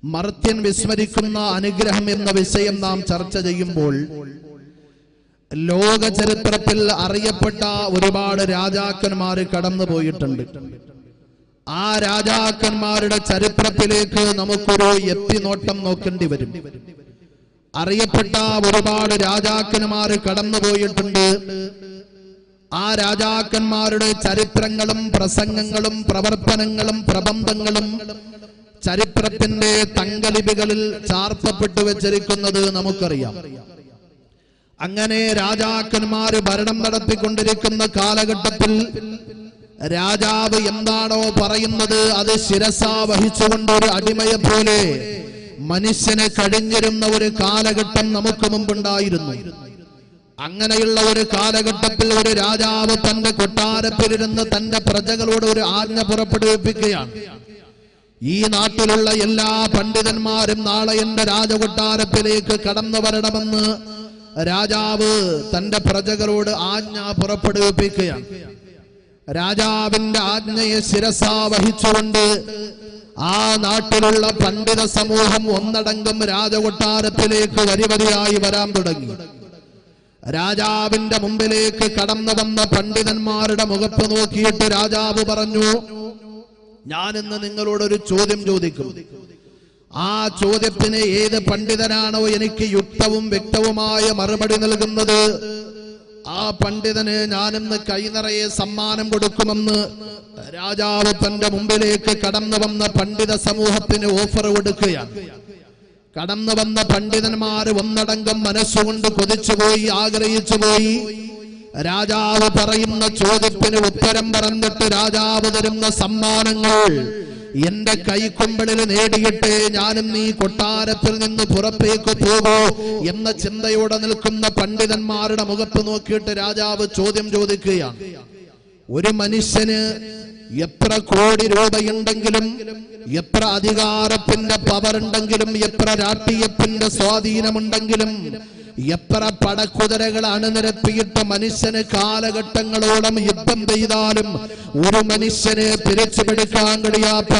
മർത്യൻ വിസ്മരിക്കുന്ന അനുഗ്രഹം എന്ന വിഷയം നാം ചർച്ച ചെയ്യുമ്പോൾ ലോക ചരിത്രത്തിൽ അറിയപ്പെട്ട ഒരുപാട് രാജാക്കന്മാർ കടന്നുപോയിട്ടുണ്ട്. ആ രാജാക്കന്മാരുടെ ചരിത്രത്തിലേക്ക് നമുക്കൊരു എത്തിനോട്ടം നോക്കേണ്ടി വരും. അറിയപ്പെട്ട ഒരുപാട് രാജാക്കന്മാർ കടന്നുപോയിട്ടുണ്ട്. ആ രാജാക്കന്മാരുടെ ചരിത്രങ്ങളും പ്രസംഗങ്ങളും പ്രവർത്തനങ്ങളും പ്രബന്ധങ്ങളും ചരിത്രത്തിന്റെ തങ്കലിപികളിൽ ചാർത്തപ്പെട്ടു വെച്ചിരിക്കുന്നത് നമുക്കറിയാം. അങ്ങനെ രാജാക്കന്മാര് ഭരണം നടത്തിക്കൊണ്ടിരിക്കുന്ന കാലഘട്ടത്തിൽ രാജാവ് എന്താണോ പറയുന്നത് അത് ശിരസാ വഹിച്ചുകൊണ്ട് ഒരു അടിമയെ പോലെ മനുഷ്യനെ കഴിഞ്ഞിരുന്ന ഒരു കാലഘട്ടം നമുക്ക് മുമ്പുണ്ടായിരുന്നു. അങ്ങനെയുള്ള ഒരു കാലഘട്ടത്തിൽ ഒരു രാജാവ് തന്റെ കൊട്ടാരത്തിലിരുന്ന് തന്റെ പ്രജകളോട് ഒരു ആജ്ഞ പുറപ്പെടുവിപ്പിക്കുകയാണ്. ഈ നാട്ടിലുള്ള എല്ലാ പണ്ഡിതന്മാരും നാളെ എന്റെ രാജകൊട്ടാരത്തിലേക്ക് കടന്നു വരണമെന്ന് രാജാവ് തന്റെ പ്രജകളോട് ആജ്ഞ പുറപ്പെടുവിപ്പിക്കുകയാണ്. രാജാവിന്റെ ആജ്ഞയെ ശിരസാ വഹിച്ചുകൊണ്ട് ആ നാട്ടിലുള്ള പണ്ഡിത സമൂഹം ഒന്നടങ്കം രാജകൊട്ടാരത്തിലേക്ക് വരിവരിയായി വരാൻ തുടങ്ങി. രാജാവിന്റെ മുമ്പിലേക്ക് കടന്നു വന്ന പണ്ഡിതന്മാരുടെ മുഖത്ത് നോക്കിയിട്ട് രാജാവ് പറഞ്ഞു, ഞാനിന്ന് നിങ്ങളോടൊരു ചോദ്യം ചോദിക്കും. ആ ചോദ്യത്തിന് ഏത് പണ്ഡിതനാണോ എനിക്ക് യുക്തവും വ്യക്തവുമായ മറുപടി നൽകുന്നത് ആ പണ്ഡിതന് ഞാനിന്ന് കൈനിറയെ സമ്മാനം കൊടുക്കുമെന്ന് രാജാവ് തന്റെ മുമ്പിലേക്ക് കടന്നു വന്ന പണ്ഡിത സമൂഹത്തിന് ഓഫർ കൊടുക്കുകയാണ്. കടന്നു വന്ന പണ്ഡിതന്മാര് ഒന്നടങ്കം മനസ്സുകൊണ്ട് കൊതിച്ചുപോയി, ആഗ്രഹിച്ചുപോയി. രാജാവ് പറയുന്ന ചോദ്യത്തിന് ഉത്തരം പറഞ്ഞിട്ട് രാജാവ് തരുന്ന സമ്മാനങ്ങൾ എന്റെ കൈക്കുമ്പിളിൽ നേടിയിട്ടേ ഞാനും നീ കൊട്ടാരത്തിൽ നിന്ന് പുറത്തേക്ക് പോകൂ എന്ന ചിന്തയോടെ നിൽക്കുന്ന പണ്ഡിതന്മാരുടെ മുഖത്ത് നോക്കിയിട്ട് രാജാവ് ചോദ്യം ചോദിക്കുകയാണ്. ഒരു മനുഷ്യന് എത്ര കോടി രൂപയുണ്ടെങ്കിലും, എത്ര അധികാരത്തിന്റെ പവറുണ്ടെങ്കിലും, എത്ര രാഷ്ട്രീയത്തിന്റെ സ്വാധീനമുണ്ടെങ്കിലും, എത്ര പടക്കുതിരകൾ അണിനിരത്തിയിട്ട് മനുഷ്യന് കാലഘട്ടങ്ങളോളം യുദ്ധം ചെയ്താലും ഒരു മനുഷ്യനെ തിരിച്ചുപിടിക്കാൻ കഴിയാത്ത,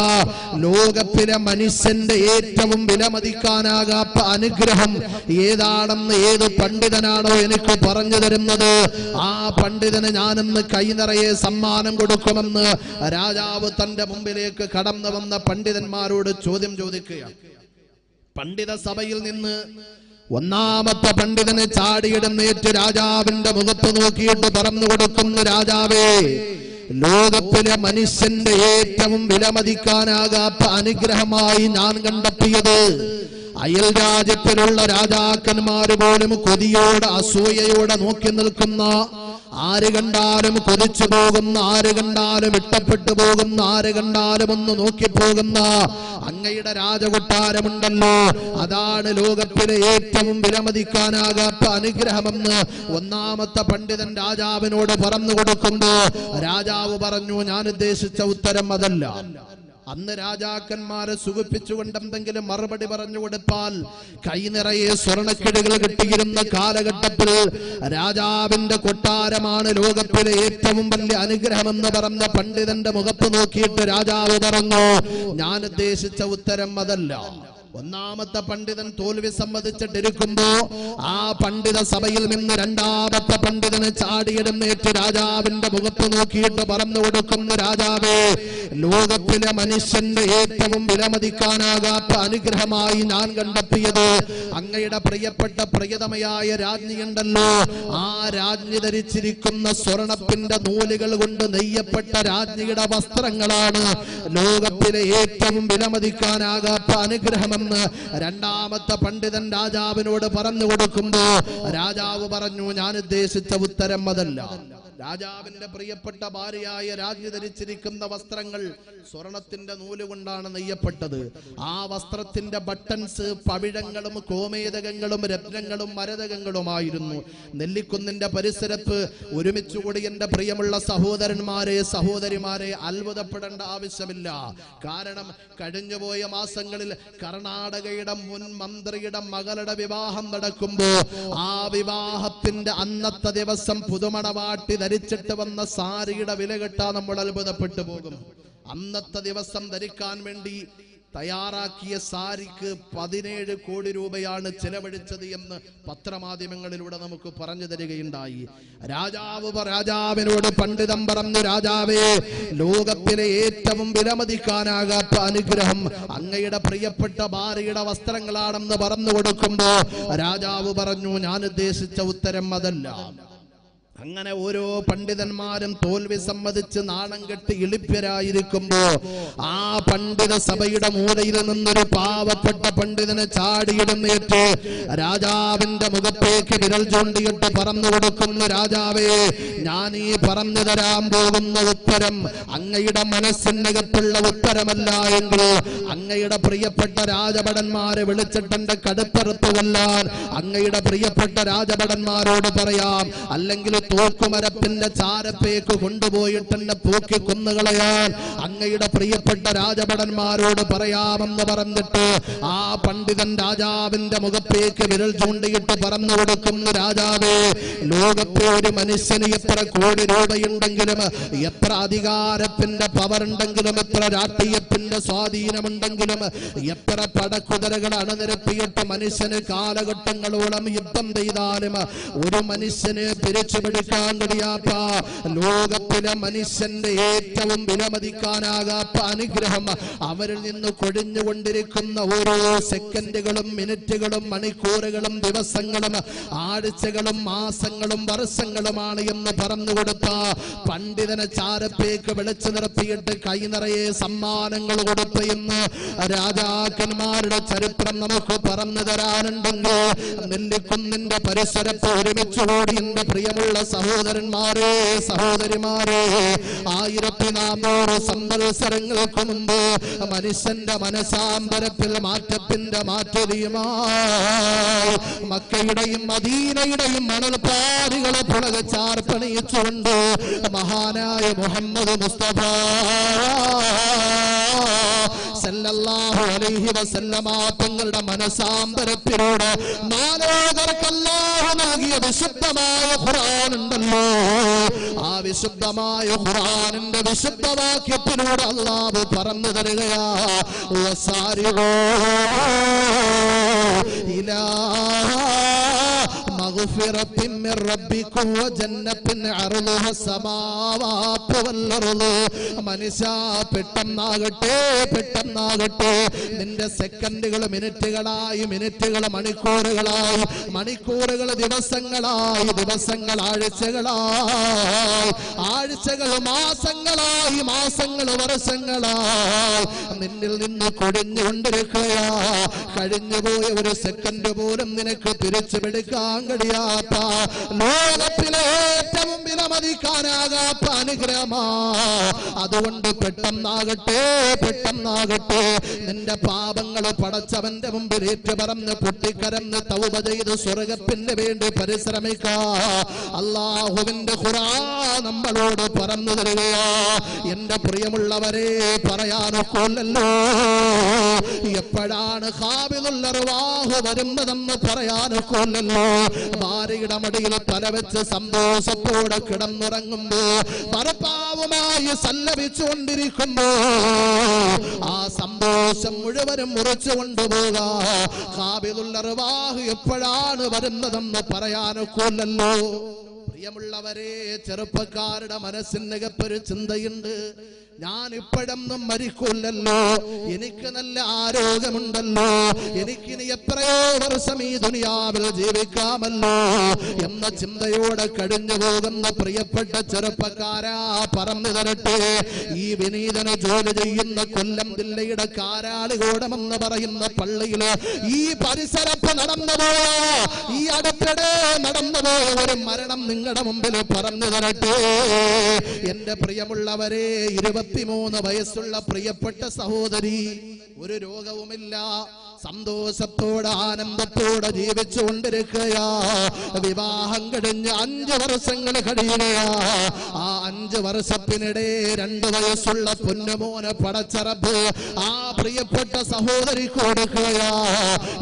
ലോകത്തിലെ മനുഷ്യന്റെ ഏറ്റവും വിലമതിക്കാനാകാത്ത അനുഗ്രഹം ഏതാണെന്ന് ഏത് പണ്ഡിതനാണോ എനിക്ക് പറഞ്ഞു തരുന്നത് ആ പണ്ഡിതന് ഞാനിന്ന് കൈനിറയെ സമ്മാനം കൊടുക്കുമെന്ന് രാജാവ് തന്റെ മുമ്പിലേക്ക് കടന്നു വന്ന പണ്ഡിതന്മാരോട് ചോദ്യം ചോദിക്കുകയാണ്. പണ്ഡിത സഭയിൽ നിന്ന് ഒന്നാമത്തെ പണ്ഡിതനെ ചാടിയിടുന്നേറ്റ് രാജാവിന്റെ മുഖത്ത് നോക്കിയിട്ട് പറഞ്ഞു കൊടുക്കുന്നു, രാജാവേ, ലോകത്തിലെ മനുഷ്യന്റെ ഏറ്റവും വിലമതിക്കാനാകാത്ത അനുഗ്രഹമായി ഞാൻ കണ്ടെത്തിയത് അയൽ രാജ്യത്തിലുള്ള രാജാക്കന്മാര് പോലും കൊതിയോടെ അസൂയയോടെ നോക്കി നിൽക്കുന്ന, ആര് കണ്ടാലും കൊതിച്ചു പോകുന്ന, ആര് കണ്ടാലും ഇഷ്ടപ്പെട്ടു പോകുന്ന, ആര് കണ്ടാലും ഒന്ന് നോക്കിപ്പോകുന്ന അങ്ങയുടെ രാജകൊട്ടാരമുണ്ടല്ലോ, അതാണ് ലോകത്തിലെ ഏറ്റവും വിലമതിക്കാനാകാത്ത അനുഗ്രഹമെന്ന് ഒന്നാമത്തെ പണ്ഡിതൻ രാജാവിനോട് പറഞ്ഞു കൊടുക്കുമ്പോ രാജാവ് പറഞ്ഞു, ഞാൻ ഉദ്ദേശിച്ച ഉത്തരം അതല്ല. അന്ന് രാജാക്കന്മാരെ സുഖിപ്പിച്ചുകൊണ്ട് എന്തെങ്കിലും മറുപടി പറഞ്ഞു കൊടുത്താൽ കൈനിറയെ സ്വർണക്കിഴികൾ കിട്ടിയിരുന്ന കാലഘട്ടത്തിൽ രാജാവിന്റെ കൊട്ടാരമാണ് ലോകത്തിലെ ഏറ്റവും വലിയ അനുഗ്രഹമെന്ന് പറഞ്ഞ പണ്ഡിതന്റെ മുഖത്ത് നോക്കിയിട്ട് രാജാവ് പറഞ്ഞു, ഞാൻ ഉദ്ദേശിച്ച ഉത്തരം അതല്ല. ഒന്നാമത്തെ പണ്ഡിതൻ തോൽവി സമ്മതിച്ചിട്ടിരിക്കുമ്പോ ആ പണ്ഡിത സഭയിൽ നിന്ന് രണ്ടാമത്തെ പണ്ഡിതന് ചാടിയിടുന്നേറ്റ് രാജാവിന്റെ മുഖത്ത് നോക്കിയിട്ട് പറഞ്ഞു കൊടുക്കുന്നു, രാജാവേ, ലോകത്തിലെ മനുഷ്യന്റെ ഏറ്റവും വിലമതിക്കാനാകാത്ത അനുഗ്രഹമായി ഞാൻ കണ്ടെത്തിയത് അങ്ങയുടെ പ്രിയപ്പെട്ട പ്രിയതമയായ രാജ്ഞിയുണ്ടല്ലോ, ആ രാജ്ഞി ധരിച്ചിരിക്കുന്ന സ്വർണത്തിന്റെ നൂലുകൾ കൊണ്ട് നെയ്യപ്പെട്ട രാജ്ഞിയുടെ വസ്ത്രങ്ങളാണ് ലോകത്തിലെ ഏറ്റവും വിലമതിക്കാനാകാത്ത അനുഗ്രഹമെന്ന് രണ്ടാമത്തെ പണ്ഡിതൻ രാജാവിനോട് പറഞ്ഞു കൊടുക്കുമ്പോ രാജാവ് പറഞ്ഞു, ഞാൻ ഉദ്ദേശിച്ച ഉത്തരം അതല്ല. രാജാവിന്റെ പ്രിയപ്പെട്ട ഭാര്യയായ രാജ്ഞി ധരിച്ചിരിക്കുന്ന വസ്ത്രങ്ങൾ സ്വർണത്തിന്റെ നൂലുകൊണ്ടാണ് നെയ്യപ്പെട്ടത്. ആ വസ്ത്രത്തിന്റെ ബട്ടൺസ് പവിഴങ്ങളും കോമേതകങ്ങളും രത്നങ്ങളും മരതകങ്ങളുമായിരുന്നു. നെല്ലിക്കുന്നിന്റെ പരിസരത്ത് ഒരുമിച്ചുകൂടി എന്റെ പ്രിയമുള്ള സഹോദരന്മാരെ, സഹോദരിമാരെ, അത്ഭുതപ്പെടേണ്ട ആവശ്യമില്ല. കാരണം കഴിഞ്ഞുപോയ മാസങ്ങളിൽ കർണാടകയുടെ മുൻ മന്ത്രിയുടെ മകളുടെ വിവാഹം നടക്കുമ്പോ ആ വിവാഹത്തിന്റെ അന്നത്തെ ദിവസം പുതുമണവാട്ടി ധരിച്ചിട്ട് വന്ന സാരിയുടെ വില കെട്ടാ നമ്മൾ അത്ഭുതപ്പെട്ടു പോകും. അന്നത്തെ ദിവസം ധരിക്കാൻ വേണ്ടി തയ്യാറാക്കിയ സാരിക്ക് 17 കോടി രൂപയാണ് ചെലവഴിച്ചത് എന്ന് പത്രമാധ്യമങ്ങളിലൂടെ നമുക്ക് പറഞ്ഞു തരികയുണ്ടായി. രാജാവിനോട് പണ്ഡിതൻ പറഞ്ഞു, രാജാവേ, ലോകത്തിലെ ഏറ്റവും വിലമതിക്കാനാകാത്ത അനുഗ്രഹം അങ്ങയുടെ പ്രിയപ്പെട്ട ഭാര്യയുടെ വസ്ത്രങ്ങളാണെന്ന് പറഞ്ഞു കൊടുക്കുമ്പോ രാജാവ് പറഞ്ഞു, ഞാൻ ഉദ്ദേശിച്ച ഉത്തരം അതല്ല. അങ്ങനെ ഓരോ പണ്ഡിതന്മാരും തോൽവി സമ്മതിച്ച് നാണം കെട്ടി ഇളിപ്യരായിരിക്കുമ്പോ ആ പണ്ഡിത സഭയുടെ മൂലയിൽ നിന്നൊരു പാവപ്പെട്ട പണ്ഡിതനെ ചാടിയിടുന്നേറ്റ് രാജാവിന്റെ മുഖത്തേക്ക് വിരൽ ചൂണ്ടിയിട്ട് പറഞ്ഞു കൊടുക്കുന്നു, രാജാവേ, ഞാൻ ഈ പറഞ്ഞു തരാൻ പോകുന്ന ഉത്തരം അങ്ങയുടെ മനസ്സിനകത്തുള്ള ഉത്തരമല്ല എങ്കിൽ അങ്ങയുടെ പ്രിയപ്പെട്ട രാജഭടന്മാരെ വിളിച്ചിട്ട് എന്റെ കടുപ്പറുത്ത് കൊല്ലാൻ അങ്ങയുടെ പ്രിയപ്പെട്ട രാജഭടന്മാരോട് പറയാം, അല്ലെങ്കിൽ തൂക്കുമരത്തിന്റെ ചാരപ്പേക്ക് കൊണ്ടുപോയിട്ട് എന്നെ തൂക്കി കൊന്നുകളയാൻ അങ്ങയുടെ പ്രിയപ്പെട്ട രാജഭടന്മാരോട് പറയാമെന്ന് പറഞ്ഞിട്ട് ആ പണ്ഡിതൻ രാജാവിന്റെ മുഖത്തേക്ക് വിരൽ ചൂണ്ടിയിട്ട് പറഞ്ഞു കൊടുക്കുന്നു, രാജാവേ, ലോകത്തെ ഒരു മനുഷ്യന് എത്ര കോടി രൂപയുണ്ടെങ്കിലും, എത്ര അധികാരത്തിന്റെ പവർ ഉണ്ടെങ്കിലും, എത്ര രാഷ്ട്രീയത്തിന്റെ സ്വാധീനമുണ്ടെങ്കിലും, എത്ര പടക്കുതിരകൾ അണിനിരത്തിയിട്ട് മനുഷ്യന് കാലഘട്ടങ്ങളോളം യുദ്ധം ചെയ്താലും ഒരു മനുഷ്യന് പിരിച്ചുപിടിക്കാൻ കഴിയാത്ത, ലോകത്തിലെ മനുഷ്യന്റെ ഏറ്റവും വിലമതിക്കാനാകാത്ത അനുഗ്രഹം അവരിൽ നിന്ന് കൊഴിഞ്ഞുകൊണ്ടിരിക്കുന്ന ഓരോ സെക്കൻഡുകളും മിനിറ്റുകളും മണിക്കൂറുകളും ദിവസങ്ങളും ആഴ്ചകളും മാസങ്ങളും വർഷങ്ങളുമാണ് എന്ന് പറഞ്ഞു കൊടുത്ത പണ്ഡിതനെ ചാരപ്പേക്ക് വിളിച്ചു നിർത്തിയിട്ട് കൈ നിറയെ സമ്മാനങ്ങൾ കൊടുത്ത് എന്ന് രാജാക്കന്മാരുടെ ചരിത്രം നമുക്ക് പറഞ്ഞു തരാനുണ്ടെങ്കിൽ നെല്ലിക്കുന്നിന്റെ പരിസരത്ത് ഒരുമിച്ചുകൂടി എന്റെ പ്രിയമുള്ള സഹോദരന്മാരെ, സഹോദരിമാരെ, 1400 സംവത്സരങ്ങൾക്ക് മുമ്പ് മനുഷ്യന്റെ മനസാന്തരത്തിൽ മാറ്റത്തിന്റെ മാറ്റതിയുമായി മക്കയുടെയും മദീനയുടെയും മണൽപ്പാരികളെ പുളകച്ചാർപ്പണിയിച്ചുകൊണ്ട് മഹാനായ മുഹമ്മദ് മുസ്തഫ സല്ലല്ലാഹു അലൈഹി വസല്ലമ തങ്ങളുടെ മനസാന്തരത്തിലൂടെ മാനവർക്ക് അല്ലാഹു നൽകിയ വിശുദ്ധമായ ഖുർആൻ ഉണ്ടല്ലോ, ആ വിശുദ്ധമായ ഖുർആനിന്റെ വിശുദ്ധവാക്യത്തിലൂടെ അല്ലാഹു പറഞ്ഞു തരികയാ, വസാരിഊ ഇലാ മഗ്ഫിറത്തിൻ മിർ റബ്ബിക്കും വജന്നത്തിൻ അർളുഹ സമാവാതു വൽ അർള്. മനുഷ്യ, പെട്ടെന്നാകട്ടെ നിന്റെ സെക്കൻഡുകൾ മിനിറ്റുകളായി, മിനിറ്റുകൾ മണിക്കൂറുകളായി, മണിക്കൂറുകൾ ദിവസങ്ങളായി, ദിവസങ്ങൾ ആഴ്ചകളായി, ആഴ്ചകൾ മാസങ്ങളായി, മാസങ്ങൾ വർഷങ്ങളായി നിന്നിൽ നിന്ന് കൊടിഞ്ഞുകൊണ്ടിരിക്കുകയാ. കഴിഞ്ഞുപോയ ഒരു സെക്കൻഡ് പോലും നിനക്ക് തിരിച്ചു പിടിക്കാൻ കഴിയാത്ത, ലോകത്തിലെ ഏറ്റവും വിലമതിക്കാനാകാത്ത അനുഗ്രഹമാ. അതുകൊണ്ട് പെട്ടെന്നാകട്ടെ നിന്റെ പാപങ്ങൾ പടച്ചവന്റെ മുമ്പിൽ ഏറ്റുപറന്ന് പൊട്ടിക്കരന്ന് തൗബ ചെയ്ത് സ്വർഗത്തിന് വേണ്ടി പരിശ്രമിക്കാ. അല്ലാഹുവിന്റെ ഖുർആൻ നമ്മളോട് പറഞ്ഞു തരികയാ. എന്റെ പ്രിയമുള്ളവരെ, പറയാനൊക്കൊല്ലല്ലോ എപ്പോഴാണ് ഖാബിദുൽ അർവാഹ് വരുന്നതെന്ന് പറയാനൊക്കൊല്ലല്ലോ. ഭാര്യയുടെ മടിയിൽ തലവെച്ച് സന്തോഷത്തോടെ കിടന്നുറങ്ങുമ്പോ, ഭർത്താവുമായി സല്ലപിച്ചുകൊണ്ടിരിക്കുമ്പോ ആ സന്തോഷം മുഴുവനും മുറിച്ചു കൊണ്ടുപോകാ. ഖാബിദുൽ അർവാഹ് എപ്പോഴാണ് വരുന്നതെന്ന് പറയാനൊക്കൊല്ലല്ലോ. പ്രിയമുള്ളവരെ, ചെറുപ്പക്കാരുടെ മനസ്സിനകത്തൊരു ചിന്തയുണ്ട്, ഞാൻ ഇപ്പോഴൊന്നും മരിക്കൂല്ലല്ലോ, എനിക്ക് നല്ല ആരോഗ്യമുണ്ടല്ലോ, എനിക്കിനി എത്രയോ വർഷം ഈ ദുനിയാവിൽ ജീവിക്കാമല്ലോ എന്ന ചിന്തയോടെ കഴിഞ്ഞു പോകുന്ന പ്രിയപ്പെട്ട ചെറുപ്പക്കാരാ, പറഞ്ഞു തരട്ടെ, ഈ വിനീതന് ജോലി ചെയ്യുന്ന കൊല്ലം ജില്ലയുടെ കാരാളികോടമെന്ന് പറയുന്ന പള്ളിയില് ഈ പരിസരത്ത് നടന്നുപോയ, ഈ അടുത്തിടെ നടന്നുപോയ ഒരു മരണം നിങ്ങളുടെ മുമ്പിൽ പറഞ്ഞു തരട്ടെ. എന്റെ പ്രിയമുള്ളവരെ, 23 വയസ്സുള്ള പ്രിയപ്പെട്ട സഹോദരി, ഒരു രോഗവുമില്ല, സന്തോഷത്തോടെ ആനന്ദത്തോടെ ജീവിച്ചു കൊണ്ടിരിക്കുകയാ. വിവാഹം കഴിഞ്ഞ് 5 വർഷങ്ങൾ കഴിയുകയാ. ആ 5 വർഷത്തിനിടെ 2 വയസ്സുള്ള പൊന്നുമോനെ പടച്ചറബ് ആ പ്രിയപ്പെട്ട സഹോദരി കൊടുക്കുകയാ.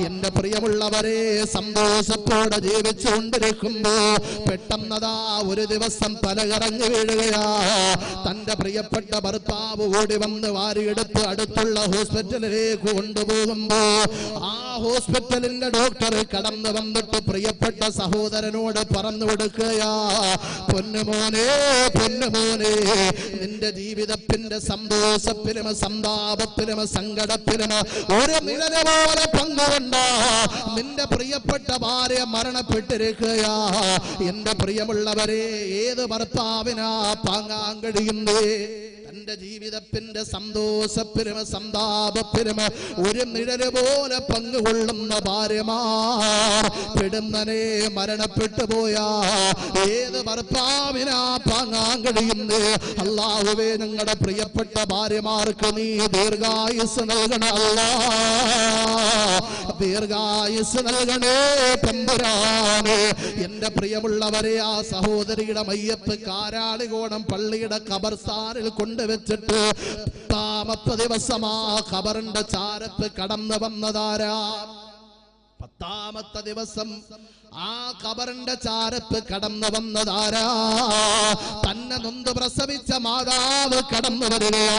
എന്റെ പ്രിയമുള്ളവരെ, സന്തോഷത്തോടെ ജീവിച്ചു കൊണ്ടിരിക്കുമ്പോ പെട്ടെന്നതാ ഒരു ദിവസം തലകറങ്ങി വീഴുകയാ. തന്റെ പ്രിയപ്പെട്ട ഭർത്താവ് ഓടി വന്ന് വാരിയെടുത്ത് അടുത്തുള്ള ഹോസ്പിറ്റലിൽ ഹോസ്പിറ്റലിലേക്ക് കൊണ്ടുപോകുമ്പോ ആ ഹോസ്പിറ്റലിന്റെ ഡോക്ടർ കടന്നു വന്നിട്ട് പ്രിയപ്പെട്ട സഹോദരനോട് പറഞ്ഞു കൊടുക്കുകയാ, പൊന്നുമോനെ പൊന്നുമോനെ, നിന്റെ ജീവിതത്തിന്റെ സന്തോഷത്തിലും സന്താപത്തിലും സങ്കടത്തിലും ഒരു നിഴല് പോലെ പങ്കുകൊണ്ട നിന്റെ പ്രിയപ്പെട്ട ഭാര്യ മരണപ്പെട്ടിരിക്കുകയാ. എന്റെ പ്രിയമുള്ളവരെ, ഏത് ഭർത്താവിനാ താങ്ങാൻ കഴിയുന്നേ? തന്റെ ജീവിതത്തിന്റെ സന്തോഷത്തിലും സന്താപത്തിലും ഒരു നിഴല് പോലെ പങ്കുകൊള്ളുന്ന ഭാര്യമാർ പെടുന്നനെ മരണപ്പെട്ടു പോയാ ഏത് ഭർത്താവിനാ താങ്ങാൻ കഴിയുന്നേ? അല്ലാഹുവേ, ഞങ്ങളുടെ പ്രിയപ്പെട്ട ഭാര്യമാർക്ക് നീ ദീർഘായുസ് നൽകണേ അല്ലാ, ദീർഘായുസ് നൽകണേ തമ്പുരാനെ. എന്റെ പ്രിയമുള്ളവരെ, ആ സഹോദരിയുടെ മയ്യത്ത് കാരാളികോണം പള്ളിയുടെ ഖബർസ്ഥാനിൽ കൊണ്ടുവച്ചിട്ട് 10ാമത്തെ ദിവസം ആ ഖബറിന്റെ ചാരത്ത് കടന്നു വന്നതാരാ? 10ാമത്തെ ദിവസം ആ ഖബറിന്റെ ചാരത്ത് കടന്നു വന്നതാരാ? തന്നെ നൊന്ത് പ്രസവിച്ച മാതാവ് കടന്നു വരികയാ.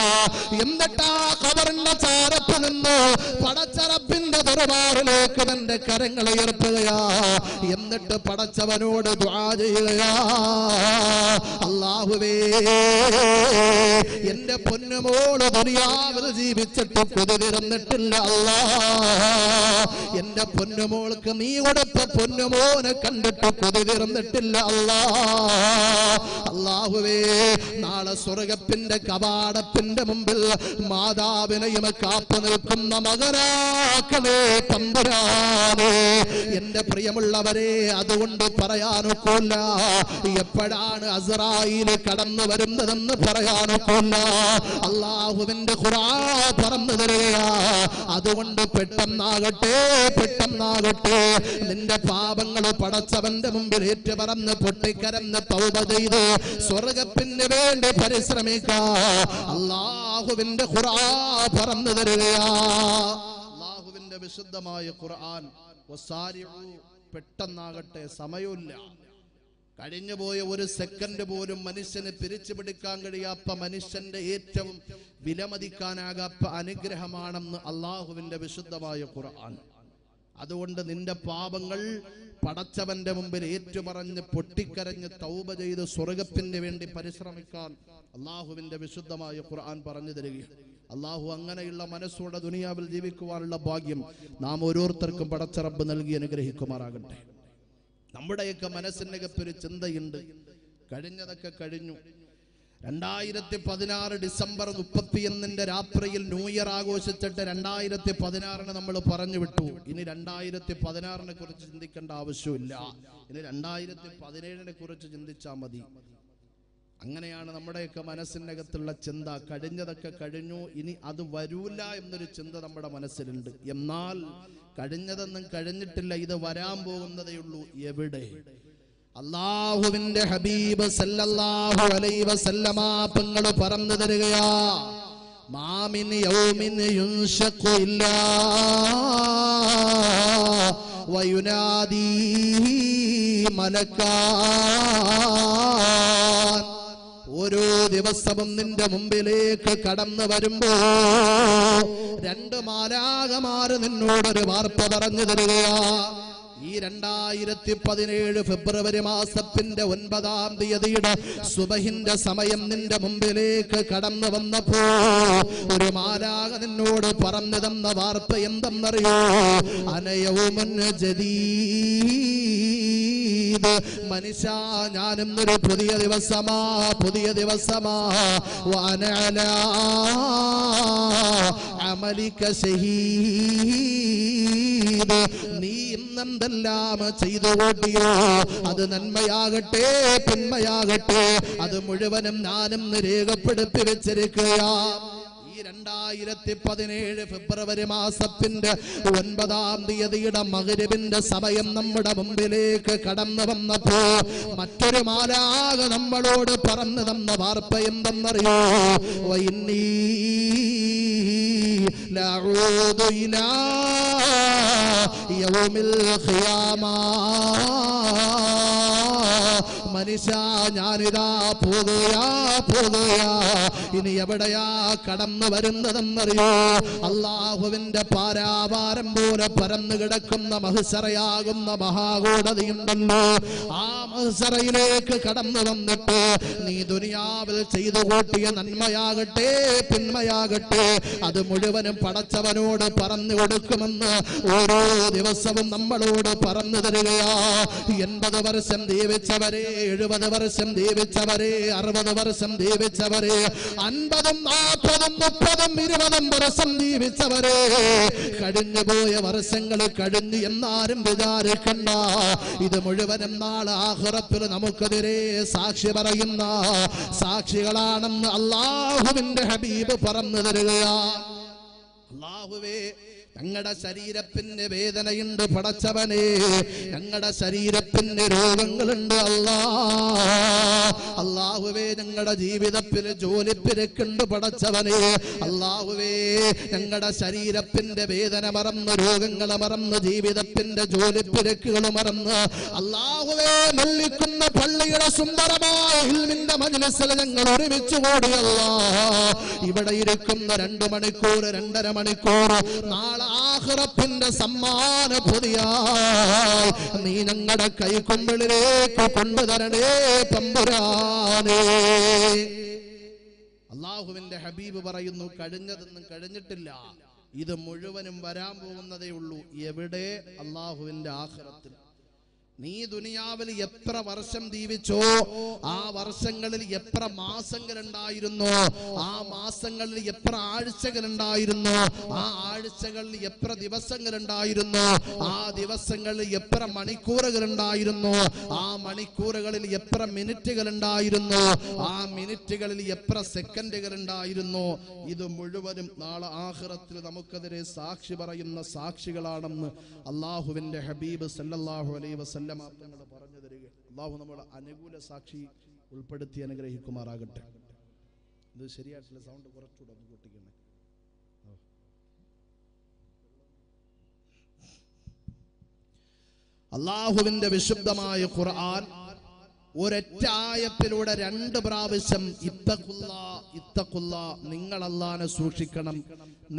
എന്നിട്ട് ആ ഖബറിന്റെ ചാരത്ത് നിന്ന് പടച്ചറപ്പിന്റെ ദർബാറിലേക്ക് തന്റെ കരങ്ങൾ ഉയർത്തുകയാ. എന്നിട്ട് പടച്ചവനോട് ദുആ ചെയ്യുകയാ, അല്ലാഹുവേ, എന്റെ പൊന്നുമോള് ദുനിയാവിൽ ജീവിച്ചിട്ട് കൊതി തീർന്നിട്ടില്ല അല്ലാ. എന്റെ പൊന്നുമോൾക്ക് നീ കൊടുത്ത പൊന്നുമോനെ കണ്ടിട്ട് കൊതി തീർന്നിട്ടില്ല അല്ലാ. അല്ലാഹുവേ, നാളെ സ്വർഗത്തിന്റെ കവാടത്തിന്റെ മുമ്പിൽ മാതാവിനെയും കാത്തു നിൽക്കുന്ന മകനാക്കണേ തമ്പുരാനേ. എന്റെ പ്രിയമുള്ളവരെ, അതുകൊണ്ട് പറയാനൊക്കില്ല എപ്പോഴാണ് അസ്രായീല് കടന്നു വരുന്നതെന്ന് പറയാനൊക്കില്ല. അല്ലാഹുവിന്റെ ഖുർആൻ പറഞ്ഞു തരികയാ. അതുകൊണ്ട് പെട്ടെന്നാകട്ടെ പെട്ടെന്നാകട്ടെ നിന്റെ പാപങ്ങൾ പടച്ചവന്റെ മുമ്പിൽ ഏറ്റുപറന്ന് പൊട്ടിക്കരന്ന് തൗബ ചെയ്ത് സ്വർഗത്തിന് വേണ്ടി പരിശ്രമിക്കാ. അല്ലാഹുവിന്റെ ഖുർആൻ പറഞ്ഞു തരികയാ. അല്ലാഹുവിന്റെ വിശുദ്ധമായ ഖുർആൻ, പെട്ടെന്നാകട്ടെ, സമയമില്ല. കഴിഞ്ഞുപോയ ഒരു സെക്കൻഡ് പോലും മനുഷ്യന് പിരിച്ചു പിടിക്കാൻ കഴിയാത്ത, മനുഷ്യന്റെ ഏറ്റവും വിലമതിക്കാനാകാത്ത അനുഗ്രഹമാണെന്ന് അള്ളാഹുവിന്റെ വിശുദ്ധമായ ഖുർആൻ. അതുകൊണ്ട് നിന്റെ പാപങ്ങൾ പടച്ചവന്റെ മുമ്പിൽ ഏറ്റുപറഞ്ഞ് പൊട്ടിക്കരഞ്ഞ് തൗബ ചെയ്ത് സ്വർഗത്തിന് വേണ്ടി പരിശ്രമിക്കാൻ അള്ളാഹുവിന്റെ വിശുദ്ധമായ ഖുർആൻ പറഞ്ഞു തരികയാണ്. അള്ളാഹു അങ്ങനെയുള്ള മനസ്സോടെ ദുനിയാവിൽ ജീവിക്കുവാനുള്ള ഭാഗ്യം നാം ഓരോരുത്തർക്കും പടച്ച റബ്ബ് നൽകി അനുഗ്രഹിക്കുമാറാകട്ടെ. നമ്മുടെയൊക്കെ മനസ്സിനകത്തൊരു ചിന്തയുണ്ട്, കഴിഞ്ഞതൊക്കെ കഴിഞ്ഞു. 2016 ഡിസംബർ 31 രാത്രിയിൽ ന്യൂ ഇയർ ആഘോഷിച്ചിട്ട് 2016 നമ്മൾ പറഞ്ഞു വിട്ടു. ഇനി 2016 കുറിച്ച് ചിന്തിക്കേണ്ട ആവശ്യമില്ല. ഇനി 2017 കുറിച്ച് ചിന്തിച്ചാൽ മതി. അങ്ങനെയാണ് നമ്മുടെയൊക്കെ മനസ്സിനകത്തുള്ള ചിന്ത. കഴിഞ്ഞതൊക്കെ കഴിഞ്ഞു, ഇനി അത് വരൂല എന്നൊരു ചിന്ത നമ്മുടെ മനസ്സിലുണ്ട്. എന്നാൽ കഴിഞ്ഞതൊന്നും കഴിഞ്ഞിട്ടില്ല, ഇത് വരാൻ പോകുന്നതേ ഉള്ളൂ. എവിടെ? അല്ലാഹുവിന്റെ ഹബീബ് സല്ലല്ലാഹു അലൈഹി വസല്ലമ തങ്ങൾ പറഞ്ഞു തരികയാ, മാമിൻ യൗമിൻ യുൻശഖു ഇല്ലാ വയുനാദി മലക്കാൻ. ഓരോ ദിവസവും നിന്റെ മുമ്പിലേക്ക് കടന്നു വരുമ്പോ 2 മാലാഖമാര് നിന്നോടൊരു വാർത്ത പറഞ്ഞു തരികയാ. ഈ 2017 ഫെബ്രുവരി മാസത്തിന്റെ 9-ാം തീയതിയുടെ സുബഹിന്റെ സമയം നിന്റെ മുമ്പിലേക്ക് കടന്നു വന്നപ്പോ ഒരു മാലാഖ നിന്നോട് പറഞ്ഞു തന്ന വാർത്ത എന്തെന്നറിയോ? അനയൗമുൻ ജദീദ്, മനുഷ്യ, ഞാനിന്നൊരു പുതിയ ദിവസമാ, പുതിയ ദിവസമാ. വഅനഅലാ അമലിക ശഹീദ്, നീ ഇന്നെന്തെല്ലാം ചെയ്തു കൂട്ടിയോ അത് നന്മയാകട്ടെ തിന്മയാകട്ടെ അത് മുഴുവനും ഞാനും രേഖപ്പെടുത്തി വെച്ചിരിക്കുകയാ. ഈ 2017 ഫെബ്രുവരി മാസത്തിന്റെ 9-ാം തീയതിയുടെ മഗ്‌രിബിന്റെ സമയം നമ്മുടെ മുമ്പിലേക്ക് കടന്നു വന്നപ്പോ മറ്റൊരു മാലാഖ നമ്മളോട് പറഞ്ഞു തന്ന വാർത്ത എന്തെന്നറിയോ? വഇന്നീ ലഅഊദു ഇലാ യൗമിൽ ഖിയാമ, മനുഷ്യ ഞാനിതാ പോകുകയാ ഇനി എവിടെയാ കടന്നു വരുന്നതെന്നറിയോ? അള്ളാഹുവിന്റെ പാരാവാരം പോലെ പരന്നു കിടക്കുന്ന മഹ്ശറയാകുന്ന മഹാകോടതിയുണ്ടല്ലോ. ആ മഹ്ശറയിലേക്ക് കടന്നു വന്നിട്ട് നീ ദുനിയാവിൽ ചെയ്തു കൂട്ടിയ നന്മയാകട്ടെ പിന്മയാകട്ടെ അത് മുഴുവനും പടച്ചവനോട് പറഞ്ഞു കൊടുക്കുമെന്ന് ഓരോ ദിവസവും നമ്മളോട് പറഞ്ഞു തരികയാ. 80 വർഷം ജീവിച്ചവരെ, 70 വർഷം ജീവിച്ചവരെ, 60 വർഷം ജീവിച്ചവരെ, 50, 40, 30, 20 വർഷം ജീവിച്ചവരെ, കഴിഞ്ഞുപോയ വർഷങ്ങൾ കഴിഞ്ഞു എന്നാരും വിചാരിക്കണ്ട. ഇത് മുഴുവനും നാളെ ആഖിറത്തിൽ നമുക്കെതിരെ സാക്ഷി പറയുന്ന സാക്ഷികളാണെന്ന് അല്ലാഹുവിന്റെ ഹബീബ് പറഞ്ഞു തരികയാ. അല്ലാഹുവേ, ഞങ്ങളുടെ ശരീരത്തിന് വേദനയുണ്ട് പടച്ചവനെ, ഞങ്ങളുടെ ശരീരത്തിന് രോഗങ്ങളുണ്ട് അല്ലാഹുവേ, ഞങ്ങളുടെ ജീവിതത്തിൽ ജോലിപ്പിരക്കുണ്ട് പടച്ചവനെ. അല്ലാഹുവേ, ഞങ്ങളുടെ ശരീരത്തിന്റെ വേദന മറന്ന്, രോഗങ്ങളെ മറന്ന്, ജീവിതത്തിന്റെ ജോലിപ്പിരക്കുകൾ മറന്ന് അല്ലാഹുവേ മല്ലിക്കുന്ന പള്ളിയുടെ സുന്ദരമായ ഇൽമിന്റെ മജ്‌ലിസിൽ ഞങ്ങൾ ഒരുമിച്ച് കൂടിയല്ല. ഇവിടെ ഇരിക്കുന്ന 2 മണിക്കൂർ 2.5 മണിക്കൂർ നാളെ ആഖിറത്തിന്റെ സമ്മാന പൊതിയായി നീ ഞങ്ങളുടെ കൈക്കുമ്പിളിലേക്ക് കൊണ്ടുതരണേ തമ്പുരാനേ. അല്ലാഹുവിന്റെ ഹബീബ് പറയുന്നു, കഴിഞ്ഞതൊന്നും കഴിഞ്ഞിട്ടില്ല, ഇത് മുഴുവനും വരാൻ പോകുന്നതേ ഉള്ളൂ. എവിടെ? അല്ലാഹുവിന്റെ ആഖിറത്തിൽ. നീ ദുനിയാവിൽ എത്ര വർഷം ജീവിച്ചോ ആ വർഷങ്ങളിൽ എത്ര മാസങ്ങളുണ്ടായിരുന്നോ, ആ മാസങ്ങളിൽ എത്ര ആഴ്ചകളുണ്ടായിരുന്നോ, ആ ആഴ്ചകളിൽ എത്ര ദിവസങ്ങളുണ്ടായിരുന്നോ, ആ ദിവസങ്ങളിൽ എത്ര മണിക്കൂറുകളുണ്ടായിരുന്നോ, ആ മണിക്കൂറുകളിൽ എത്ര മിനിറ്റുകളുണ്ടായിരുന്നോ, ആ മിനിറ്റുകളിൽ എത്ര സെക്കൻഡുകളുണ്ടായിരുന്നോ, ഇത് മുഴുവനും നാളെ ആഖിറത്തിൽ നമുക്കെതിരെ സാക്ഷി പറയുന്ന സാക്ഷികളാണെന്ന് അല്ലാഹുവിന്റെ ഹബീബ് സല്ലല്ലാഹു അലൈഹി വസല്ലം പറഞ്ഞു തരിക. അല്ലാഹു നമ്മുടെ അനുകൂല സാക്ഷി ഉൾപ്പെടുത്തി അനുഗ്രഹിക്കുമാറാകട്ടെ. ഇത് ശരിയായിട്ടുള്ള സൗണ്ട് കുറച്ചുകൂടെ ഒന്ന് കൂട്ടിക്കണേ. അല്ലാഹുവിന്റെ വിശുദ്ധമായ ഖുർആൻ ഒരൊറ്റ ആയത്തിലൂടെ 2 പ്രാവശ്യം ഇത്തഖുല്ലാ, നിങ്ങൾ അല്ലാഹനെ സൂക്ഷിക്കണം,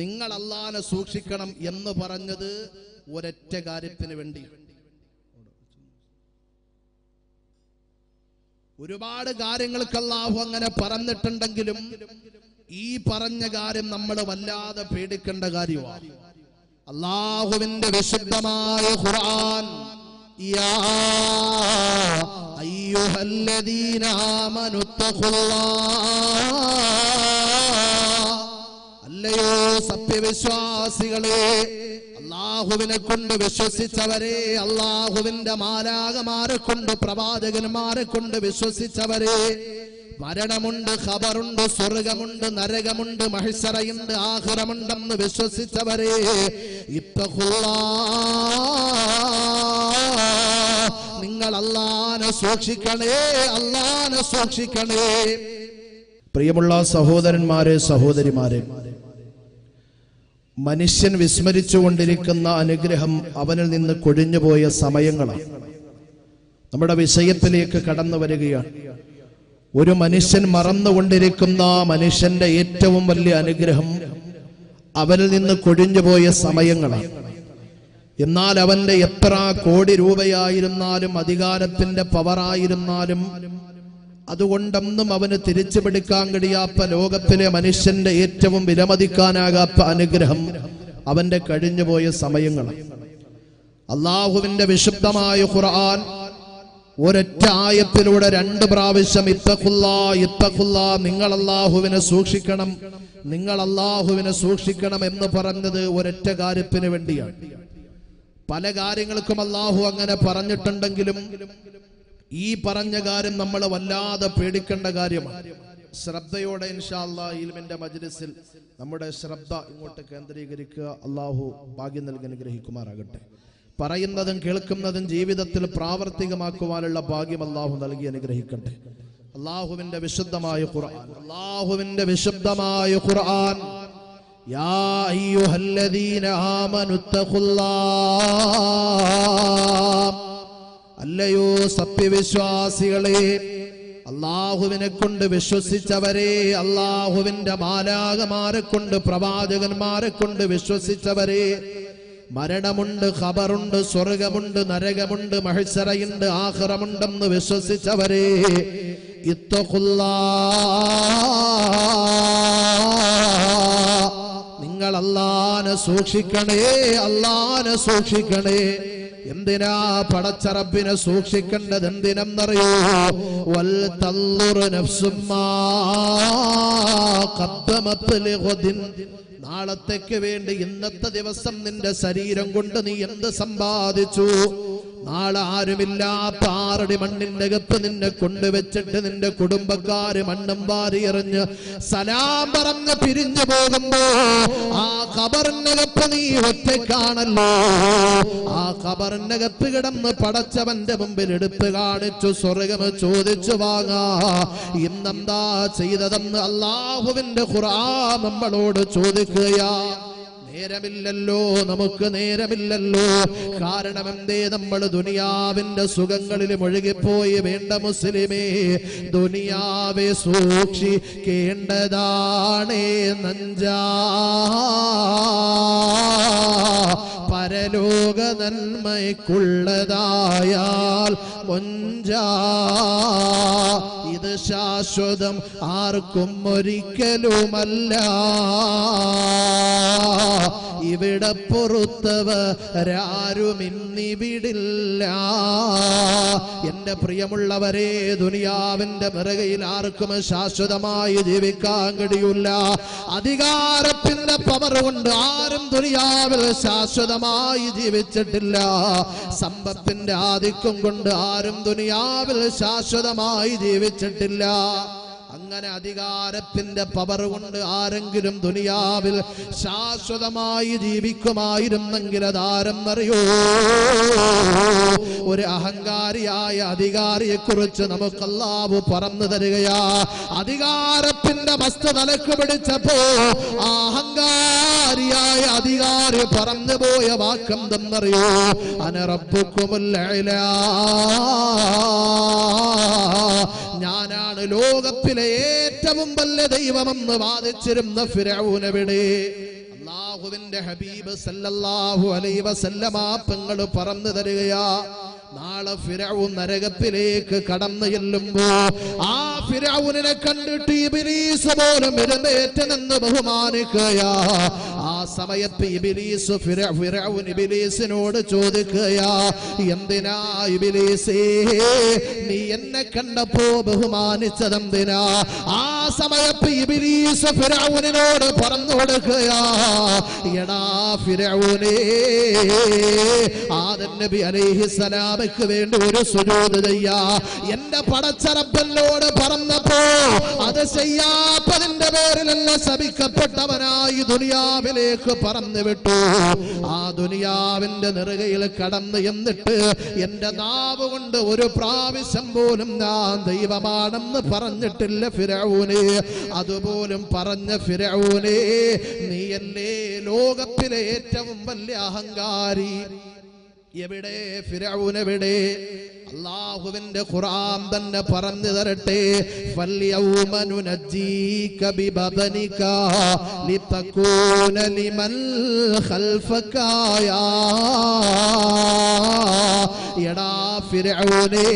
നിങ്ങൾ അല്ലാഹനെ സൂക്ഷിക്കണം എന്ന് പറഞ്ഞത് ഒരൊറ്റ കാര്യത്തിന് വേണ്ടി. ഒരുപാട് കാര്യങ്ങൾക്ക് അല്ലാഹു അങ്ങനെ പറഞ്ഞിട്ടുണ്ടെങ്കിലും ഈ പറഞ്ഞ കാര്യം നമ്മൾ വല്ലാതെ പേടിക്കേണ്ട കാര്യമാണ്. അല്ലാഹുവിന്റെ വിശുദ്ധമായ ഖുർആൻ, യാ അയ്യുഹല്ലദീന ആമനു തഖുല്ലാഹ്, അല്ലയോ സത്യവിശ്വാസികളെ, അല്ലാഹുവിനെ കൊണ്ട് വിശ്വസിച്ചവരെ, അല്ലാഹുവിന്റെ മാലാഖമാരെ കൊണ്ട്, പ്രവാചകന്മാരെ കൊണ്ട് വിശ്വസിച്ചവരെ, മരണമുണ്ട്, ഖബറുണ്ട്, സ്വർഗമുണ്ട്, നരകമുണ്ട്, മഹ്ശറയുണ്ട്, ആഖിറമുണ്ടെന്ന് വിശ്വസിച്ചവരെ, നിങ്ങൾ അല്ലാഹനെ സൂക്ഷിക്കണേ, അല്ലാഹനെ സൂക്ഷിക്കണേ. പ്രിയമുള്ള സഹോദരന്മാരെ, സഹോദരിമാരെ, മനുഷ്യൻ വിസ്മരിച്ചുകൊണ്ടിരിക്കുന്ന അനുഗ്രഹം അവനിൽ നിന്ന് കൊഴിഞ്ഞുപോയ സമയങ്ങളാണ്. നമ്മുടെ വിഷയത്തിലേക്ക് കടന്നു വരികയാണ്. ഒരു മനുഷ്യൻ മറന്നുകൊണ്ടിരിക്കുന്ന മനുഷ്യന്റെ ഏറ്റവും വലിയ അനുഗ്രഹം അവനിൽ നിന്ന് കൊഴിഞ്ഞുപോയ സമയങ്ങളാണ്. എന്നാൽ അവന്റെ എത്ര കോടി രൂപയായിരുന്നാലും, അധികാരത്തിന്റെ പവറായിരുന്നാലും, അതുകൊണ്ടൊന്നും അവന് തിരിച്ചു പിടിക്കാൻ കഴിയാത്ത ലോകത്തിലെ മനുഷ്യന്റെ ഏറ്റവും വിലമതിക്കാനാകാത്ത അനുഗ്രഹം അവന്റെ കഴിഞ്ഞുപോയ സമയങ്ങളാണ്. അല്ലാഹുവിന്റെ വിശുദ്ധമായ ഖുർആൻ ഒരൊറ്റ ആയത്തിലൂടെ 2 പ്രാവശ്യം ഇത്തഖുല്ലാ, നിങ്ങൾ അല്ലാഹുവിനെ സൂക്ഷിക്കണം, നിങ്ങൾ അല്ലാഹുവിനെ സൂക്ഷിക്കണം എന്ന് പറഞ്ഞത് ഒരൊറ്റ കാര്യത്തിന് വേണ്ടിയാണ്. പല കാര്യങ്ങൾക്കും അല്ലാഹു അങ്ങനെ പറഞ്ഞിട്ടുണ്ടെങ്കിലും ഈ പറഞ്ഞ കാര്യം നമ്മൾ വല്ലാതെ പേടിക്കേണ്ട കാര്യമാണ്. ശ്രദ്ധയോടെ ഇൻഷാ അല്ലാഹ് ഇൽമിന്റെ മജ്‌ലിസിൽ നമ്മുടെ ശ്രദ്ധ ഇങ്ങോട്ട് കേന്ദ്രീകരിക്കുക. അല്ലാഹു ഭാഗ്യം നൽകി അനുഗ്രഹിക്കുമാറാകട്ടെ. പറയുന്നതും കേൾക്കുന്നതും ജീവിതത്തിൽ പ്രാവർത്തികമാക്കുവാനുള്ള ഭാഗ്യം അല്ലാഹു നൽകി അനുഗ്രഹിക്കട്ടെ. അല്ലാഹുവിന്റെ വിശുദ്ധമായ ഖുർആൻ, അല്ലാഹുവിന്റെ വിശുദ്ധമായ ഖുർആൻ, യാ അയ്യുഹല്ലദീന ആമനു തഖുല്ലാഹ്, അല്ലയോ സത്യവിശ്വാസികളെ, അള്ളാഹുവിനെ കൊണ്ട് വിശ്വസിച്ചവരെ, അള്ളാഹുവിന്റെ മാലാകമാരെ കൊണ്ട്, പ്രവാചകന്മാരെ കൊണ്ട് വിശ്വസിച്ചവരെ, മരണമുണ്ട്, ഖബറുണ്ട്, സ്വർഗമുണ്ട്, നരകമുണ്ട്, മഹ്ശറയുണ്ട്, ആഖിറമുണ്ടെന്ന് വിശ്വസിച്ചവരെ, നിങ്ങൾ അല്ലാഹനെ സൂക്ഷിക്കണേ, അല്ലാഹനെ സൂക്ഷിക്കണേ. എന്തിനാ പടച്ച റബ്ബിനെ സൂക്ഷിക്കേണ്ടത്? എന്തിനെന്നറിയോ? വൽ തൻദുറു നഫ്സും മാ ഖദ്ദമത് ലിഗദിൻ. നാളത്തേക്ക് വേണ്ടി ഇന്നത്തെ ദിവസം നിന്റെ ശരീരം കൊണ്ട് നീ എന്ത് സമ്പാദിച്ചു? നാളെ ആരുമില്ലാത്ത ആറടി മണ്ണിന്റെ അകത്ത് നിന്നെ കൊണ്ടുവച്ചിട്ട് നിന്റെ കുടുംബക്കാര് മണ്ണും വാരി എറിഞ്ഞ് സലാം പറഞ്ഞ് പിരിഞ്ഞു പോകുമ്പോ ആ ഖബറിനകത്ത് നീ ഒറ്റയ്ക്കാണല്ലോ. ആ ഖബറിനകത്ത് കിടന്ന് പടച്ചവന്റെ മുമ്പിൽ എടുത്തു കാണിച്ചു സ്വർഗം ചോദിച്ചു വാങ്ങാ. ഇന്നെന്താ ചെയ്തതെന്ന് അല്ലാഹുവിന്റെ ഖുർആൻ നമ്മളോട് ചോദിക്കുകയാ. നേരമില്ലല്ലോ, നമുക്ക് നേരമില്ലല്ലോ. കാരണം എന്തേ? നമ്മൾ ദുനിയാവിന്റെ സുഖങ്ങളിൽ മുഴുകിപ്പോയി. വേണ്ട മുസ്ലിമേ, ദുനിയാവെ സൂക്ഷിക്കേണ്ടതാണേ നഞ്ചാ, പരലോക നന്മയ്ക്കുള്ളതായാൽ മൊഞ്ചാ. ഇത് ശാശ്വതം ആർക്കും ഒരിക്കലുമല്ല, ഇവിടെ പുറത്തവരാരും ഇന്നിവിടില്ല. എന്റെ പ്രിയമുള്ളവരെ, ദുനിയാവിന്റെ പിറകയിൽ ആർക്കും ശാശ്വതമായി ജീവിക്കാൻ കഴിയില്ല. അധികാരത്തിന്റെ പവർ കൊണ്ട് ആരും ദുനിയാവിൽ ശാശ്വതമായി ജീവിച്ചിട്ടില്ല. സമ്പത്തിന്റെ ആധിക്യം കൊണ്ട് ആരും ദുനിയാവിൽ ശാശ്വതമായി ജീവിച്ചിട്ടില്ല. അങ്ങനെ അധികാരത്തിന്റെ പവർ കൊണ്ട് ആരെങ്കിലും ദുനിയാവിൽ ശാശ്വതമായി ജീവിക്കുമായിരുന്നെങ്കിൽ അതാരെന്നറിയോ? ഒരു അഹങ്കാരിയായ അധികാരിയെ കുറിച്ച് നമുക്ക് അല്ലാഹു പറഞ്ഞു തരികയാ. അധികാരത്തിന്റെ മസ്ത് തലക്ക് പിടിച്ചപ്പോ ആ അഹങ്കാരിയായ അധികാരി പറഞ്ഞു പോയ വാക്കെന്തെന്നറിയോ? അന റബ്ബുക്കുമുൽ അഅ്ലാ, ഞാനാണ് ലോകത്തിലെ ഏറ്റവും വലിയ ദൈവമെന്ന് വാദിച്ചിരുന്ന ഫിർഔൻ എവിടെ? അല്ലാഹുവിന്റെ ഹബീബ് സല്ലല്ലാഹു അലൈഹി വസല്ലമ തങ്ങൾ പറഞ്ഞു തരികയാ. നാളെ ഫിർഔൻ നരകത്തിലേക്ക് കടന്നു ചെല്ലുമ്പോ ആ ഫിർഔനെ കണ്ടിട്ട് ഇബ്ലീസ് പോലും എഴുന്നേറ്റ് നിന്ന് ബഹുമാനിക്കുകയാ. ആ സമയത്ത് ഫിർഔൻ ഇബ്ലീസിനോട് ചോദിക്കുകയാ, എന്തിനാ ഇബ്ലീസേ നീ എന്നെ കണ്ടപ്പോ ബഹുമാനിച്ചതെന്തിനാ? ആ സമയത്ത് ഇബ്ലീസ് ഫിർഔനിനോട് പറഞ്ഞു കൊടുക്കുകയാ, എടാ ഫിർഔനേ, ആദം നബി അലൈഹിസ്സലാം വേണ്ടി ഒരു സുജൂദ് ചെയ്യാ എന്റെ പടച്ച റബ്ബിനോട് പറഞ്ഞപ്പോ അത് ചെയ്യാത്തതിന്റെ പേരിലല്ല ശപിക്കപ്പെട്ടവനായി ദുനിയാവിലേക്ക് പറന്നു വിട്ടു. ആ ദുനിയാവിന്റെ നെറുകയിൽ കടന്ന് എന്നിട്ട് എന്റെ നാവ് കൊണ്ട് ഒരു പ്രാവശ്യം പോലും ഞാൻ ദൈവമാണെന്ന് പറഞ്ഞിട്ടില്ല ഫിർഔനെ. അതുപോലും പറഞ്ഞ ഫിർഔനെ, നീയല്ലേ ലോകത്തിലെ ഏറ്റവും വലിയ അഹങ്കാരി. എവിടെ ഫിർഔൻ എവിടെ? അല്ലാഹുവിന്റെ ഖുർആൻ തന്നെ പറഞ്ഞു തരട്ടെ. ഫൽയൗമ നുനജ്ജീക ബിബദനിക ലിതകൂന ലിമൻ ഖൽഫക ആയാ. എടാ ഫിർഔനേ,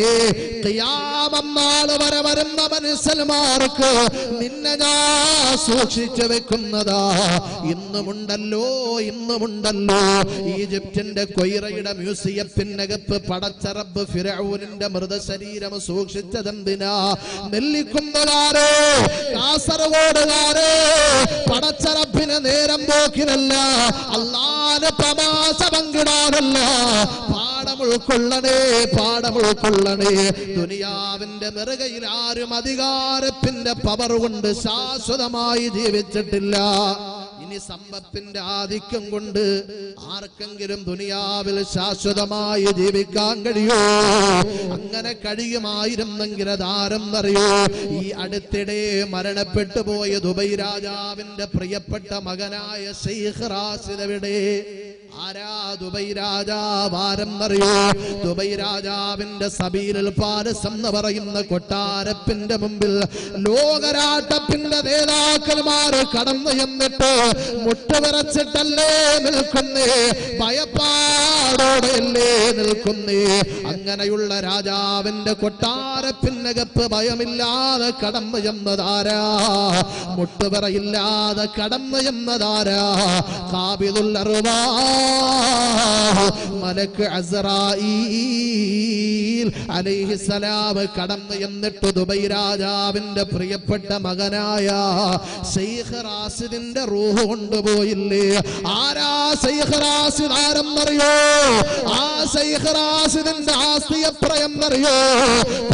ഖിയാമം നാൾ വരെ വരുന്ന മനുഷ്യന്മാർക്ക് നിന്നെ ഞാൻ സൂക്ഷിച്ചു വെക്കുന്നതാ. ഇന്നുമുണ്ടല്ലോ, ഇന്നുമുണ്ടല്ലോ ഈജിപ്തിന്റെ കൊയ്റയുടെ മ്യൂസിയത്തിനകത്ത് പടച്ച റബ്ബ് ഫിർഔനിന്റെ മൃതശരീരം സൂക്ഷിച്ചതെന്തിനാ? നെല്ലിക്കുന്നുകാരോ, കാസർഗോഡുകാരോ, പടച്ച റബ്ബിനെ നേരം പോക്കിനല്ല, അല്ലാഹുവിനെ തമാശ പങ്കിടാനല്ല. പാഠം ഉൾക്കൊള്ളണേ, പാഠം ഉൾക്കൊള്ളണേ. ദുനിയാവിന്റെ നെറുകയിൽ ആരും അധികാരത്തിന്റെ പവർ കൊണ്ട് ശാശ്വതമായി ജീവിച്ചിട്ടില്ല. ഇനി സമ്പത്തിന്റെ ആധിക്യം കൊണ്ട് ആർക്കെങ്കിലും ദുനിയാവിൽ ശാശ്വതമായി ജീവിക്കാൻ കഴിയോ? അങ്ങനെ കഴിയുമായിരുന്നെങ്കിൽ അതാരെന്നറിയോ? ഈ അടുത്തിടെ മരണപ്പെട്ടു പോയ ദുബൈ രാജാവിന്റെ പ്രിയപ്പെട്ട മകനായ ശൈഖ് റാഷിദ് എവിടെ? ആരാ ദുബൈ രാജാവാരെന്നറിയോ? ദുബൈ രാജാവിന്റെ സബീലുൽ ഫാരിസ് എന്ന് പറയുന്ന കൊട്ടാരത്തിന്റെ മുമ്പിൽ ലോകരാട്ടത്തിന്റെ നേതാക്കന്മാര് കടന്നു ചെന്നിട്ട് മുട്ടുവിറച്ചിട്ടല്ലേ നിൽക്കുന്നേ, ഭയപ്പാടോടെയല്ലേ നിൽക്കുന്നേ. അങ്ങനെയുള്ള രാജാവിന്റെ കൊട്ടാരത്തിനകത്ത് ഭയമില്ലാതെ കടന്നു ചെന്നതാരാ? മുട്ടുവിറയില്ലാതെ കടന്നു ചെന്നതാരാ? ഖാബിദുൽ അർവാഹ് മലക്ക് അസ്റായീൽ അലൈഹിസ്സലാം കടന്നു ചെന്നിട്ട് ദുബൈ രാജാവിന്റെ പ്രിയപ്പെട്ട മകനായ ശൈഖ് റാസിദിന്റെ റൂഹ് കൊണ്ടുപോയില്ലേ? ആരാ ശൈഖ് റാസിദ്? ആരെന്നറിയോ? ആ ശൈഖ് റാസിദിന്റെ ആസ്തി എത്രയെന്നറിയോ?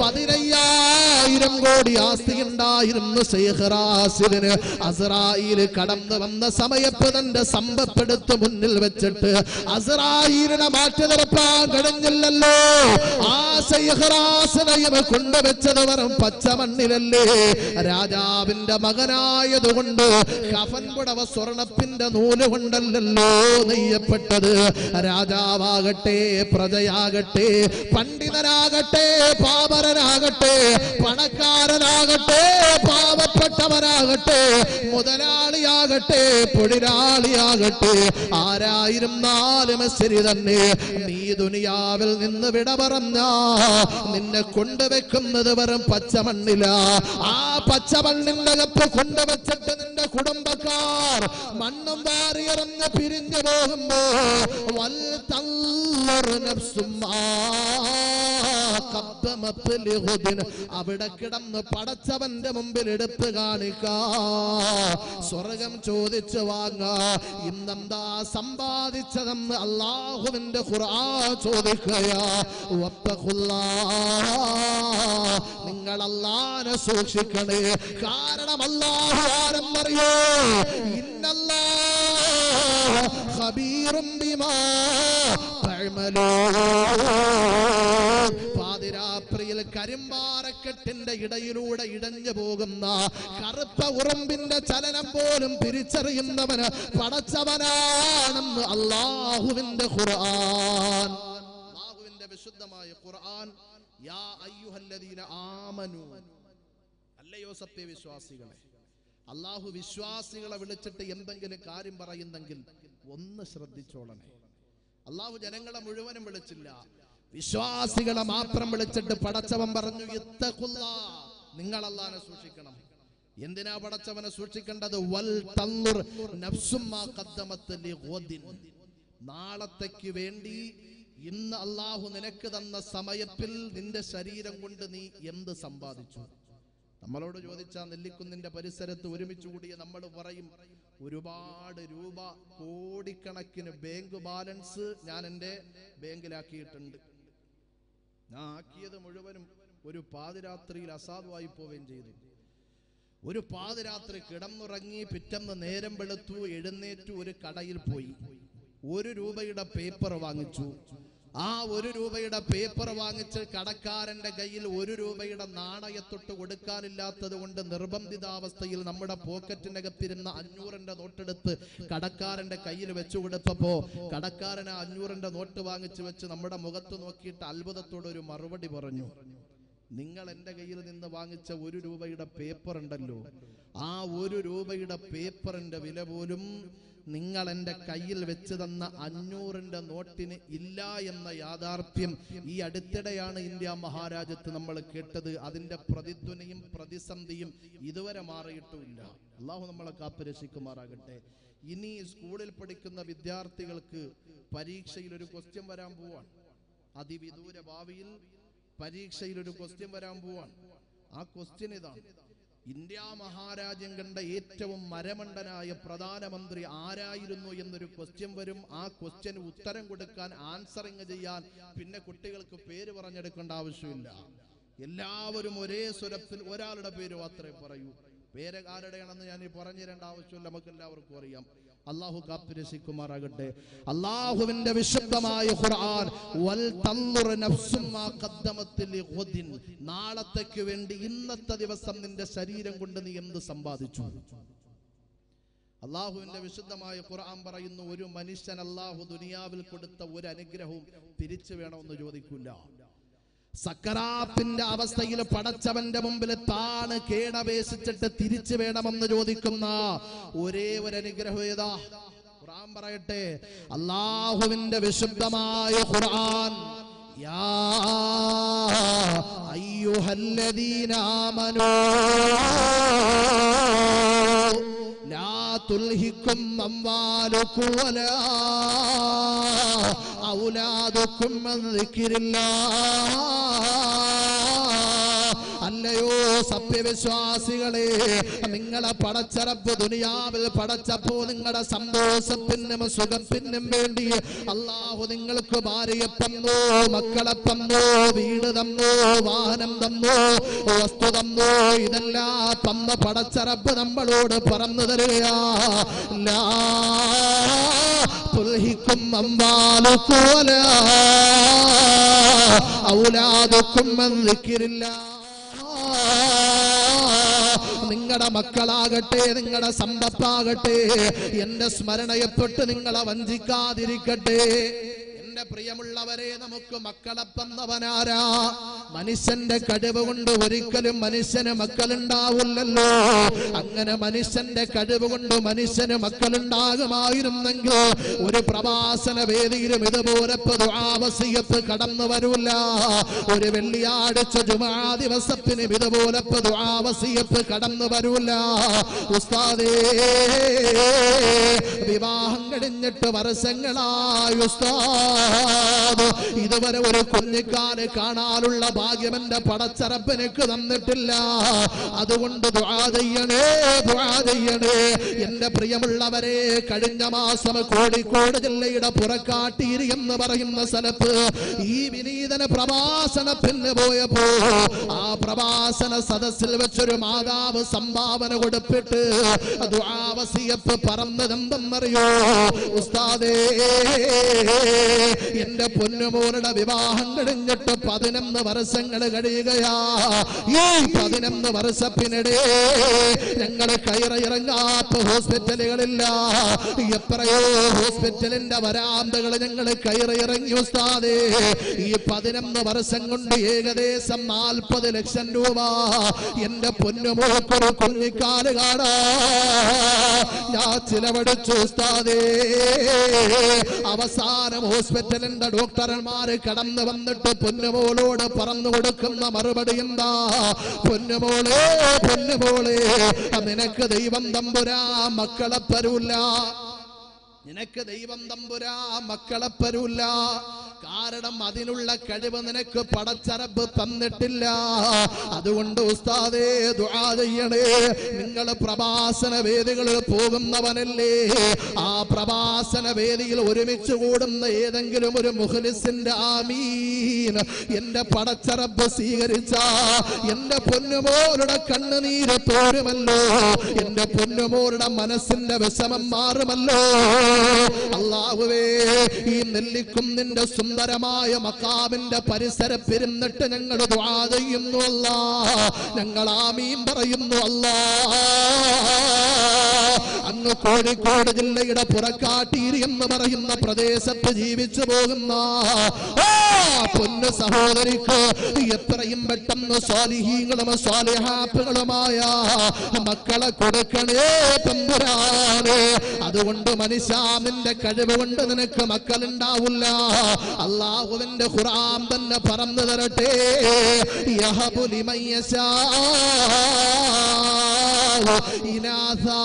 15,000 കോടി ആസ്തി ഉണ്ടായിരുന്നു ശൈഖ് റാസിദിന്. അസ്റായീൽ കടന്നു വന്ന സമയത്ത് തന്റെ സമ്പത്തെടുത്ത് മുന്നിൽ വെച്ചിട്ട് അസ്റായീലിനെ മാറ്റി നിർത്താൻ കഴിഞ്ഞില്ലല്ലോ. ആ ശൈഖ് റാസിദിനെ കൊണ്ടുവച്ചത് വെറും പച്ചമണ്ണിലല്ലേ? രാജാവിന്റെ മകനായതുകൊണ്ട് കഫൻ പുടവ സ്വർണത്തിന്റെ നൂല് കൊണ്ടല്ലോ നെയ്യപ്പെട്ടത്. രാജാവാകട്ടെ, പ്രജയാകട്ടെ, പണ്ഡിതനാകട്ടെ, പാമരനാകട്ടെ, പണക്കാരനാകട്ടെ, പാവപ്പെട്ടവനാകട്ടെ, മുതലാളിയാകട്ടെ, പൊടിരാളിയാകട്ടെ, ആരായിരുന്നാലും ശരി തന്നെ, നീ ദുനിയാവിൽ നിന്ന് വിട പറഞ്ഞ നിന്നെ കൊണ്ടുവെക്കുന്നത് വെറും പച്ചമണ്ണില. ആ പച്ചമണ്ണിന്റെ അകത്ത് കൊണ്ടുവച്ചിട്ട് നിന്റെ കുടുംബക്കാർ മണ്ണും വാരിയിറന്ന് പിരിഞ്ഞു പോകുമ്പോ അവിടെ കിടന്ന് പടച്ചവന്റെ മുമ്പിൽ എടുത്ത് കാണിക്കാ, സ്വർഗം ചോദിച്ചു വാങ്ങാ. ഇന്നെന്താ സമ്പാദിച്ചതെന്ന് അല്ലാഹുവിന്റെ ഖുർആൻ ചോദിക്കയാ. നിങ്ങൾ അല്ലാഹുവിനെ സൂക്ഷിക്കണേ. കാരണം അല്ലാഹു ആരെന്നറിയോ? ഇന്നല്ലാഹ ഖബീറും ബിമാ തഅമലൂൻ. പാതിരാത്രിയിൽ കരിമ്പാറക്കെട്ടിന്റെ ഇടയിലൂടെ ഇടഞ്ഞു പോകുന്ന കറുത്ത ഉറുമ്പിന്റെ ചലനം പോലും തിരിച്ചറിയുന്നവന് പടച്ചവനാണെന്ന് അല്ലാഹുവിന്റെ ഖുർആൻ, അല്ലാഹുവിന്റെ വിശുദ്ധമായ ഖുർആൻ. യാ അയ്യുഹല്ലദീന ആമനു, അല്ലയോ സത്യവിശ്വാസികളെ. അല്ലാഹു വിശ്വാസികളെ വിളിച്ചിട്ട് എന്തെങ്കിലും കാര്യം പറയുന്നെങ്കിൽ ഒന്ന് ശ്രദ്ധിച്ചോളണേ. അല്ലാഹു ജനങ്ങളെ മുഴുവനും വിളിച്ചില്ല, വിശ്വാസികളെ മാത്രം വിളിച്ചിട്ട് പടച്ചവൻ പറഞ്ഞു ഇത്തഖുല്ലാഹ്, നിങ്ങൾ അല്ലാഹുവിനെ സൂക്ഷിക്കണം. എന്തിനാ പടച്ചവനെ സൂക്ഷിക്കേണ്ടത്? വൽ തൻദുർ നഫ്സും മാ ഖദ്ദമത് ലിഗദിൻ, നാളത്തേക്ക് വേണ്ടി ഇന്ന് അല്ലാഹു നിനക്ക് തന്ന സമയത്തിൽ നിന്റെ ശരീരം കൊണ്ട് നീ എന്ത് സമ്പാദിച്ചു? നമ്മളോട് ചോദിച്ചാൽ നെല്ലിക്കുന്നിന്റെ പരിസരത്ത് ഒരുമിച്ച് കൂടിയ നമ്മൾ പറയും, ഒരുപാട് രൂപ, കോടിക്കണക്കിന് ബാങ്ക് ബാലൻസ് ഞാൻ എൻ്റെ ബാങ്കിലാക്കിയിട്ടുണ്ട്. ഞാൻ ആക്കിയത് മുഴുവനും ഒരു പാതിരാത്രിയിൽ അസാധുവായി പോവുകയും ചെയ്തു. ഒരു പാതിരാത്രി കിടന്നുറങ്ങി, പിറ്റന്ന് നേരം വെളുത്തു, എഴുന്നേറ്റു, ഒരു കടയിൽ പോയി 1 രൂപയുടെ പേപ്പർ വാങ്ങിച്ചു. ആ 1 രൂപയുടെ പേപ്പർ വാങ്ങിച്ച് കടക്കാരന്റെ കയ്യിൽ 1 രൂപയുടെ നാണയത്തൊട്ട് കൊടുക്കാനില്ലാത്തത് കൊണ്ട് നിർബന്ധിതാവസ്ഥയിൽ നമ്മുടെ പോക്കറ്റിനകത്തിരുന്ന 500ന്റെ നോട്ടെടുത്ത് കടക്കാരന്റെ കയ്യിൽ വെച്ചു കൊടുത്തപ്പോ കടക്കാരൻ 500ന്റെ നോട്ട് വാങ്ങിച്ചു വെച്ച് നമ്മുടെ മുഖത്ത് നോക്കിയിട്ട് അത്ഭുതത്തോടെ ഒരു മറുപടി പറഞ്ഞു, നിങ്ങൾ എൻ്റെ കയ്യിൽ നിന്ന് വാങ്ങിച്ച 1 രൂപയുടെ പേപ്പർ ഉണ്ടല്ലോ, ആ 1 രൂപയുടെ പേപ്പറിന്റെ വില പോലും നിങ്ങൾ എൻ്റെ കയ്യിൽ വെച്ച് തന്ന 500ന്റെ നോട്ടിന് ഇല്ല എന്ന യാഥാർത്ഥ്യം ഈ അടുത്തിടെയാണ് ഇന്ത്യ മഹാരാജ്യത്ത് നമ്മൾ കേട്ടത്. അതിന്റെ പ്രതിധ്വനിയും പ്രതിസന്ധിയും ഇതുവരെ മാറിയിട്ടുമില്ല. അള്ളാഹു നമ്മളെ കാത്തുരക്ഷിക്കുമാറാകട്ടെ. ഇനി സ്കൂളിൽ പഠിക്കുന്ന വിദ്യാർത്ഥികൾക്ക് പരീക്ഷയിൽ ഒരു ക്വസ്റ്റ്യൻ വരാൻ പോവാണ്. അതിവിദൂര ഭാവിയിൽ പരീക്ഷയിൽ ഒരു ക്വസ്റ്റ്യൻ വരാൻ പോവാണ്. ആ ക്വസ്റ്റ്യൻ ഇതാണ്: ഇന്ത്യ മഹാരാജ്യം കണ്ട ഏറ്റവും മരമണ്ടനായ പ്രധാനമന്ത്രി ആരായിരുന്നു എന്നൊരു ക്വസ്റ്റ്യൻ വരും. ആ ക്വസ്റ്റ്യന് ഉത്തരം കൊടുക്കാൻ, ആൻസറിങ് ചെയ്യാൻ പിന്നെ കുട്ടികൾക്ക് പേര് പറഞ്ഞെടുക്കേണ്ട ആവശ്യമില്ല. എല്ലാവരും ഒരേ സ്വരത്തിൽ ഒരാളുടെ പേര് മാത്രമേ പറയൂ. പേര് ആരുടെയാണെന്ന് ഞാൻ പറഞ്ഞു തരേണ്ട ആവശ്യമില്ല, നമുക്ക് എല്ലാവർക്കും അറിയാം. അല്ലാഹു കാത്തുരക്ഷിക്കുമാറാകട്ടെ. അല്ലാഹുവിന്റെ വിശുദ്ധമായ ഖുർആൻ, വൽ തൻദുർ നഫ്സും മാ ഖദ്ദമത് ലിഗദിൻ, നാളത്തേക്ക് വേണ്ടി ഇന്നത്തെ ദിവസം നിന്റെ ശരീരം കൊണ്ട് നീ എന്ത് സമ്പാദിച്ചു? അള്ളാഹുവിന്റെ വിശുദ്ധമായ ഖുർആൻ പറയുന്നു, ഒരു മനുഷ്യൻ അള്ളാഹു ദുനിയാവിൽ കൊടുത്ത ഒരു അനുഗ്രഹവും തിരിച്ചു വേണമെന്ന് ചോദിക്കില്ല. സക്കറാത്തിന്റെ അവസ്ഥയിൽ പടച്ചവന്റെ മുമ്പിൽ താണ് കേടപേക്ഷിച്ചിട്ട് തിരിച്ചു വേണമെന്ന് ചോദിക്കുന്ന ഒരേ ഒരു അനുഗ്രഹം ഏതാ? ഖുർആൻ പറയട്ടെ, അള്ളാഹുവിന്റെ വിശുദ്ധമായ ഖുർആൻ, യാ അയ്യുഹല്ലദീന ആമനൂ ലാ തുൽഹിക്കും അംവാലുക്കും വലാ ഔലാദുക്കും അൻ ദിക്രില്ലാഹ്. അല്ലയോ സത്യവിശ്വാസികളെ, നിങ്ങളെ പടച്ച റബ്ബ് ദുനിയാവിൽ പടച്ചപ്പോ നിങ്ങളുടെ സന്തോഷത്തിനും സുഖത്തിനും വേണ്ടി അള്ളാഹു നിങ്ങൾക്ക് ഭാര്യയെ തന്നു, മക്കളെ തന്നു, വീട് തന്നു, വാഹനം തന്നു, വസ്തു തന്നു. ഇതെല്ലാം തന്ന പടച്ച റബ്ബ് നമ്മളോട് പറഞ്ഞു തരികയാ, ലാ തുൽഹിക്കും അംവാലുക്കും വലാ ഔലാദുക്കും അൻ ദിക്രില്ലാഹ്. നിങ്ങളുടെ മക്കളാകട്ടെ, നിങ്ങളുടെ സമ്പത്താകട്ടെ, എന്റെ സ്മരണയെ തൊട്ട് നിങ്ങളെ വഞ്ചിക്കാതിരിക്കട്ടെ. എന്റെ പ്രിയമുള്ളവരെ, നമുക്ക് മക്കളെ തന്നവനാരാ? മനുഷ്യന്റെ കഴിവ് കൊണ്ട് ഒരിക്കലും മനുഷ്യന് മക്കളുണ്ടാവില്ലല്ലോ. അങ്ങനെ മനുഷ്യന്റെ കഴിവ് കൊണ്ട് മനുഷ്യന് മക്കളുണ്ടാകുമായിരുന്നെങ്കിൽ ഒരു പ്രവാസന വേദിയിലും ഇതുപോലെ ദുആ വസിയത്ത് കടന്നു വരൂല. ഒരു വെള്ളിയാഴ്ച ജുമാ ദിവസത്തിന് ഇതുപോലെ ദുആ വസിയത്ത് കടന്നു വരൂല. ഉസ്താദേ, വിവാഹം കഴിഞ്ഞിട്ട് വർഷങ്ങളായി ഉസ്താദ്, ഇതുവരെ ഒരു കുഞ്ഞിക്കാല് കാണാനുള്ള ഭാഗ്യം എന്റെ പടച്ച റബ്ബ് എനിക്ക് തന്നിട്ടില്ല. അതുകൊണ്ട് ദുആ ചെയ്യണേ, ദുആ ചെയ്യണേ. എന്റെ പ്രിയമുള്ളവരെ, കഴിഞ്ഞ മാസം കോഴിക്കോട് ജില്ലയുടെ പുറക്കാട്ടീരി എന്ന് പറയുന്ന സ്ഥലത്ത് ഈ വിനീതന പ്രഭാഷണത്തിന് പോയപ്പോ ആ പ്രഭാഷണ സദസ്സിൽ വെച്ചൊരു മാതാവ് സംഭാവന കൊടുത്തിട്ട് ദുആ വസിയത്ത് പറഞ്ഞതെന്തെന്നറിയോ? ഉസ്താദേ, എന്റെ പൊന്നുമോളുടെ വിവാഹം കഴിഞ്ഞിട്ട് 11 വർഷങ്ങൾ കഴിയുകയാ. ഈ 11 വർഷത്തിനിടെ ഞങ്ങള് കയറിയിറങ്ങാത്ത ഹോസ്പിറ്റലുകളില്ല. എത്രയോ ഹോസ്പിറ്റലിന്റെ വരാന്തകൾ ഞങ്ങൾ കയറിയിറങ്ങി ഉസ്താദേ. ഈ 11 വർഷം കൊണ്ട് ഏകദേശം 40 ലക്ഷം രൂപ എന്റെ പൊന്നുമോൾക്കൊരു കുഞ്ഞിക്കാല് കാണാ ഞാൻ ചിലവഴിച്ചു ഉസ്താദേ. അവസാനം ഹോസ്പിറ്റലിന്റെ ഡോക്ടർമാര് കടന്നു വന്നിട്ട് പൊന്നുമോളോട് പറഞ്ഞു കൊടുക്കുന്ന മറുപടി എന്താ? പൊന്നുമോളെ, പൊന്നുമോളെ, നിനക്ക് ദൈവം തമ്പുരാ മക്കളെ തരൂല. നിനക്ക് ദൈവം തമ്പുരാ മക്കളെ തരൂല. കാരണം അതിനുള്ള കഴിവ് നിനക്ക് പടച്ച റബ്ബ് തന്നിട്ടില്ല. അതുകൊണ്ട് ഉസ്താദേ, ദുആ ചെയ്യണേ. നിങ്ങൾ പ്രഭാഷണ വേദികളിൽ പോകുന്നവനല്ലേ? ആ പ്രഭാഷണ വേദിയിൽ ഒരുമിച്ച് കൂടുന്ന ഏതെങ്കിലും ഒരു മുഖ്ലിസിന്റെ ആമീൻ എന്റെ പടച്ച റബ്ബ് സ്വീകരിച്ച എന്റെ പൊന്നുമോളുടെ കണ്ണുനീര് തോരുമല്ലോ, എന്റെ പൊന്നുമോളുടെ മനസ്സിന്റെ വിഷമം മാറുമല്ലോ. അല്ലാഹുവേ, ഈ നെല്ലിക്കുന്നിന്റെ സുന്ദരമായ മഖാമിന്റെ പരിസരത്തിരുന്നിട്ട് ഞങ്ങൾ ദുആ ചെയ്യുന്നു അല്ലാഹ്. ഞങ്ങൾ ആമീൻ പറയുന്നു അല്ലാഹ്. അങ്ങ് കോഴിക്കോട് ജില്ലയുടെ പുറക്കാട്ടീരി എന്ന് പറയുന്ന പ്രദേശത്ത് ജീവിച്ചു പോകുന്ന പൊന്നു സഹോദരിക്ക് എത്രയും പെട്ടെന്ന് സ്വാലിഹീങ്ങളും സ്വാലിഹാത്തുകളുമായ മക്കളെ കൊടുക്കണേ തമ്പുരാനെ. അതുകൊണ്ട് മനുഷ്യ, നിന്റെ കഴിവ് കൊണ്ട് നിനക്ക് മക്കളുണ്ടാവില്ല. അല്ലാഹുവിന്റെ ഖുർആൻ തന്നെ പറഞ്ഞു തരട്ടെ, യഹബു ലിമൻ യശാഉ ഇനാസാ.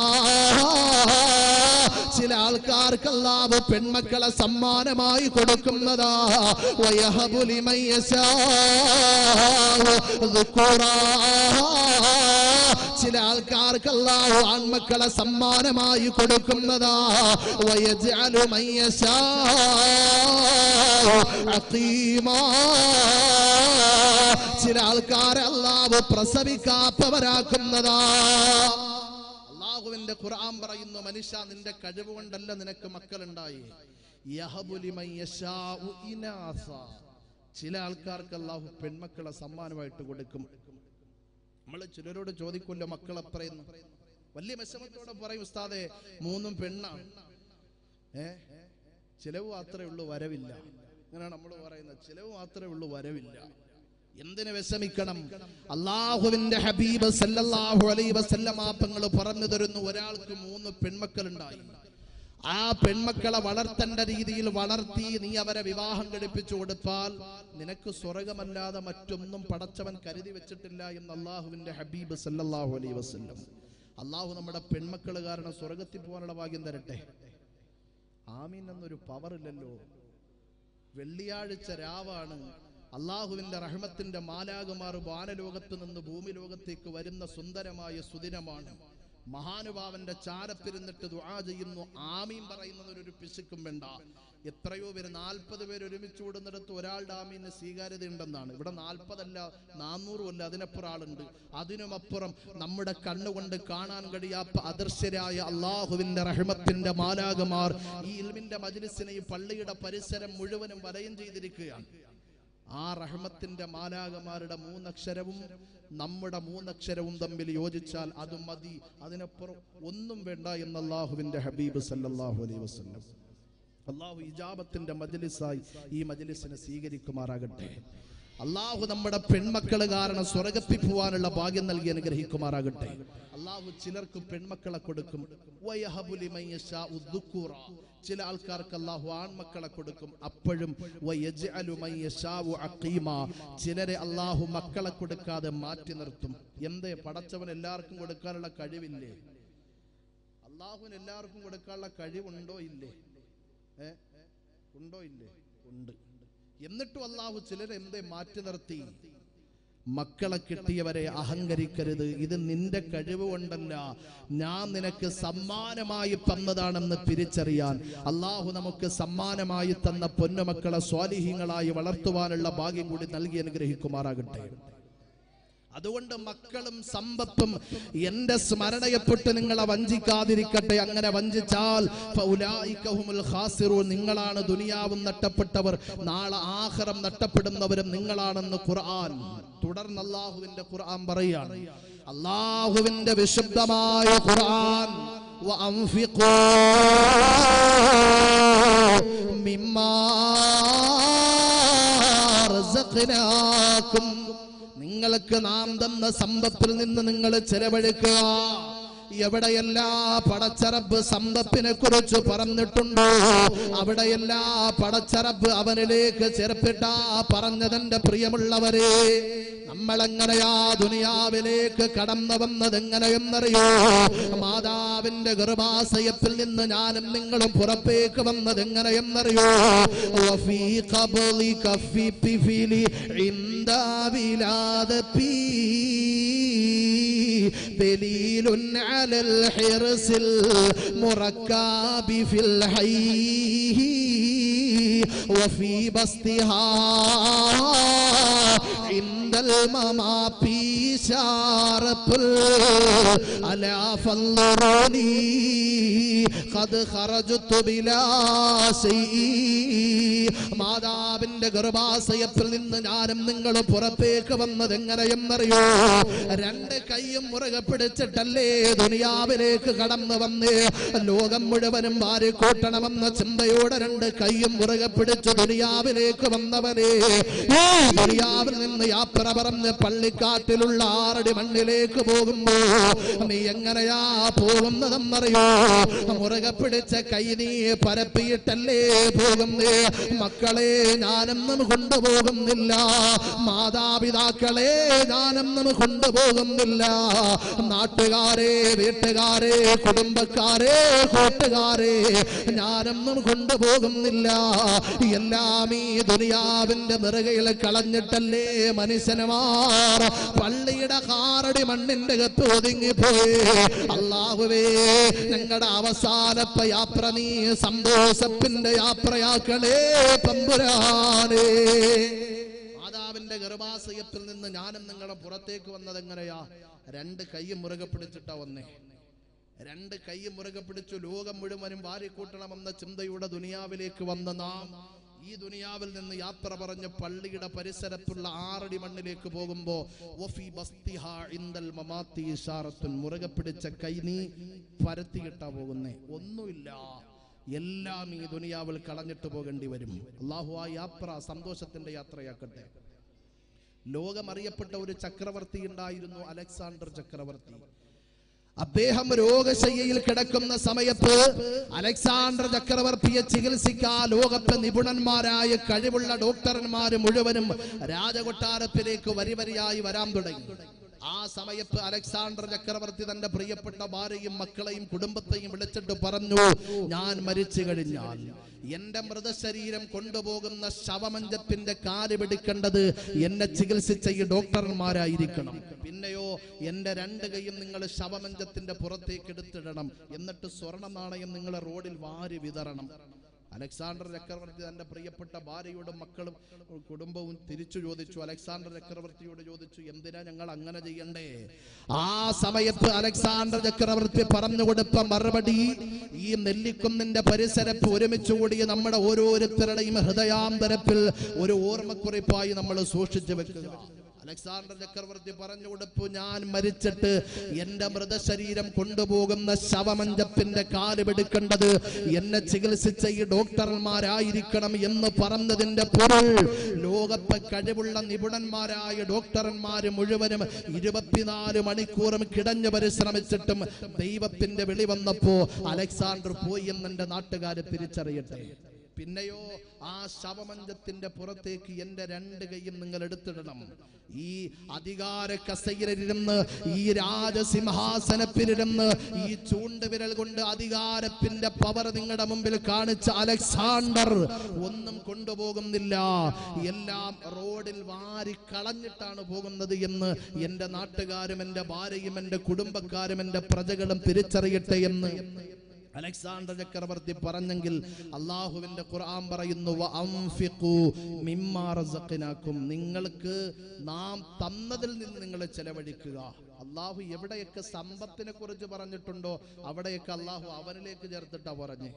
ചില ആൾക്കാർക്ക് അല്ലാഹു പെൺമക്കളെ സമ്മാനമായി കൊടുക്കുന്നതാ. വയഹബു ലിമൻ യശാഉ ദുഖൂറാ. ചില ആൾക്കാർക്ക് അല്ലാഹു ആൺമക്കളെ സമ്മാനമായി കൊടുക്കുന്നതാ. വയജ്അലു മൻ യശാഉ അഖീമാ. ചില ആൾക്കാരെ അല്ലാഹു പ്രസവിക്കാത്തവരാക്കുന്നതാ. അല്ലാഹുവിന്റെ ഖുർആൻ പറയുന്നു, മനുഷ്യ, നിന്റെ കഴിവ് കൊണ്ടല്ല നിനക്ക് മക്കളുണ്ടായി. യഹബു ലിമൻ യശാഉ ഇനാസ. ചില ആൾക്കാർക്ക് അല്ലാഹു പെൺമക്കളെ സമ്മാനമായിട്ട് കൊടുക്കും. നമ്മൾ ചിലരോട് ചോദിക്കുമല്ലോ, മക്കൾ എത്രയെന്ന്? വലിയ വിഷമത്തോടെ പറയും, ഉസ്താദേ 3 പെണ്ണാണ്, ചിലവ് മാത്രമേ ഉള്ളൂ, വരവില്ല. അങ്ങനെയാണ് നമ്മൾ പറയുന്നത്, ചിലവ് മാത്രമേ ഉള്ളൂ, വരവില്ല. എന്തിനു വിഷമിക്കണം? അള്ളാഹുവിന്റെ ഹബീബ് സല്ലല്ലാഹു അലൈഹി വസല്ലമ തങ്ങൾ പറഞ്ഞു തരുന്നു, ഒരാൾക്ക് 3 പെൺമക്കളുണ്ടായി. ആ പെൺമക്കളെ വളർത്തേണ്ട രീതിയിൽ വളർത്തി നീ അവരെ വിവാഹം കഴിപ്പിച്ചു കൊടുത്താൽ നിനക്ക് സ്വർഗമല്ലാതെ മറ്റൊന്നും പടച്ചവൻ കരുതി വെച്ചിട്ടില്ല എന്ന് അള്ളാഹുവിന്റെ ഹബീബ് സല്ലല്ലാഹു അലൈഹി വസല്ലം. അള്ളാഹു നമ്മുടെ പെൺമക്കള് കാരണം സ്വർഗത്തിൽ പോകാനുള്ള ഭാഗ്യം തരട്ടെ. ആമീൻ എന്നൊരു പവർ ഇല്ലല്ലോ. വെള്ളിയാഴ്ച രാവാണ്, അള്ളാഹുവിന്റെ റഹ്മത്തിന്റെ മാലാകുമാർ വാനലോകത്ത് നിന്ന് ഭൂമി ലോകത്തേക്ക് വരുന്ന സുന്ദരമായ സുദിനമാണ്. മഹാനുഭാവന്റെ ചാരത്തിരുന്നിട്ട് ദുആ ചെയ്യുന്നു, ആമീൻ പറയുന്നതിനൊരു പിശുക്കും വേണ്ട. എത്രയോ പേര് 40 പേര് ഒരുമിച്ച് കൂടുന്നിടത്ത് ഒരാളുടെ ആമീന് സ്വീകാര്യത ഉണ്ടെന്നാണ്. ഇവിടെ 40 അല്ല 400 അല്ല, അതിനപ്പുറം ആളുണ്ട്. അതിനുമപ്പുറം നമ്മുടെ കണ്ണുകൊണ്ട് കാണാൻ കഴിയാത്ത അദൃശ്യരായ അള്ളാഹുവിന്റെ റഹ്മത്തിന്റെ മാലാകുമാർ ഈ ഇൽമിന്റെ മജ്ലിസിനെ, ഈ പള്ളിയുടെ പരിസരം മുഴുവനും വലയം ചെയ്തിരിക്കുകയാണ്. ആ റഹ്മത്തിന്റെ മാലാകമാരുടെ 3 അക്ഷരവും നമ്മുടെ 3 അക്ഷരവും തമ്മിൽ യോജിച്ചാൽ അത് മതി, അതിനപ്പുറം ഒന്നും വേണ്ട എന്ന് അല്ലാഹുവിന്റെ ഹബീബ് സല്ലല്ലാഹു അലൈഹി വസല്ലം. അല്ലാഹു ഇജാബത്തിന്റെ മജ്ലിസായി ഈ മജ്ലിസിനെ സ്വീകരിക്കുമാറാകട്ടെ. അല്ലാഹു നമ്മുടെ പെൺമക്കള് കാരണം സ്വർഗ്ഗത്തിൽ പോവാനുള്ള ഭാഗ്യം നൽകി അനുഗ്രഹിക്കുമാറാകട്ടെ. അല്ലാഹു ചിലർക്ക് പെൺമക്കളെ കൊടുക്കും, വയഹബു ലിമൻ യശാഉ ദുക്കൂറ, ചില ആൾക്കാർക്ക് അല്ലാഹു ആൺമക്കളെ കൊടുക്കും. അപ്പോഴും വയജ്അലു മൻ യശാഉ അഖീമ, ചിലരെ അല്ലാഹു മക്കളെ കൊടുക്കാതെ മാറ്റി നിർത്തും. എന്തേ? പടച്ചവൻ എല്ലാവർക്കും കൊടുക്കാനുള്ള കഴിവില്ലേ? അല്ലാഹുവിന് എല്ലാവർക്കും കൊടുക്കാനുള്ള കഴിവുണ്ടോ ഇല്ലേ? ഉണ്ടോ ഇല്ലേ? ഉണ്ട്. എന്നിട്ടും അല്ലാഹു ചിലരെ എന്തേ മാറ്റി നിർത്തി? മക്കളെ കിട്ടിയവരെ അഹങ്കരിക്കരുത്. ഇത് നിന്റെ കഴിവ് കൊണ്ടല്ല, ഞാൻ നിനക്ക് സമ്മാനമായി തന്നതാണെന്ന് തിരിച്ചറിയാൻ അല്ലാഹു നമുക്ക് സമ്മാനമായി തന്ന പൊന്നുമക്കളെ സ്വാലിഹീങ്ങളായി വളർത്തുവാനുള്ള ഭാഗ്യം കൂടി നൽകി അനുഗ്രഹിക്കുമാറാകട്ടെ. അതുകൊണ്ട് മക്കളും സമ്പത്തും എന്റെ സ്മരണയെപ്പെട്ട് നിങ്ങളെ വഞ്ചിക്കാതിരിക്കട്ടെ. അങ്ങനെ വഞ്ചിച്ചാൽ നിങ്ങളാണ് ദുനിയാവും നഷ്ടപ്പെട്ടവർ, നാളെ ആഖിറം നഷ്ടപ്പെടുന്നവരും നിങ്ങളാണെന്ന് ഖുർആൻ. തുടർന്ന് അല്ലാഹുവിന്റെ ഖുർആൻ പറയാണ്, അല്ലാഹുവിന്റെ വിശുദ്ധമായ ഖുർആൻ, വഅൻഫിഖൂ മിമ്മാ റസഖ്നാകും, നിങ്ങൾക്ക് നാം തന്ന സമ്പത്തിൽ നിന്ന് നിങ്ങൾ ചെലവഴിക്കുക. എവിടെയെല്ലാം പടച്ചറബ് സമ്പത്തിനെ കുറിച്ച് പറഞ്ഞിട്ടുണ്ടോ അവിടെയെല്ലാം പടച്ചറബ് അവനിലേക്ക് ചേർത്തിട്ടാ പറഞ്ഞതെന്റെ പ്രിയമുള്ളവരെ. നമ്മളെങ്ങനെയാ ദുനിയാവിലേക്ക് കടന്നു വന്നത് എങ്ങനെയെന്നറിയോ? മാതാവിന്റെ ഗർഭാശയത്തിൽ നിന്ന് ഞാനും നിങ്ങളും പുറത്തേക്ക് വന്നത് എങ്ങനെയെന്നറിയോ? വഫീ ഖബ്ലി കഫി തിഫിലി ഇൻദ വിലാദതി ദലീലുൻ അലൽ ഹിർസിൽ മുറക്കാബി ഫിൽ ഹയ്യി വഫീ ബസ്തിഹാ ഇൻദൽ മമാതി ശാറത്തുൽ അലാ ഫൻദുറൂനി ഖദ് ഖറജ്തു ബിലാ ശൈഇ. മാതാവിന്റെ ഗർഭാശയത്തിൽ നിന്ന് ഞാനും നിങ്ങൾ പുറത്തേക്ക് വന്നത് എങ്ങനെയെന്നറിയോ? 2 കൈയും മുറുകെ പിടിച്ചിട്ടല്ലേ ദുനിയാവിലേക്ക് കടന്നു വന്ന് ലോകം മുഴുവനും വാരിക്കൂട്ടണമെന്ന ചിന്തയോടെ 2 കൈയും മുറുകെ പിടിച്ച് ദുനിയാവിലേക്ക് വന്നവനെ, ഈ ദുനിയാവിൽ നിന്ന് യാത്ര പറഞ്ഞ് പള്ളിക്കാട്ടിലുള്ള 6 അടി മണ്ണിലേക്ക് പോകുമ്പോ നീ എങ്ങനെയാ പോകുന്നതെന്നറിയോ? മുറുകെ പിടിച്ച കൈ നീ പരപ്പിയിട്ടല്ലേ പോകുന്നേ. മക്കളെ ഞാനൊന്നും കൊണ്ടുപോകുന്നില്ല, മാതാപിതാക്കളെ ഞാനൊന്നും കൊണ്ടുപോകുന്നില്ല, നാട്ടുകാരെ, വീട്ടുകാരെ, കുടുംബക്കാരെ, കൂട്ടുകാരെ ഞാനൊന്നും കൊണ്ടുപോകുന്നില്ല. എല്ലാം ഈ ദുനിയാവിന്റെ നെറുകയിൽ കളഞ്ഞിട്ടല്ലേ മനുഷ്യന്മാർ പള്ളിയുടെ 6 അടി മണ്ണിന്റെ അകത്ത് ഒതുങ്ങിപ്പോയി. അല്ലാഹുവേ, ഞങ്ങളുടെ അവസാനത്തെ യാത്ര നീ സന്തോഷത്തിന്റെ യാത്രയാക്കണേ തമ്പുരാനേ. മാതാവിന്റെ ഗർഭാശയത്തിൽ നിന്ന് ഞാനും നിങ്ങളെ പുറത്തേക്ക് വന്നത് എങ്ങനെയാ? 2 കൈ മുറുകെ പിടിച്ചിട്ടാ വന്നേ. 2 കൈ മുറുകെ പിടിച്ചു ലോകം മുഴുവനും വാരിക്കൂട്ടണമെന്ന ചിന്തയുടെ ദുനിയാവിലേക്ക് വന്ന നാം ഈ ദുനിയാവിൽ നിന്ന് യാത്ര പറഞ്ഞ് പള്ളിയുടെ പരിസരത്തുള്ള 6 അടി മണ്ണിലേക്ക് പോകുമ്പോ മുറുകെ പിടിച്ച കൈ നീ പരത്തിയിട്ടാ പോകുന്നേ, ഒന്നുമില്ല, എല്ലാം ഈ ദുനിയാവിൽ കളഞ്ഞിട്ട് പോകേണ്ടി വരും. അള്ളാഹു ആ യാത്ര സന്തോഷത്തിന്റെ യാത്രയാക്കട്ടെ. ലോകമറിയപ്പെട്ട ഒരു ചക്രവർത്തി ഉണ്ടായിരുന്നു, അലക്സാണ്ടർ ചക്രവർത്തി. അദ്ദേഹം രോഗശയ്യയിൽ കിടക്കുന്ന സമയത്ത് അലക്സാണ്ടർ ചക്രവർത്തിയെ ചികിത്സിക്കാൻ ലോകത്തെ നിപുണന്മാരായ കഴിവുള്ള ഡോക്ടർമാര് മുഴുവനും രാജകൊട്ടാരത്തിലേക്ക് വരിവരിയായി വരാൻ തുടങ്ങി. ആ സമയത്ത് അലക്സാണ്ടർ ചക്രവർത്തി തന്റെ പ്രിയപ്പെട്ട ഭാര്യയും മക്കളെയും കുടുംബത്തെയും വിളിച്ചിട്ട് പറഞ്ഞു, ഞാൻ മരിച്ചു കഴിഞ്ഞാൽ എന്റെ മൃതശരീരം കൊണ്ടുപോകുന്ന ശവമഞ്ചത്തിന്റെ കാല് പിടിക്കേണ്ടത് എന്നെ ചികിത്സിച്ച ഈ ഡോക്ടർമാരായിരിക്കണം. പിന്നെയോ എന്റെ 2 കൈയും നിങ്ങൾ ശവമഞ്ചത്തിന്റെ പുറത്തേക്ക് എടുത്തിടണം. എന്നിട്ട് സ്വർണ്ണ നാണയം നിങ്ങൾ റോഡിൽ വാരി വിതറണം. അലക്സാണ്ടർ ചക്രവർത്തി തന്റെ പ്രിയപ്പെട്ട ഭാര്യയോടും മക്കളും കുടുംബവും തിരിച്ചു ചോദിച്ചു. അലക്സാണ്ടർ ചക്രവർത്തിയോട് ചോദിച്ചു, എന്തിനാ ഞങ്ങൾ അങ്ങനെ ചെയ്യണ്ടേ? ആ സമയത്ത് അലക്സാണ്ടർ ചക്രവർത്തി പറഞ്ഞു കൊടുത്ത മറുപടി, ഈ നെല്ലിക്കുന്നിന്റെ പരിസരത്ത് ഒരുമിച്ച് കൂടിയ നമ്മുടെ ഓരോരുത്തരുടെയും ഹൃദയാന്തരത്തിൽ ഒരു ഓർമ്മക്കുറിപ്പായി നമ്മൾ സൂക്ഷിച്ചു വെക്കുക. അലക്സാണ്ടർ ചക്രവർത്തി പറഞ്ഞു കൊടുത്തു, ഞാൻ മരിച്ചിട്ട് എന്റെ മൃതശരീരം കൊണ്ടുപോകുന്ന ശവമഞ്ചത്തിന്റെ കാല് പിടിക്കേണ്ടത് എന്നെ ചികിത്സിച്ച ഈ ഡോക്ടർമാരായിരിക്കണം എന്ന് പറഞ്ഞതിന്റെ പൊരുൾ, ലോകത്തെ കഴിവുള്ള നിപുണന്മാരായ ഡോക്ടർമാര് മുഴുവനും 24 മണിക്കൂറും കിടഞ്ഞു പരിശ്രമിച്ചിട്ടും ദൈവത്തിന്റെ വിളി വന്നപ്പോ അലക്സാണ്ടർ പോയി എന്ന് എന്റെ നാട്ടുകാരെ തിരിച്ചറിയട്ടെ. പിന്നെയോ ആ ശവമഞ്ചത്തിന്റെ പുറത്തേക്ക് എന്റെ 2 കൈയും നിങ്ങൾ എടുത്തിടണം. ഈ അധികാര കസേരയിലിരുന്ന്, ഈ രാജസിംഹാസനത്തിലിരുന്ന് ഈ ചൂണ്ടുവിരൽ കൊണ്ട് അധികാരത്തിന്റെ പവർ നിങ്ങളുടെ മുമ്പിൽ കാണിച്ച അലക്സാണ്ടർ ഒന്നും കൊണ്ടുപോകുന്നില്ല, എല്ലാം റോഡിൽ വാരി കളഞ്ഞിട്ടാണ് പോകുന്നത് എന്ന് എന്റെ നാട്ടുകാരും എന്റെ ഭാര്യയും എന്റെ കുടുംബക്കാരും എന്റെ പ്രജകളും തിരിച്ചറിയട്ടെ എന്ന് അലക്സാണ്ടർ ചക്രവർത്തി പറഞ്ഞെങ്കിൽ അള്ളാഹുവിന്റെ ഖുർആൻ പറയുന്നു, വഅൻഫിഖൂ മിമ്മാ റസഖ്നാകും, നിങ്ങൾക്ക് നാം തന്നതിൽ നിന്ന് നിങ്ങൾ ചെലവഴിക്കുക. അള്ളാഹു എവിടെയൊക്കെ സമ്പത്തിനെ കുറിച്ച് പറഞ്ഞിട്ടുണ്ടോ അവിടെയൊക്കെ അള്ളാഹു അവനിലേക്ക് ചേർത്തിട്ടാ പറഞ്ഞേ,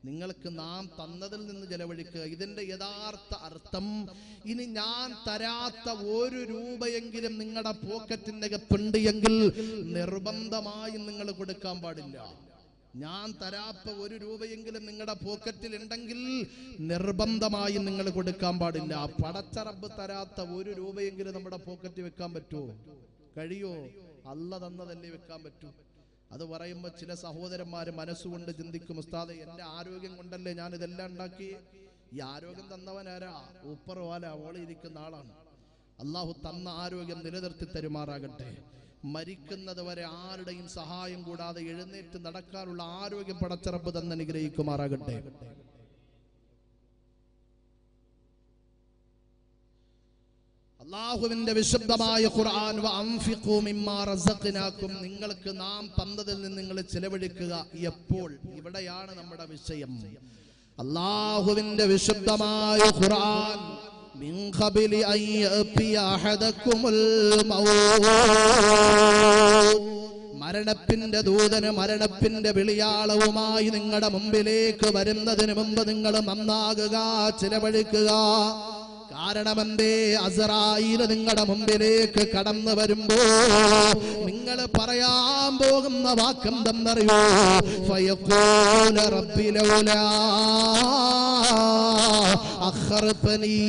നിങ്ങൾക്ക് നാം തന്നതിൽ നിന്ന് ചെലവഴിക്കുക. ഇതിന്റെ യഥാർത്ഥ അർത്ഥം, ഇനി ഞാൻ തരാത്ത 1 രൂപയെങ്കിലും നിങ്ങളുടെ പോക്കറ്റിന്റെ അകത്തുണ്ട് എങ്കിൽ നിർബന്ധമായും നിങ്ങൾ കൊടുക്കാൻ പാടില്ല. ഞാൻ തരാത്ത 1 രൂപയെങ്കിലും നിങ്ങളുടെ പോക്കറ്റിൽ ഉണ്ടെങ്കിൽ നിർബന്ധമായും നിങ്ങൾ കൊടുക്കാൻ പാടില്ല. പടച്ച റബ്ബ് തരാത്ത 1 രൂപയെങ്കിലും നമ്മുടെ പോക്കറ്റിൽ വെക്കാൻ പറ്റുമോ? കഴിയോ? അല്ല തന്നതല്ലേ വെക്കാൻ പറ്റൂ. അത് പറയുമ്പോൾ ചില സഹോദരന്മാര് മനസ്സുകൊണ്ട് ചിന്തിക്കും, ഉസ്താദെ എന്റെ ആരോഗ്യം കൊണ്ടല്ലേ ഞാൻ ഇതെല്ലാം ഉണ്ടാക്കി. ഈ ആരോഗ്യം തന്നവനാരാ? ഊപ്പർ വാല ഓളി ഇരിക്കുന്ന ആളാണ്. അള്ളാഹു തന്ന ആരോഗ്യം നിലനിർത്തി തരുമാറാകട്ടെ. മരിക്കുന്നത് വരെ ആരുടെയും സഹായം കൂടാതെ എഴുന്നേറ്റ് നടക്കാനുള്ള ആരോഗ്യം പടച്ച റബ്ബ് തന്നെ അനുഗ്രഹിക്കുമാറാകട്ടെ. അല്ലാഹുവിന്റെ വിശുദ്ധമായ ഖുർആൻ, വഅൻഫിഖൂ മിമ്മാ റസഖ്നാകും, നിങ്ങൾക്ക് നാം തന്നതിൽ നിന്ന് നിങ്ങൾ ചെലവഴിക്കുക. എപ്പോൾ? ഇവിടെയാണ് നമ്മുടെ വിഷയം. അല്ലാഹുവിന്റെ വിശുദ്ധമായ ഖുർആൻ, മിൻ ഖബലി അൻ യഅതിയ അഹദകുമുൽ മൗത്ത്, മരണത്തിന്റെ ദൂതന് മരണത്തിന്റെ വിളിയാളവുമായി നിങ്ങളുടെ മുമ്പിലേക്ക് വരുന്നതിന് മുമ്പ് നിങ്ങൾ നന്നാകുക, ചെലവഴിക്കുക. കാരണം എന്തേ? അസ്റായീൽ നിങ്ങളുടെ മുമ്പിലേക്ക് കടന്നു വരുമ്പോ നിങ്ങൾ പറയാൻ പോകുന്ന വാക്കെന്തെന്നറിയോ? ഫയഖൂല റബ്ബി ലൗലാ അഖർതനീ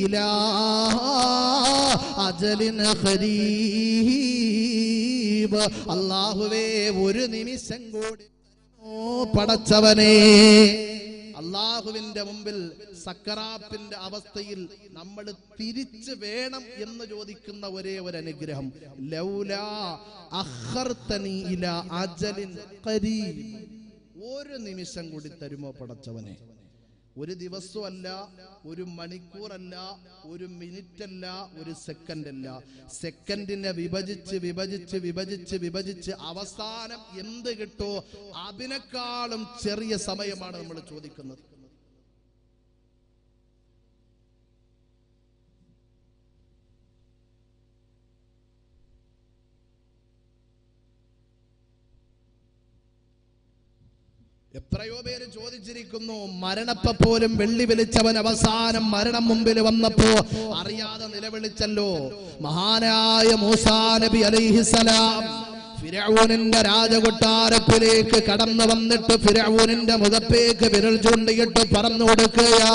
ഇലാ അജലിൻ ഖരീബ്, അല്ലാഹുവേ 1 നിമിഷം കൂടി പടച്ചവനേ. അള്ളാഹുവിന്റെ മുമ്പിൽ സക്കറാത്തിന്റെ അവസ്ഥയിൽ നമ്മൾ തിരിച്ചു വേണം എന്ന് ചോദിക്കുന്ന ഒരേ ഒരു അനുഗ്രഹം, ലൗലാ അഖർതനി ഇലാ അജലിൻ ഖരീബ്, 1 നിമിഷം കൂടി തരുമോ പടച്ചവനെ? 1 ദിവസമല്ല, 1 മണിക്കൂറല്ല, 1 മിനിറ്റ് അല്ല, 1 സെക്കൻഡ് അല്ല. സെക്കൻഡിനെ വിഭജിച്ച് വിഭജിച്ച് വിഭജിച്ച് വിഭജിച്ച് അവസാനം എന്ത് കിട്ടോ അതിനേക്കാളും ചെറിയ സമയമാണ് നമ്മൾ ചോദിക്കുന്നത്. എത്രയോ പേര് ചോദിച്ചിരിക്കുന്നു, മരണപ്പോലും വെള്ളി വിളിച്ചവൻ അവസാനം മരണം മുമ്പിൽ വന്നപ്പോ അറിയാതെ നിലവിളിച്ചല്ലോ. മഹാനായ മൂസാ നബി അലൈഹിസ്സലാം ഫിർഔനിന്റെ രാജകൊട്ടാരത്തിലേക്ക് കടന്നു വന്നിട്ട് ഫിർഔനിന്റെ മുഖത്തേക്ക് വിരൽ ചൂണ്ടിയിട്ട് പറഞ്ഞു കൊടുക്കുകയാ,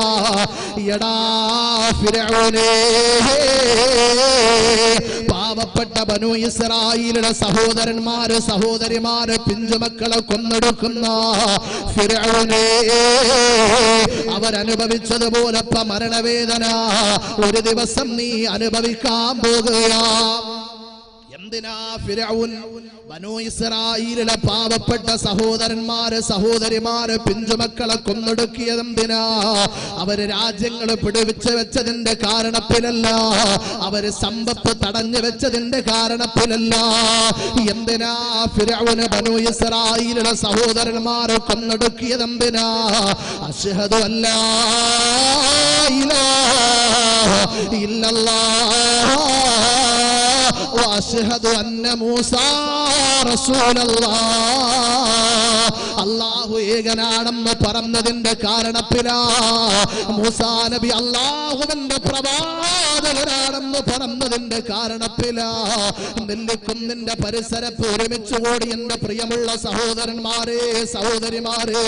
എടാ ഫിർഔനേ, പാവപ്പെട്ട ബനൂ ഇസ്രായേലിന്റെ സഹോദരന്മാര് സഹോദരിമാര് പിഞ്ചുമക്കളെ കൊന്നെടുക്കുന്ന ഫിർഔനേ, അവരനുഭവിച്ചതുപോലെ മരണവേദന ഒരു ദിവസം നീ അനുഭവിക്കാൻ പോകുകയാ. എന്തിനാ ഫിർഔൻ ബനൂ ഇസ്രായേലിലെ പാവപ്പെട്ട സഹോദരന്മാര് സഹോദരിമാര് പിഞ്ചുമക്കളെ കൊന്നൊടുക്കിയതെന്തിനാ? അവര് രാജ്യങ്ങള് പിടിവെച്ച് വെച്ചതിന്റെ കാരണത്തിലല്ല, അവര് സമ്പത്ത് തടഞ്ഞു വെച്ചതിന്റെ കാരണത്തിലല്ല. എന്തിനാ ഫിർഔന് ബനൂ ഇസ്രായേലിലെ സഹോദരന്മാരെ കൊന്നൊടുക്കിയതെന്തിനാ? അശ്ഹദു അല്ലാ ഇലാഹ ഇല്ലല്ലാഹ് വഅശ്ഹദു അന്ന മൂസാ റസൂലല്ലാഹ്. അല്ലാഹു ഏകനാണെന്ന് പറഞ്ഞതിന്റെ കാരണത്തിലാ മൂസാ നബി അല്ലാഹുവിന്റെ പ്രവാചകനാണെന്ന് പറഞ്ഞതിന്റെ കാരണത്തിലാ നെല്ലിക്കുന്നിന്റെ പരിസരത്ത് ഒരുമിച്ച് കൂടി എന്റെ പ്രിയമുള്ള സഹോദരന്മാരെ സഹോദരിമാരെ,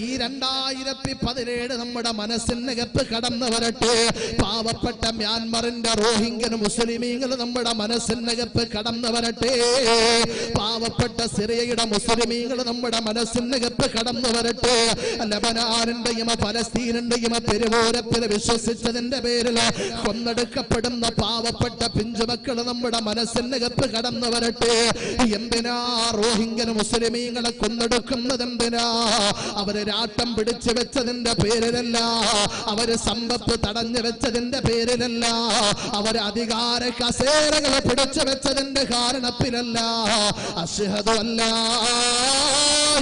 ഈ 2017 നമ്മുടെ മനസ്സിനകത്ത് കടന്നു വരട്ടെ. പാവപ്പെട്ട മ്യാൻമറിന്റെ റോഹിംഗ്യൻ മുസ്ലിമീങ്ങൾ നമ്മുടെ മനസ്സിനകത്ത് കടന്നു വരട്ടെ. പാവപ്പെട്ട സിറിയയുടെ മുസ്ലിമീങ്ങൾ നമ്മുടെ മനസ്സിനകത്ത് കടന്നു വരട്ടെ. ലബനാനിന്റെയും ഫലസ്തീനിന്റെയും പെരുവോരത്തിൽ വിശ്വസിച്ചതിന്റെ പേരിൽ കൊന്നെടുക്കപ്പെടുന്ന പാവപ്പെട്ട പിഞ്ചുമക്കൾ നമ്മുടെ മനസ്സിനകത്ത് കടന്നു വരട്ടെ. എന്തിനാ റോഹിംഗ്യൻ മുസ്ലിമീങ്ങളെ കൊന്നെടുക്കുന്നത്? എന്തിനാ? അവര് രാട്ടം പിടിച്ചു വെച്ചതിന്റെ പേരിലല്ല, അവര് സമ്പത്ത് തടഞ്ഞു വെച്ചതിന്റെ പേരിലല്ല, അവര് അധികാര കസേരകളെ പിടിച്ചു വെച്ചതിന്റെ കാരണത്തിലല്ല. അശ്ഹദു അല്ലാ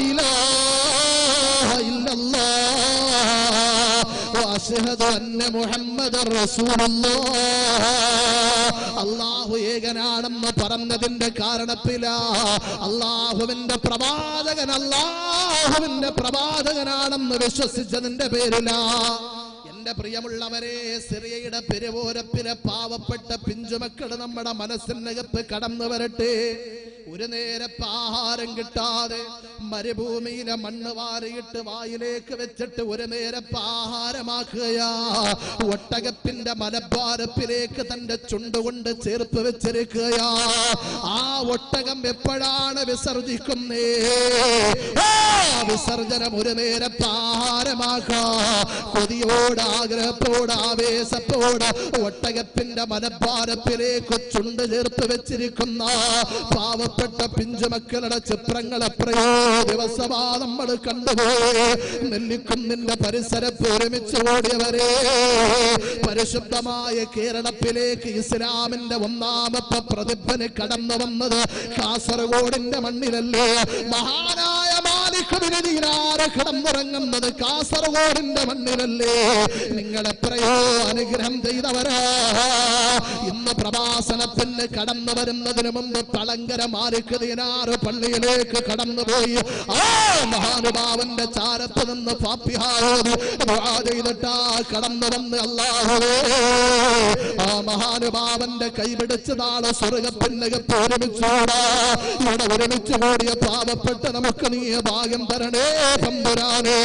ഇലാഹ ഇല്ലല്ലാഹ് വഅശ്ഹദു അന്ന മുഹമ്മദർ റസൂലുള്ളാഹ്. അല്ലാഹു ഏകനാണെന്ന് പറഞ്ഞതിന്റെ കാരണത്തിലാ അല്ലാഹുവിന്റെ പ്രവാചകനാണെന്ന് വിശ്വസിച്ചതിന്റെ പേരിലാ. എന്റെ പ്രിയമുള്ളവരെ, സിറിയയുടെ പെരുവോരപ്പിലെ പാവപ്പെട്ട പിഞ്ചുമക്കൾ നമ്മുടെ മനസ്സിനകത്ത് കടന്നു വരട്ടെ. ഒരു നേരത്തെ ആഹാരം കിട്ടാതെ മരുഭൂമിയിലെ മണ്ണ് വാരിയിട്ട് വായിലേക്ക് വെച്ചിട്ട് ഒരു നേരത്തെ ആഹാരമാക്കുകയാ. ഒട്ടകത്തിന്റെ മലദ്വാരത്തിലേക്ക് തന്റെ ചുണ്ടുകൊണ്ട് ചേർത്ത് വെച്ചിരിക്കുകയാ. ആ ഒട്ടകം എപ്പോഴാണ് വിസർജിക്കുന്നേ? വിസർജനം ഒരു നേരത്തെ ആഹാരമാക്കാം. കൊതിയോട് ആഗ്രഹത്തോട് ആവേശത്തോട് ഒട്ടകത്തിന്റെ മലദ്വാരത്തിലേക്ക് ചുണ്ട് ചേർത്ത് വെച്ചിരിക്കുന്ന പാവപ്പെട്ട പിഞ്ചുമക്കളുടെ ചിത്രങ്ങൾ എത്രയോ ദിവസമാ നമ്മൾ കണ്ടുപോയി. നെല്ലിക്കുന്നിന്റെ പരിസരത്ത് ഒരുമിച്ച് ഓടിയവരെ, പരിശുദ്ധമായ കേരളത്തിലേക്ക് ഇസ്ലാമിന്റെ ഒന്നാമത്തെ പ്രതിഭന് കടന്നു വന്നത് കാസർഗോഡിന്റെ മണ്ണിലല്ലേ? മഹാനായ മാലിക് ബിൻ ദീനാർ കിടന്നുറങ്ങുന്നത് കാസർഗോഡിന്റെ മണ്ണിലല്ലേ? നിങ്ങൾ എത്രയോ അനുഗ്രഹം ചെയ്തവരാ. ഇന്ന് പ്രഭാഷണത്തിന് കടന്നു വരുന്നതിന് മുമ്പ് തളങ്കര മാലിക് ദീനാർ പള്ളിയിലേക്ക് കടന്നുപോയി. ആ മഹാനുഭാവന്റെ ചാരത്ത് നിന്ന് ഫാത്തിഹ ഓതി ദുആ ചെയ്തിട്ടാ കടന്നു വന്ന് അല്ലാഹുവേ, ആ മഹാനുഭാവന്റെ കൈപിടിച്ച് നാളെ സ്വർഗ്ഗത്തിനകത്ത് ഒരുമിച്ചോടാ. ഇവിടെ ഒരുമിച്ച് കൂടിയ പാവപ്പെട്ട നമുക്ക് നീ ഭാഗ്യം തരണേ തമ്പുരാനെ.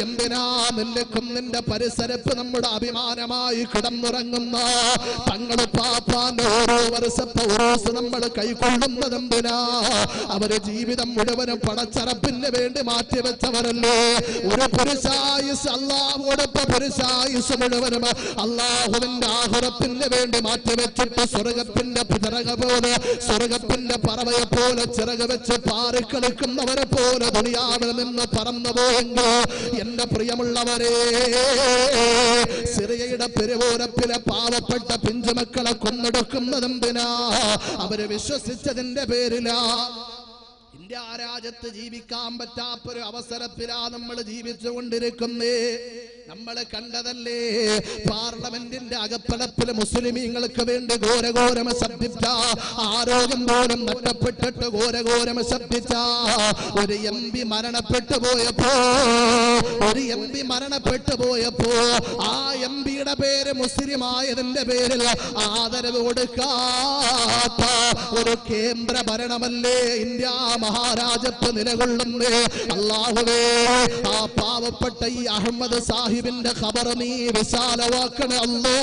എന്തിനാ നെല്ലിക്കുന്നിന്റെ പരിസരത്ത് നമ്മുടെ അഭിമാനമായി കിടന്നുറങ്ങുന്ന തങ്ങള് പാപ്പാന്റെ ഓരോ വർഷത്തെ ഉറൂസ് നമ്മൾ കൈക്കൊള്ളുന്നത് എന്തിനാ? അവര് ജീവിതം മുഴുവനും പടച്ചറപ്പിന് വേണ്ടി മാറ്റിവെച്ചവരല്ലേ? ഒരു പുരുഷായുസ് അല്ലാഹുവോടൊപ്പം പുരുഷായുസ് മുഴുവനും അല്ലാഹുവിന്റെ ആഖിറത്തിന് വേണ്ടി മാറ്റിവെച്ചിട്ട് സ്വർഗ്ഗത്തിന്റെ ചിറക് പോലെ സ്വർഗ്ഗത്തിന്റെ പറവയെ പോലെ ചിറക് വെച്ച് പാറിക്കളിക്കുന്നവരെ പോലെ ദുനിയാവിൽ നിന്ന് പറന്നു പോയെങ്കിൽ എന്റെ പ്രിയമുള്ളവരെ, സിറിയയുടെ പെരുവോരപ്പിലെ പാവപ്പെട്ട പിഞ്ചുമക്കളെ കൊന്നെടുക്കുന്നതെന്തിനാ? അവര് വിശ്വസിച്ചതിന്റെ പേരിലാ. ഇന്ത്യ രാജ്യത്ത് ജീവിക്കാൻ പറ്റാത്തൊരു അവസരത്തിലാ നമ്മൾ ജീവിച്ചുകൊണ്ടിരിക്കുന്നേ. നമ്മളെ കണ്ടതല്ലേ പാർലമെന്റിന്റെ അകപ്പളപ്പിലെ മുസ്ലിമീങ്ങൾക്ക് വേണ്ടി ഘോരഘോരമ ശബ്ദിച്ച, ആരോഗ്യം പോലും നഷ്ടപ്പെട്ടിട്ട് ഘോരഘോരമ ശബ്ദിച്ച ഒരു MP മരണപ്പെട്ടു പോയപ്പോ ആ MP-യുടെ പേര് മുസ്ലിം ആയതിന്റെ പേരിൽ ആദരവ് കൊടുക്കാത്ത ഒരു കേന്ദ്ര ഭരണമല്ലേ ഇന്ത്യ മഹാരാജ്യത്ത് നിലകൊള്ളുന്നേ. അല്ലാഹുവേ, ആ പാവപ്പെട്ട ഈ അഹമ്മദ് സാഹിബിന്റെ ഖബർ നീ വിശാലമാക്കണേ അല്ലാ,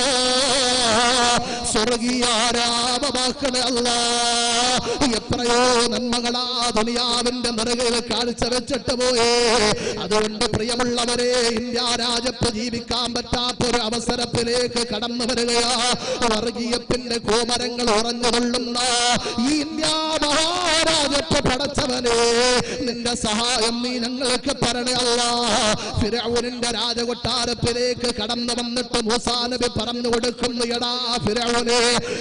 സ്വർഗീയാരാമമാക്കണേ അല്ലാ. എത്രയോ നന്മകളാ ദുനിയാവിന്റെ നിറകിൽ കാഴ്ചവെച്ചിട്ട് പോയേ. അതുകൊണ്ട് പ്രിയമുള്ളവരെ, ഇന്ത്യ രാജ്യത്ത് ജീവിക്കാൻ പറ്റാത്തൊരു അവസരത്തിലേക്ക് കടന്നു വരികയാ. വർഗീയത്തിന്റെ കോമരങ്ങൾ ഉറഞ്ഞുകൊള്ളുന്ന ഈ ഇന്ത്യ മഹാരാജ്യത്ത് പടച്ചവനെ, നിന്റെ സഹായം നീ ഞങ്ങൾക്ക് തരണേ അല്ലാ. ഫിർഔനിന്റെ രാജകൊട്ടാരത്തിലേക്ക് കടന്നു വന്നിട്ട് മൂസാ നബി പറഞ്ഞു കൊടുക്കുന്നു, എടാ ഫിർഔനെ,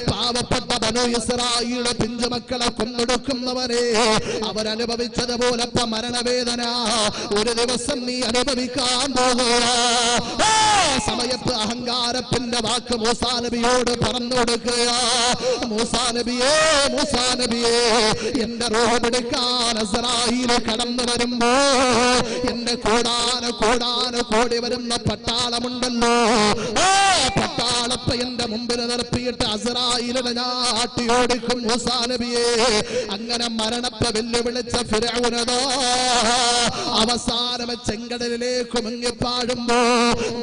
പാവപ്പെട്ട ബനൂ ഇസ്രായേൽ പിഞ്ചുമക്കളെ കൊന്നൊടുക്കുന്നവരെ, അവരനുഭവിച്ചതുപോലത്തെ മരണവേദന ഒരു ദിവസം നീ അനുഭവിക്കാൻ പോകുക. സമയത്ത് അഹങ്കാരത്തിന്റെ വാക്ക് മൂസാ നബിയോട് പറഞ്ഞു കൊടുക്കുക. മൂസാ നബിയേ, എന്റെ റൂഹ് പിടിക്കാൻ ഇസ്രായേൽ കടന്നു വരുമ്പോ എന്റെ കോടാന വരുന്ന പട്ടാളമുണ്ടല്ലോ, ആ പട്ടാളത്തെ എന്റെ മുമ്പിൽ നിർത്തിയിട്ട് ഇസ്രായേലിനെ ഞാൻ ആട്ടിയോടിക്കും മൂസാ നബിയെ. അങ്ങനെ മരണത്തെ വെല്ലുവിളിച്ച ഫിർഔനോ അവസാനം ചെങ്കടലിലേക്ക് മുങ്ങിപ്പാടുമ്പോ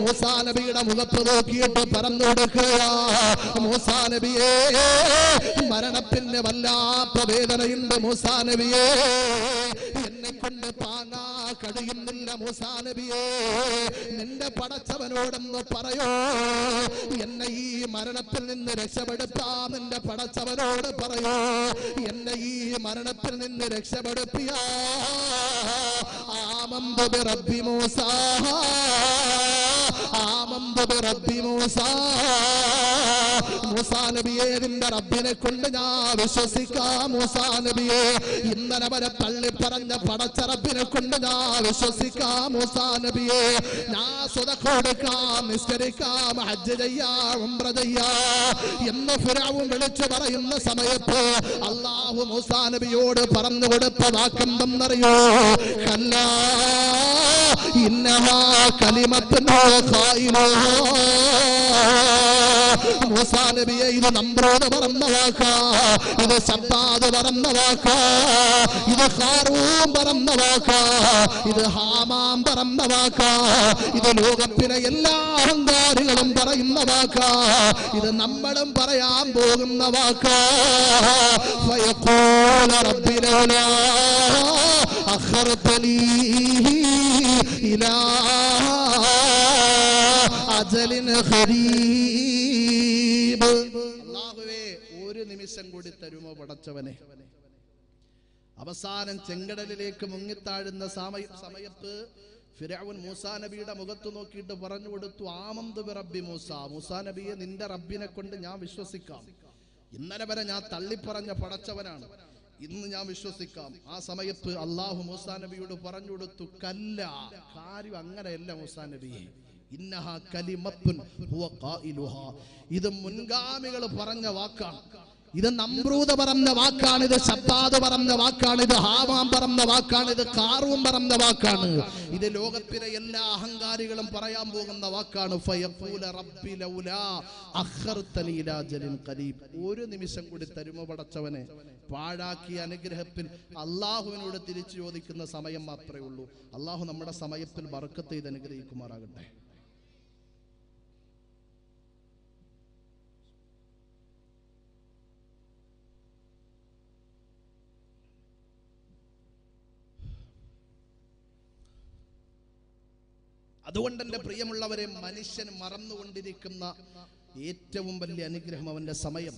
മൂസാ നബിയുടെ മുഖത്ത് നോക്കിയിട്ട് പറഞ്ഞു കൊടുക്കുക, മൂസാ നബിയെ, മരണത്തിന് വല്ലാത്ത വേദനയുണ്ട് മൂസാ നബിയെ, എന്നെ കൊണ്ട് താങ്ങാ കഴിയുന്നില്ല മൂസാ നബിയെ, നിന്റെ പടച്ചവനോടൊന്ന് പറയോ, എന്നെ ഈ മരണത്തിൽ നിന്ന് രക്ഷപ്പെടുത്താൻ നിന്റെ പടച്ചവനോട് പറയോ, എന്നെ ഈ മരണത്തിൽ നിന്ന് രക്ഷപ്പെടുത്തിയ ആമന്തു ബിറബ്ബി മൂസാ, ആമന്തു ബിറബ്ബി മൂസാ. മൂസാ നബിയെ, നിന്റെ റബ്ബിനെ കൊണ്ട് ഞാൻ വിശ്വസിക്കാം മൂസാ നബിയെ. ഇന്നലെ വരെ തള്ളി പറഞ്ഞ പടച്ച റബ്ബിനെ കൊണ്ട് ഞാൻ വിശ്വസിക്കാം മൂസാ നബിയെ. ഞാൻ സ്വതക്ക കൊടുക്കാം, നിസ്കരിക്കാം, ഹജ്ജ് ചെയ്യാം, ഉംറ ചെയ്യാം എന്ന് ഫിർഔൻ വിളിച്ചു പറയുന്ന സമയത്ത് അല്ലാഹു മൂസാ നബിയോട് പറഞ്ഞു കൊടുത്ത വാക്കെന്തെന്നറിയോ? കല്ലാ ഇന്നഹാ കലിമത്തുൻ ഖായിലുഹാ. മൂസാ നബിയെ, ഇത് നമ്രൂദ് പറഞ്ഞ വാക്കാ, ഇത് ശബ്ദാദ് പറഞ്ഞ വാക്കാ, ഇത് ഹാറൂൻ പറഞ്ഞ വാക്കാ, ഇത് ഹാമാൻ പറഞ്ഞ വാക്കാ, ഇത് ലോകത്തിലെ എല്ലാ അഹങ്കാരികളും പറയുന്ന വാക്കാ, ഇത് നമ്മളും പറയാൻ പോകുന്ന വാക്കാ. ഫയഖൂല റബ്ബി ലൗലാ അഖർതനീ ഇലാ അജലിൻ ഖരീബ്. അല്ലാഹുവേ, ഒരു നിമിഷം കൂടി തരുമോ പടച്ചവനെ? അവസാനം ചെങ്കടലിലേക്ക് മുങ്ങിത്താഴുന്ന സമയത്ത് ഫിർഔൻ മൂസാ നബിയുടെ മുഖത്ത് നോക്കിയിട്ട് പറഞ്ഞു കൊടുത്തു, ആമന്തു ബിറബ്ബി മൂസ. മൂസാ നബിയെ, നിന്റെ റബ്ബിനെ കൊണ്ട് ഞാൻ വിശ്വസിക്കാം. ഇന്നലെ വരെ ഞാൻ തള്ളിപ്പറഞ്ഞ പടച്ചവനാണ്, ഇന്ന് ഞാൻ വിശ്വസിക്കാം. ആ സമയത്ത് അല്ലാഹു മൂസാ നബിയോട് പറഞ്ഞു കൊടുത്തു, കല്ല, കാര്യം അങ്ങനെയല്ല മൂസാ നബിയെ, ഇന്നഹാ കലിമത്തുൻ ഹുവ ഖായിലുഹാ. ഇത് മുൻഗാമികൾ പറഞ്ഞ വാക്കാണ്, ഇത് നമ്രൂദ് പറഞ്ഞ വാക്കാണ്, ഇത് ശബ്ദാദ് പറഞ്ഞ വാക്കാണ്, ഇത് ഹാമാൻ പറഞ്ഞ വാക്കാണ്, ഇത് ഖാറൂൻ പറഞ്ഞ വാക്കാണ്, ഇത് ലോകത്തിലെ എല്ലാ അഹങ്കാരികളും പറയാൻ പോകുന്ന വാക്കാണ്. ഫയഖൂല റബ്ബി ലൗലാ അഖർതനി ഇലാ അജലിൻ ഖരീബ്. ഒരു നിമിഷം കൂടി തരുമോ പടച്ചവനെ? പാഴാക്കിയ അനുഗ്രഹത്തിൽ അല്ലാഹുവിനോട് തിരിച്ചു ചോദിക്കുന്ന സമയം മാത്രമേ ഉള്ളൂ. അല്ലാഹു നമ്മുടെ സമയത്തിൽ ബർക്കത്ത് ചെയ്ത് അനുഗ്രഹിക്കുമാറാകട്ടെ. അതുകൊണ്ട് എൻ്റെ പ്രിയമുള്ളവരെ, മനുഷ്യൻ മറന്നുകൊണ്ടിരിക്കുന്ന ഏറ്റവും വലിയ അനുഗ്രഹം അവന്റെ സമയം.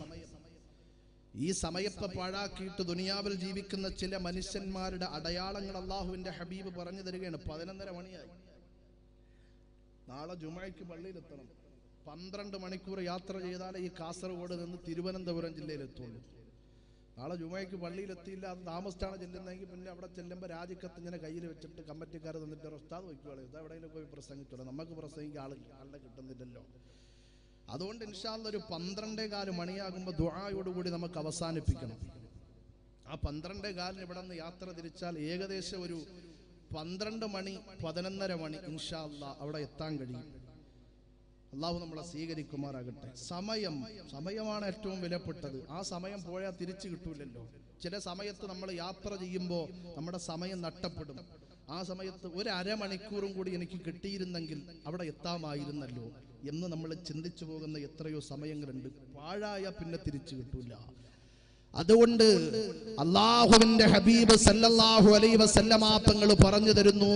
ഈ സമയത്തെ പാഴാക്കിയിട്ട് ദുനിയാവിൽ ജീവിക്കുന്ന ചില മനുഷ്യന്മാരുടെ അടയാളങ്ങൾ അല്ലാഹുവിന്റെ ഹബീബ് പറഞ്ഞു തരികയാണ്. 11:30 മണിയായി, നാളെ ജുമുഅയ്ക്ക് പള്ളിയിലെത്തണം. 12 മണിക്കൂർ യാത്ര ചെയ്താലേ ഈ കാസർഗോഡ് നിന്ന് തിരുവനന്തപുരം ജില്ലയിലെത്തുള്ളൂ. നാളെ ജുമയ്ക്ക് പള്ളിയിലെത്തിയില്ല, അത് താമസിച്ചാണ് ചെല്ലുന്നതെങ്കിൽ പിന്നെ അവിടെ ചെല്ലുമ്പോൾ രാജിക്കത്ത് ഇങ്ങനെ കയ്യിൽ വെച്ചിട്ട് കമ്മിറ്റിക്കാർ തന്നിട്ട് ഉസ്താദ് വയ്ക്കുവാളെ ഇത് എവിടെയെങ്കിലും പോയി പ്രസംഗിച്ചോളൂ, നമുക്ക് പ്രസംഗിക്കാൻ ആളെ കിട്ടുന്നില്ലല്ലോ. അതുകൊണ്ട് ഇൻഷാ അല്ലാഹ് ഒരു 12:15 മണിയാകുമ്പോൾ ദുആയോടുകൂടി നമുക്ക് അവസാനിപ്പിക്കണം. ആ 12:15 ഇവിടെ നിന്ന് യാത്ര തിരിച്ചാൽ ഏകദേശം ഒരു 12 മണി 11:30 മണി ഇൻഷാ അല്ലാഹ് അവിടെ എത്താൻ കഴിയും. അള്ളാഹു നമ്മളെ സ്വീകരിക്കുമാറാകട്ടെ. സമയമാണ് ഏറ്റവും വിലപ്പെട്ടത്. ആ സമയം പോയാൽ തിരിച്ചു കിട്ടൂലല്ലോ. ചില സമയത്ത് നമ്മൾ യാത്ര ചെയ്യുമ്പോൾ നമ്മുടെ സമയം നഷ്ടപ്പെടും. ആ സമയത്ത് ഒരു അരമണിക്കൂറും കൂടി എനിക്ക് കിട്ടിയിരുന്നെങ്കിൽ അവിടെ എത്താമായിരുന്നല്ലോ എന്ന് നമ്മൾ ചിന്തിച്ചു പോകുന്ന എത്രയോ സമയങ്ങളുണ്ട്. പാഴായ പിന്നെ തിരിച്ചു കിട്ടൂല. അതുകൊണ്ട് അല്ലാഹുവിന്റെ ഹബീബ് സല്ലല്ലാഹു അലൈഹി വസല്ലമ തങ്ങൾ പറഞ്ഞു തരുന്നു,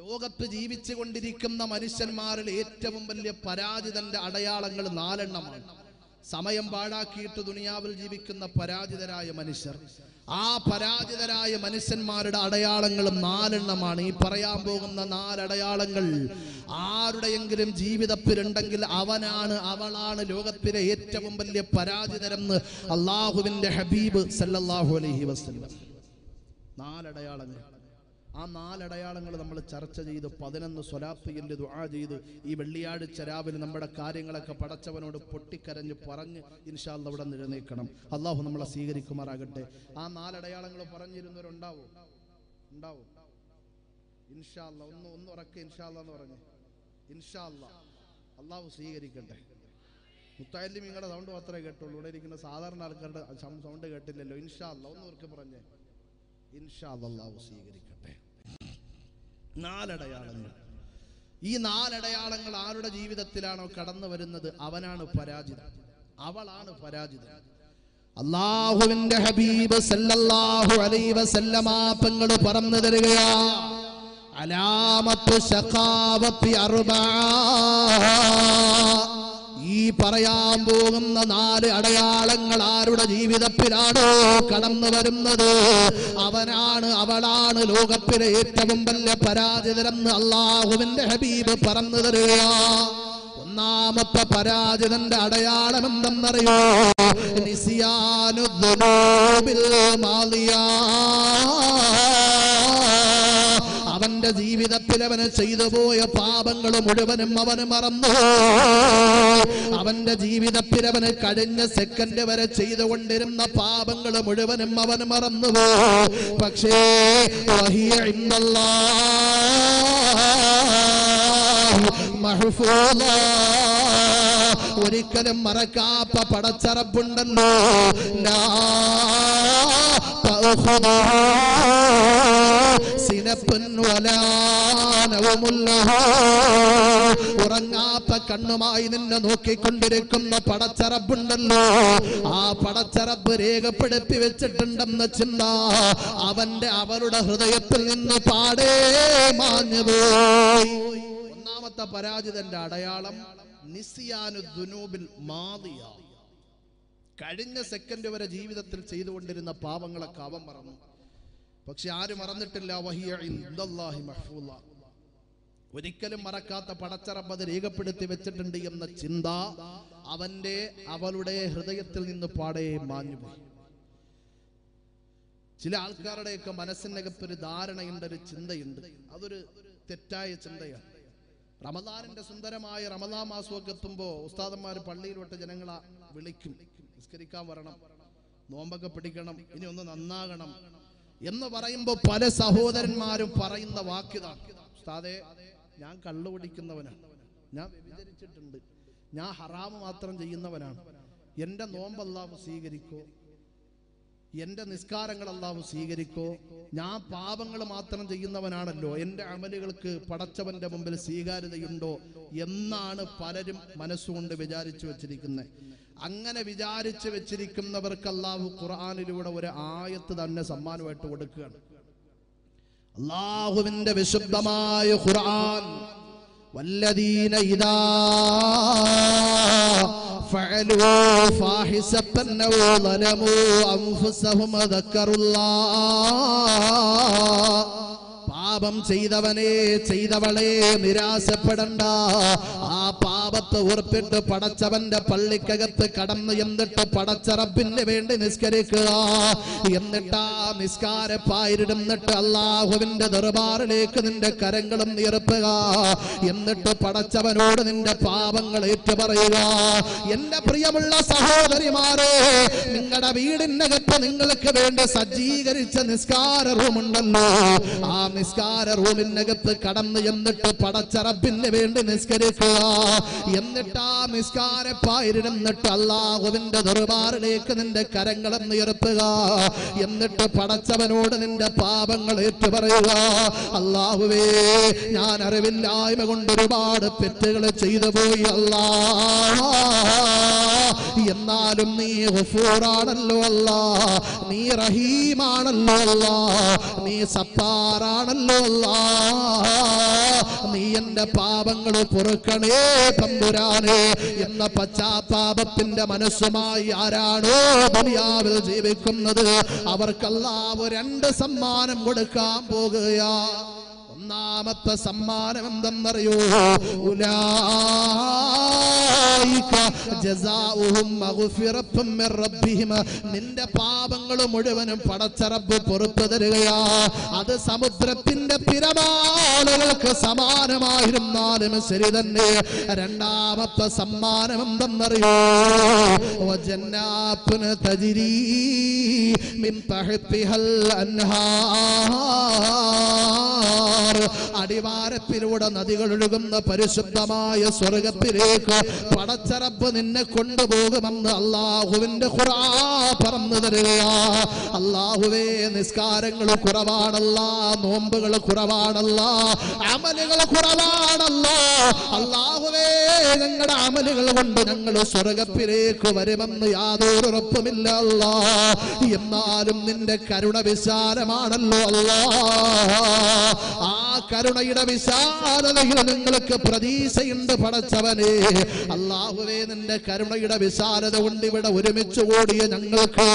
ലോകത്ത് ജീവിച്ചു കൊണ്ടിരിക്കുന്ന മനുഷ്യന്മാരിൽ ഏറ്റവും വലിയ പരാജിതന്റെ അടയാളങ്ങൾ 4 എണ്ണമാണ്. സമയം പാഴാക്കിയിട്ട് ദുനിയാവിൽ ജീവിക്കുന്ന പരാജിതരായ മനുഷ്യർ, ആ പരാജിതരായ മനുഷ്യന്മാരുടെ അടയാളങ്ങളും 4 എണ്ണമാണ്. ഈ പറയാൻ പോകുന്ന 4 അടയാളങ്ങൾ ആരുടെയെങ്കിലും ജീവിതത്തിലുണ്ടെങ്കിൽ അവനാണ് അവളാണ് ലോകത്തിലെ ഏറ്റവും വലിയ പരാജിതരെന്ന് അല്ലാഹുവിന്റെ ഹബീബ് സല്ലല്ലാഹു അലൈഹി വസല്ലം. 4 അടയാളങ്ങൾ. ആ 4 അടയാളങ്ങൾ നമ്മൾ ചർച്ച ചെയ്ത് 11 സ്വലാത്ത് ദുആ ചെയ്ത് ഈ വെള്ളിയാഴ്ച രാവിലെ നമ്മുടെ കാര്യങ്ങളൊക്കെ പടച്ചവനോട് പൊട്ടിക്കരഞ്ഞ് പറഞ്ഞ് ഇൻഷാ അല്ലാഹ് ഇവിടെ എഴുന്നേൽക്കണം. അല്ലാഹു നമ്മളെ സ്വീകരിക്കുമാറാകട്ടെ. ആ 4 അടയാളങ്ങൾ പറഞ്ഞിരുന്നവരുണ്ടാവും? ഉണ്ടാവും ഇൻഷാ അല്ലാഹ്. ഒന്ന് ഉറക്കെ ഇൻഷാ അല്ലാഹ് എന്ന് പറഞ്ഞേ. ഇൻഷാ അല്ലാഹ്. അല്ലാഹു സ്വീകരിക്കട്ടെ. മുത്താലിം നിങ്ങളുടെ സൗണ്ട് മാത്രമേ കേട്ടുള്ളൂ. ഇവിടെ ഇരിക്കുന്ന സാധാരണ ആൾക്കാരുടെ സൗണ്ട് കേട്ടില്ലല്ലോ. ഇൻഷാ അല്ലാഹ് ഒന്ന് ഉറക്കെ പറഞ്ഞേ. ഇൻഷാ അല്ലാഹ് അല്ലാഹു സ്വീകരിക്കട്ടെ. 4 അടയാളങ്ങൾ. ഈ 4 അടയാളങ്ങൾ ആരുടെ ജീവിതത്തിലാണോ കടന്നു വരുന്നത് അവനാണ് പരാജിതൻ, അവളാണ് പരാജിതൻ. അല്ലാഹുവിന്റെ ഹബീബ് സല്ലല്ലാഹു അലൈഹി വസല്ലമ തങ്ങൾ പറഞ്ഞു തരികയാ, അലാമത്തു ശഖാവത്തി 4. ഈ പറയാൻ പോകുന്ന 4 അടയാളങ്ങൾ ആരുടെ ജീവിതത്തിലാണോ കടന്നു വരുന്നത് അവനാണ് അവളാണ് ലോകത്തിലെ ഏറ്റവും വലിയ പരാജിതരെന്ന് അല്ലാഹുവിന്റെ ഹബീബ് പറഞ്ഞു തരിക. ഒന്നാമത്തെ പരാജിതന്റെ അടയാളം എന്തെന്നറിയോ? നിസ്യാനുദ്ദുനൂബിൽ മാളിയാ. അവന്റെ ജീവിതത്തിൽ അവന് ചെയ്തു പോയ പാപങ്ങൾ മുഴുവനും അവന് മറന്നു. അവന്റെ ജീവിതത്തിൽ അവന് കഴിഞ്ഞ സെക്കൻഡ് വരെ ചെയ്തുകൊണ്ടിരുന്ന പാപങ്ങൾ മുഴുവനും അവന് മറന്നുപോ. പക്ഷേ വഹിയ ഇൻദല്ലാഹ് മഹ്ഫൂള. ഒരിക്കലും മറക്കാത്ത പടച്ചറപ്പുണ്ടല്ലോ. ഉറങ്ങാത്ത കണ്ണുമായി നിന്നെ നോക്കിക്കൊണ്ടിരിക്കുന്ന പടച്ചറബുണ്ടല്ലോ. ആ പടച്ചറബ് രേഖപ്പെടുത്തി വെച്ചിട്ടുണ്ടെന്ന ചിന്ത അവരുടെ ഹൃദയത്തിൽ നിന്ന് പാടേ മാഞ്ഞുപോയി. ഒന്നാമത്തെ പരാജിതന്റെ അടയാളം നിസ്യാനുദ്ദുനൂബിൽ മാദിയ. കഴിഞ്ഞ സെക്കൻഡ് വരെ ജീവിതത്തിൽ ചെയ്തുകൊണ്ടിരുന്ന പാവങ്ങളൊക്കെ അവൻ മറന്നു. പക്ഷെ ആര് മറന്നിട്ടില്ല? വഹിയ ഇൻദല്ലാഹി മഹ്ഫൂള. ഒരിക്കലും മറക്കാത്ത പടച്ചറബ് അത് രേഖപ്പെടുത്തി വെച്ചിട്ടുണ്ട് എന്ന ചിന്ത അവളുടെ ഹൃദയത്തിൽ നിന്ന് പാടെ മാഞ്ഞുപോയി. ചില ആൾക്കാരുടെയൊക്കെ മനസ്സിനകത്തൊരു ധാരണയുണ്ട്, ഒരു ചിന്തയുണ്ട്. അതൊരു തെറ്റായ ചിന്തയാണ്. റമദാനിന്റെ സുന്ദരമായ റമദാൻ മാസമൊക്കെ എത്തുമ്പോൾ ഉസ്താദന്മാർ പള്ളിയിലോട്ട് ജനങ്ങളെ വിളിക്കും, നിസ്കരിക്കാൻ വരണം, നോമ്പൊക്കെ പിടിക്കണം, ഇനി ഒന്ന് നന്നാകണം എന്ന് പറയുമ്പോൾ പല സഹോദരന്മാരും പറയുന്ന വാക്കിതാണ്, ഉസ്താദേ ഞാൻ കള്ളു കുടിക്കുന്നവനാണ്, ഞാൻ വ്യഭിചരിച്ചിട്ടുണ്ട്, ഞാൻ ഹറാമ് മാത്രം ചെയ്യുന്നവനാണ്, എൻ്റെ നോമ്പ് അല്ലാഹു സ്വീകരിക്കോ, എൻ്റെ നിസ്കാരങ്ങൾ അല്ലാഹു സ്വീകരിക്കോ, ഞാൻ പാപങ്ങൾ മാത്രം ചെയ്യുന്നവനാണല്ലോ, എൻ്റെ അമലുകൾക്ക് പടച്ചവന്റെ മുമ്പിൽ സ്വീകാര്യതയുണ്ടോ എന്നാണ് പലരും മനസ്സുകൊണ്ട് വിചാരിച്ചു വെച്ചിരിക്കുന്നത്. അങ്ങനെ വിചാരിച്ചു വെച്ചിരിക്കുന്നവർക്ക് അല്ലാഹു ഖുർആനിലൂടെ ഒരു ആയത്ത് തന്നെ സമ്മാനമായിട്ട് കൊടുക്കുകയാണ്. അല്ലാഹുവിന്റെ വിശുദ്ധമായ ഖുർആൻ, വല്ലദീന ഇദാ ഫഅലൂ ഫാഹിസത്തൻ ഔ ളലമൂ അൻഫുസഹും ദക്കറുല്ലാഹ്. പാപം ചെയ്തവനെ ചെയ്തവളെ നിരാശപ്പെടണ്ട. ആ പാപത്തിൽ പാപത്ത് ഉറപ്പിട്ട് പടച്ചവന്റെ പള്ളിക്കകത്ത് കടന്ന് എന്നിട്ട് പടച്ച റബ്ബിന് വേണ്ടി നിസ്കരിക്കുക. എന്നിട്ട് ആ നിസ്കാരപ്പായിരുന്നിട്ട് അല്ലാഹുവിന്റെ ദർബാറിലേക്ക് നിന്റെ കരങ്ങളും നീർപ്പുക. എന്നിട്ട് പടച്ചവനോട് നിന്റെ പാപങ്ങൾ ഏറ്റുപറയുക. എന്റെ പ്രിയമുള്ള സഹോദരിമാരെ, നിങ്ങളുടെ വീടിനകത്ത് നിങ്ങൾക്ക് വേണ്ടി സജ്ജീകരിച്ച നിസ്കാര റൂമുണ്ടല്ലോ, ആ നിസ്കാര റൂമിനകത്ത് കടന്ന് എന്നിട്ട് പടച്ച റബ്ബിന് വേണ്ടി നിസ്കരിക്കുക. എന്നിട്ട് ആ നിസ്കാരപ്പായിരുന്നിട്ട് അല്ലാഹുവിന്റെ ദർബാറിലേക്ക് നിന്റെ കരങ്ങളും ഉയർത്തുക. എന്നിട്ട് പടച്ചവനോട് നിന്റെ പാപങ്ങൾ ഏറ്റുപറയുക. അല്ലാഹുവേ, ഞാൻ അറിവില്ലായ്മ കൊണ്ട് ഒരുപാട് തെറ്റുകൾ ചെയ്തു പോയി അല്ലാ, എന്നാലും നീ ഗഫൂറാണല്ലോ അല്ലാ, നീ റഹീമാണല്ലോ അല്ലാ, നീ സത്താറാണല്ലോ അല്ലാ, നീ എന്റെ പാപങ്ങൾ പൊറുക്കണേ തമ്പുരാനെ എന്ന പശ്ചാത്താപത്തിന്റെ മനസ്സുമായി ആരാണോ ദുനിയാവിൽ ജീവിക്കുന്നത് അവർക്കല്ലാഹു 2 സമ്മാനം കൊടുക്കാൻ പോകുകയാ. ഒന്നാമത്തെ സമ്മാനം എന്തെന്നറിയോ? ഉലൈക ജസാഉഹും മഗ്ഫിറത്തും മിർ റബ്ബിഹിം. നിന്റെ പാപങ്ങൾ മുഴുവനും പടച്ച റബ്ബ് പൊറുത്തു തരികയാ. അത് സമുദ്രത്തിന്റെ തിരമാലകൾക്ക് സമാനമായിരുന്നാലും ശരി തന്നെ. രണ്ടാമത്തെ സമ്മാനം എന്തെന്നറിയോ? വജന്നാത്തുൻ തജ്രീ മിൻ തഹ്തിഹൽ അൻഹാർ. അടിവാരത്തിലൂടെ നദികൾ ഒഴുകുന്ന പരിശുദ്ധമായ സ്വർഗത്തിലേക്ക് പടച്ച റബ്ബ് നിന്നെ കൊണ്ടുപോകുമെന്ന് അല്ലാഹുവിന്റെ ഖുർആൻ പറഞ്ഞു തരികയാ. അല്ലാഹുവേ, നിസ്കാരങ്ങൾ കുറവാണല്ലാ, നോമ്പുകൾ കുറവാണല്ലാ, അമലുകൾ കുറവാണല്ലാ. അല്ലാഹുവേ, ഞങ്ങളുടെ അമലുകൾ കൊണ്ട് ഞങ്ങൾ സ്വർഗത്തിലേക്ക് വരുമെന്ന് യാതൊരു ഉറപ്പുമില്ല അല്ലാ. എന്നാലും നിന്റെ കരുണ വിശാലമാണല്ലോ അല്ലാ. ആ കരുണയുടെ വിശാലതയിൽ നിങ്ങൾക്ക് പ്രതീക്ഷയുണ്ട് പടച്ചവനെ. അല്ലാഹുവേ, നിന്റെ കരുണയുടെ വിശാലത കൊണ്ട് ഇവിടെ ഒരുമിച്ച് കൂടിയ ഞങ്ങൾക്ക്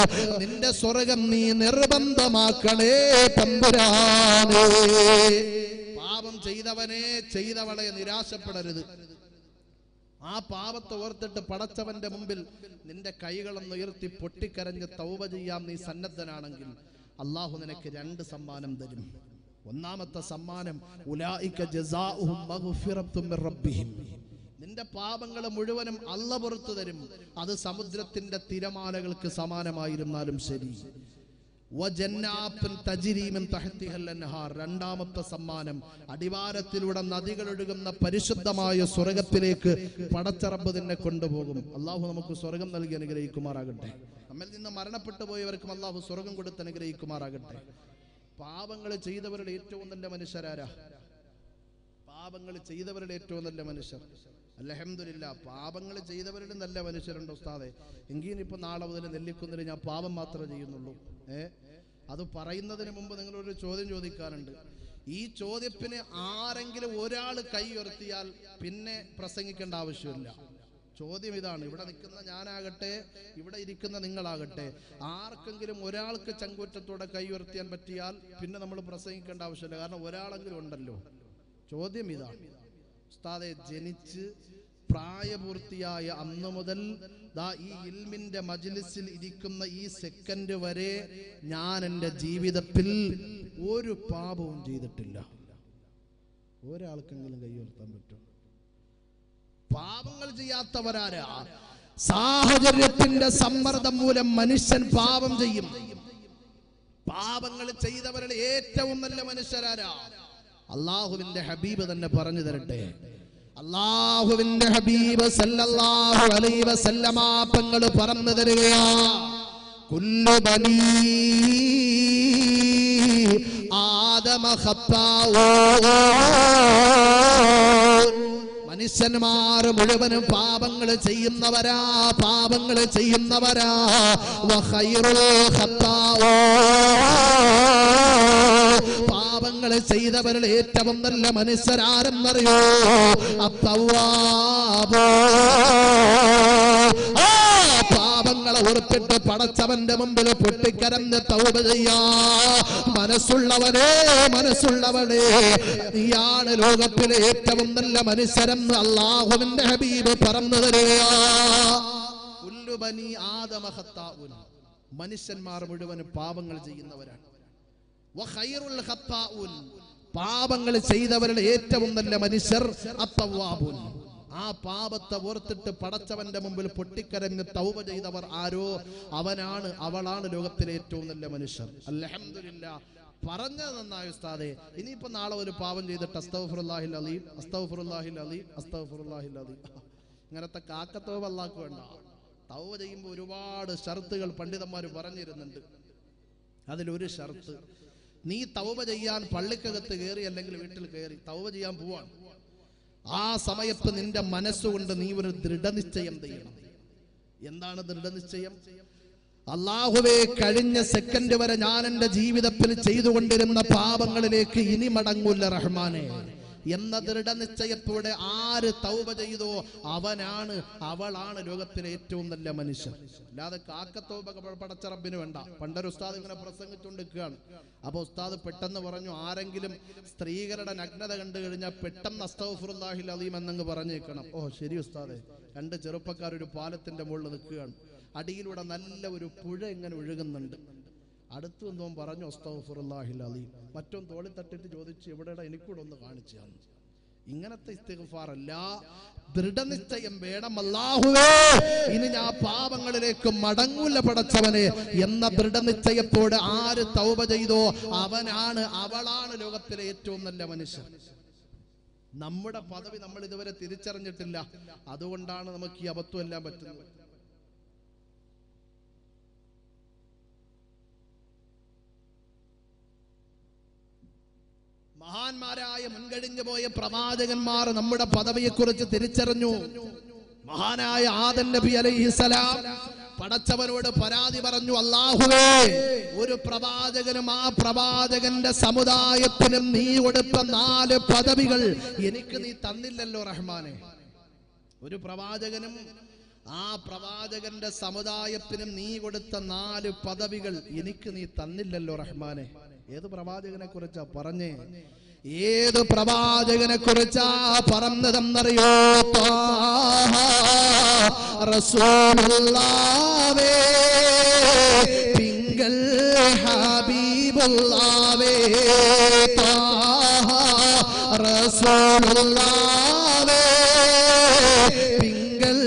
നിന്റെ സ്വർഗം നീ നിർബന്ധമാക്കണേ തമ്പുരാനേ. പാപം ചെയ്തവനെ ചെയ്തവളെ നിരാശപ്പെടരുത്. ആ പാപത്തെ ഓർത്തിട്ട് പടച്ചവന്റെ മുമ്പിൽ നിന്റെ കൈകളൊന്ന് ഉയർത്തി പൊട്ടിക്കരഞ്ഞ് തൗബ ചെയ്യാൻ നീ സന്നദ്ധനാണെങ്കിൽ അല്ലാഹു നിനക്ക് 2 സമ്മാനം തരും. ഒന്നാമത്തെ സമ്മാനം ഉലൈക ജസാഉഹും മഗ്ഫിറത്തും മിർ റബ്ബിഹിം. നിന്റെ പാപങ്ങൾ മുഴുവനും അല്ലാഹു പുറത്തു തരും. അത് സമുദ്രത്തിന്റെ തിരമാലകൾക്ക് സമാനമായിരുന്നാലും ശരി. വജന്നാത്തുൻ തജ്രീ മിൻ തഹ്തിഹൽ അൻഹാർ. രണ്ടാമത്തെ സമ്മാനം അടിവാരത്തിലൂടെ നദികൾ ഒഴുകുന്ന പരിശുദ്ധമായ സ്വർഗത്തിലേക്ക് പടച്ച റബ്ബ് നിന്നെ കൊണ്ടുപോകും. അല്ലാഹു നമുക്ക് സ്വർഗം നൽകി അനുഗ്രഹിക്കുമാറാകട്ടെ. നമ്മിൽ നിന്ന് മരണപ്പെട്ടു പോയവർക്കും അല്ലാഹു സ്വർഗം കൊടുത്ത് അനുഗ്രഹിക്കുമാറാകട്ടെ. പാപങ്ങൾ ചെയ്തവരുടെ ഏറ്റവും നല്ല മനുഷ്യരാരാ? പാപങ്ങൾ ചെയ്തവരുടെ ഏറ്റവും നല്ല മനുഷ്യർ. അൽഹംദുലില്ലാ, പാപങ്ങൾ ചെയ്തവരുടെ നല്ല മനുഷ്യരുണ്ട് ഉസ്താദെ. എങ്കിലും ഇപ്പൊ നാളെ മുതൽ നെല്ലിക്കുന്നിൽ ഞാൻ പാപം മാത്രമേ ചെയ്യുന്നുള്ളൂ. അത് പറയുന്നതിന് മുമ്പ് നിങ്ങളൊരു ചോദ്യം ചോദിക്കാറുണ്ട്. ഈ ചോദ്യത്തിന് ആരെങ്കിലും ഒരാൾ കൈ ഉയർത്തിയാൽ പിന്നെ പ്രസംഗിക്കേണ്ട ആവശ്യമില്ല. ചോദ്യം ഇതാണ്. ഇവിടെ നിൽക്കുന്ന ഞാനാകട്ടെ, ഇവിടെ ഇരിക്കുന്ന നിങ്ങളാകട്ടെ, ആർക്കെങ്കിലും ഒരാൾക്ക് ചങ്കൂറ്റത്തോടെ കൈ ഉയർത്തിയാൻ പറ്റിയാൽ പിന്നെ നമ്മൾ പ്രസംഗിക്കേണ്ട ആവശ്യമില്ല. കാരണം ഒരാളെങ്കിലും ഉണ്ടല്ലോ. ചോദ്യം ഇതാണ്. ഉസ്താദെ, ജനിച്ച് പ്രായപൂർത്തിയായ അന്ന് മുതൽ ദാ ഈ ഇൽമിന്റെ മജ്ലിസിൽ ഇരിക്കുന്ന ഈ സെക്കൻഡ് വരെ ഞാൻ എൻ്റെ ജീവിതത്തിൽ ഒരു പാപവും ചെയ്തിട്ടില്ല. ഒരാൾക്കെങ്കിലും കൈ ഉയർത്താൻ പറ്റും? പാപങ്ങൾ ചെയ്യാത്തവരാരാ? സാഹചര്യത്തിന്റെ സമ്മർദ്ദം മൂലം മനുഷ്യൻ പാപം ചെയ്യും. പാപങ്ങൾ ചെയ്തവരുടെ ഏറ്റവും നല്ല മനുഷ്യരാരാ? അല്ലാഹുവിന്റെ ഹബീബ് തന്നെ പറഞ്ഞു തരട്ടെ. അല്ലാഹുവിന്റെ ഹബീബ് സല്ലല്ലാഹു അലൈഹി വസല്ലമ തങ്ങൾ പറഞ്ഞു തരികയാ, കുല്ലു ബനീ ആദമ ഖത്താഊൻ. മനുഷ്യന്മാർ മുഴുവനും പാപങ്ങൾ ചെയ്യുന്നവരാ, പാപങ്ങൾ ചെയ്യുന്നവരാ. വഖൈറുൽ ഖത്താഊൻ. പാപങ്ങൾ ചെയ്തവരിൽ ഏറ്റവും നല്ല മനുഷ്യരാരെന്നറിയോ? അത്തവ്വാബൂൻ. പാപങ്ങളെ ഓർത്തിട്ട് പടച്ചവന്റെ മുമ്പിൽ പൊട്ടിക്കരഞ്ഞ് തൗബ ചെയ്യാ. മനസ്സുള്ളവനെ നീയാണ് ലോകത്തിലെ ഏറ്റവും നല്ല മനുഷ്യരെന്ന് അല്ലാഹുവിന്റെ ഹബീബ് പറഞ്ഞു തരിക. കുല്ലു ബനി ആദമ ഖത്താഉൻ, മനുഷ്യന്മാർ മുഴുവൻ പാപങ്ങൾ ചെയ്യുന്നവരാണ്. വഖൈറുൽ ഖത്താഉൻ, പാപങ്ങൾ ചെയ്തവരുടെ ഏറ്റവും നല്ല മനുഷ്യർ അത്തവ്വാബുൻ, ആ പാപത്തെ ഓർത്തിട്ട് പടച്ചവന്റെ മുമ്പിൽ പൊട്ടിക്കരഞ്ഞ് തൗബ ചെയ്തവർ ആരോ അവളാണ് ലോകത്തിലെ ഏറ്റവും നല്ല മനുഷ്യർ. അൽഹംദുലില്ലാഹ്, പറഞ്ഞത് നന്നായി ഉസ്താദേ. ഇനിയിപ്പോ നാളെ ഒരു പാപം ചെയ്തിട്ട് അസ്തഗ്ഫിറുല്ലാഹിൽ അലീം അസ്തഗ്ഫിറുല്ലാഹിൽ അലീം അസ്തഗ്ഫിറുല്ലാഹിൽ അലീം, ഇങ്ങനത്തെ കാക്കത്തോവ അല്ലാഹു വേണ്ട. തൗബ ചെയ്യുമ്പോൾ ഒരുപാട് ഷർത്തുകൾ പണ്ഡിതന്മാർ പറഞ്ഞിരുന്നുണ്ട്. അതിലൊരു ഷർത്ത്, നീ തൗബ ചെയ്യാൻ പള്ളിക്കകത്ത് കയറി അല്ലെങ്കിൽ വീട്ടിൽ കയറി തൗബ ചെയ്യാൻ പോവാണ്, ആ സമയത്ത് നിന്റെ മനസ്സുകൊണ്ട് നീ ഒരു ദൃഢനിശ്ചയം ചെയ്യണം. എന്താണ് ദൃഢനിശ്ചയം? അല്ലാഹുവേ, കഴിഞ്ഞ സെക്കൻഡ് വരെ ഞാൻ എന്റെ ജീവിതത്തിൽ ചെയ്തുകൊണ്ടിരുന്ന പാപങ്ങളിലേക്ക് ഇനി മടങ്ങൂല റഹ്മാനെ എന്ന ദൃഢനിശ്ചയത്തോടെ ആര് തൗബ ചെയ്തോ അവളാണ് ലോകത്തിലെ ഏറ്റവും നല്ല മനുഷ്യൻ. അല്ലാതെ കാക്കത്തോബ പടച്ച റബ്ബിന് വേണ്ട. പണ്ടൊരു ഉസ്താദ് ഇങ്ങനെ പ്രസംഗിച്ചുകൊണ്ടിരിക്കുകയാണ്. അപ്പൊ ഉസ്താദ് പെട്ടെന്ന് പറഞ്ഞു, ആരെങ്കിലും സ്ത്രീകളുടെ നഗ്നത കണ്ടു കഴിഞ്ഞാൽ പെട്ടെന്ന് അസ്തഗ്ഫിറുല്ലാഹിൽ അലീം എന്നങ്ങ് പറഞ്ഞേക്കണം. ഓ ശരി ഉസ്താദെ. രണ്ട് ചെറുപ്പക്കാർ ഒരു പാലത്തിന്റെ മുകളിൽ നിൽക്കുകയാണ്. അടിയിലൂടെ നല്ല ഒരു പുഴ ഇങ്ങനെ ഒഴുകുന്നുണ്ട്. അടുത്തു നിന്നോൻ പറഞ്ഞു അസ്തഗ്ഫിറുല്ലാഹിൽ അലീം. മറ്റോൻ തോളി തട്ടിട്ട് ചോദിച്ചു, എവിടെടാ എനിക്കൂടെ ഒന്ന് കാണിച്ചു തന്നു. ഇങ്ങനത്തെ ഇസ്തിഗ്ഫാർ അല്ല, ദൃഢനിശ്ചയം വേണം. അല്ലാഹുവേ, ഇനി ഞാൻ പാപങ്ങളിലേക്ക് മടങ്ങൂല പടച്ചവനെ എന്ന ദൃഢനിശ്ചയത്തോടെ ആര് തൗബ ചെയ്തോ അവളാണ് ലോകത്തിലെ ഏറ്റവും നല്ല മനുഷ്യൻ. നമ്മുടെ പദവി നമ്മൾ ഇതുവരെ തിരിച്ചറിഞ്ഞിട്ടില്ല. അതുകൊണ്ടാണ് നമുക്ക് ഈ അബദ്ധം എല്ലാം പറ്റുന്നത്. മഹാന്മാരായ മുൻകഴിഞ്ഞു പോയ പ്രവാചകന്മാർ നമ്മുടെ പദവിയെക്കുറിച്ച് തിരിച്ചറിഞ്ഞു. മഹാനായ ആദം നബി അലൈഹിസ്സലാം പടച്ചവനോട് പരാതി പറഞ്ഞു, അല്ലാഹുവേ, ഒരു പ്രവാചകനും ആ പ്രവാചകന്റെ സമുദായത്തിനും നീ കൊടുത്ത 4 പദവികൾ എനിക്ക് നീ തന്നില്ലല്ലോ റഹ്മാനെ. ഒരു പ്രവാചകനും ആ പ്രവാചകന്റെ സമുദായത്തിനും നീ കൊടുത്ത 4 പദവികൾ എനിക്ക് നീ തന്നില്ലല്ലോ റഹ്മാനെ. ഏത് പ്രവാചകനെ കുറിച്ചാ പറഞ്ഞേ? ഏത് പ്രവാചകനെ കുറിച്ചാ പറഞ്ഞതെന്നറിയോ? റസൂലുള്ളാഹേ, തിങ്കൾ ഹബീബുള്ളാഹേ, റസൂലുള്ളാഹേ, തിങ്കൾ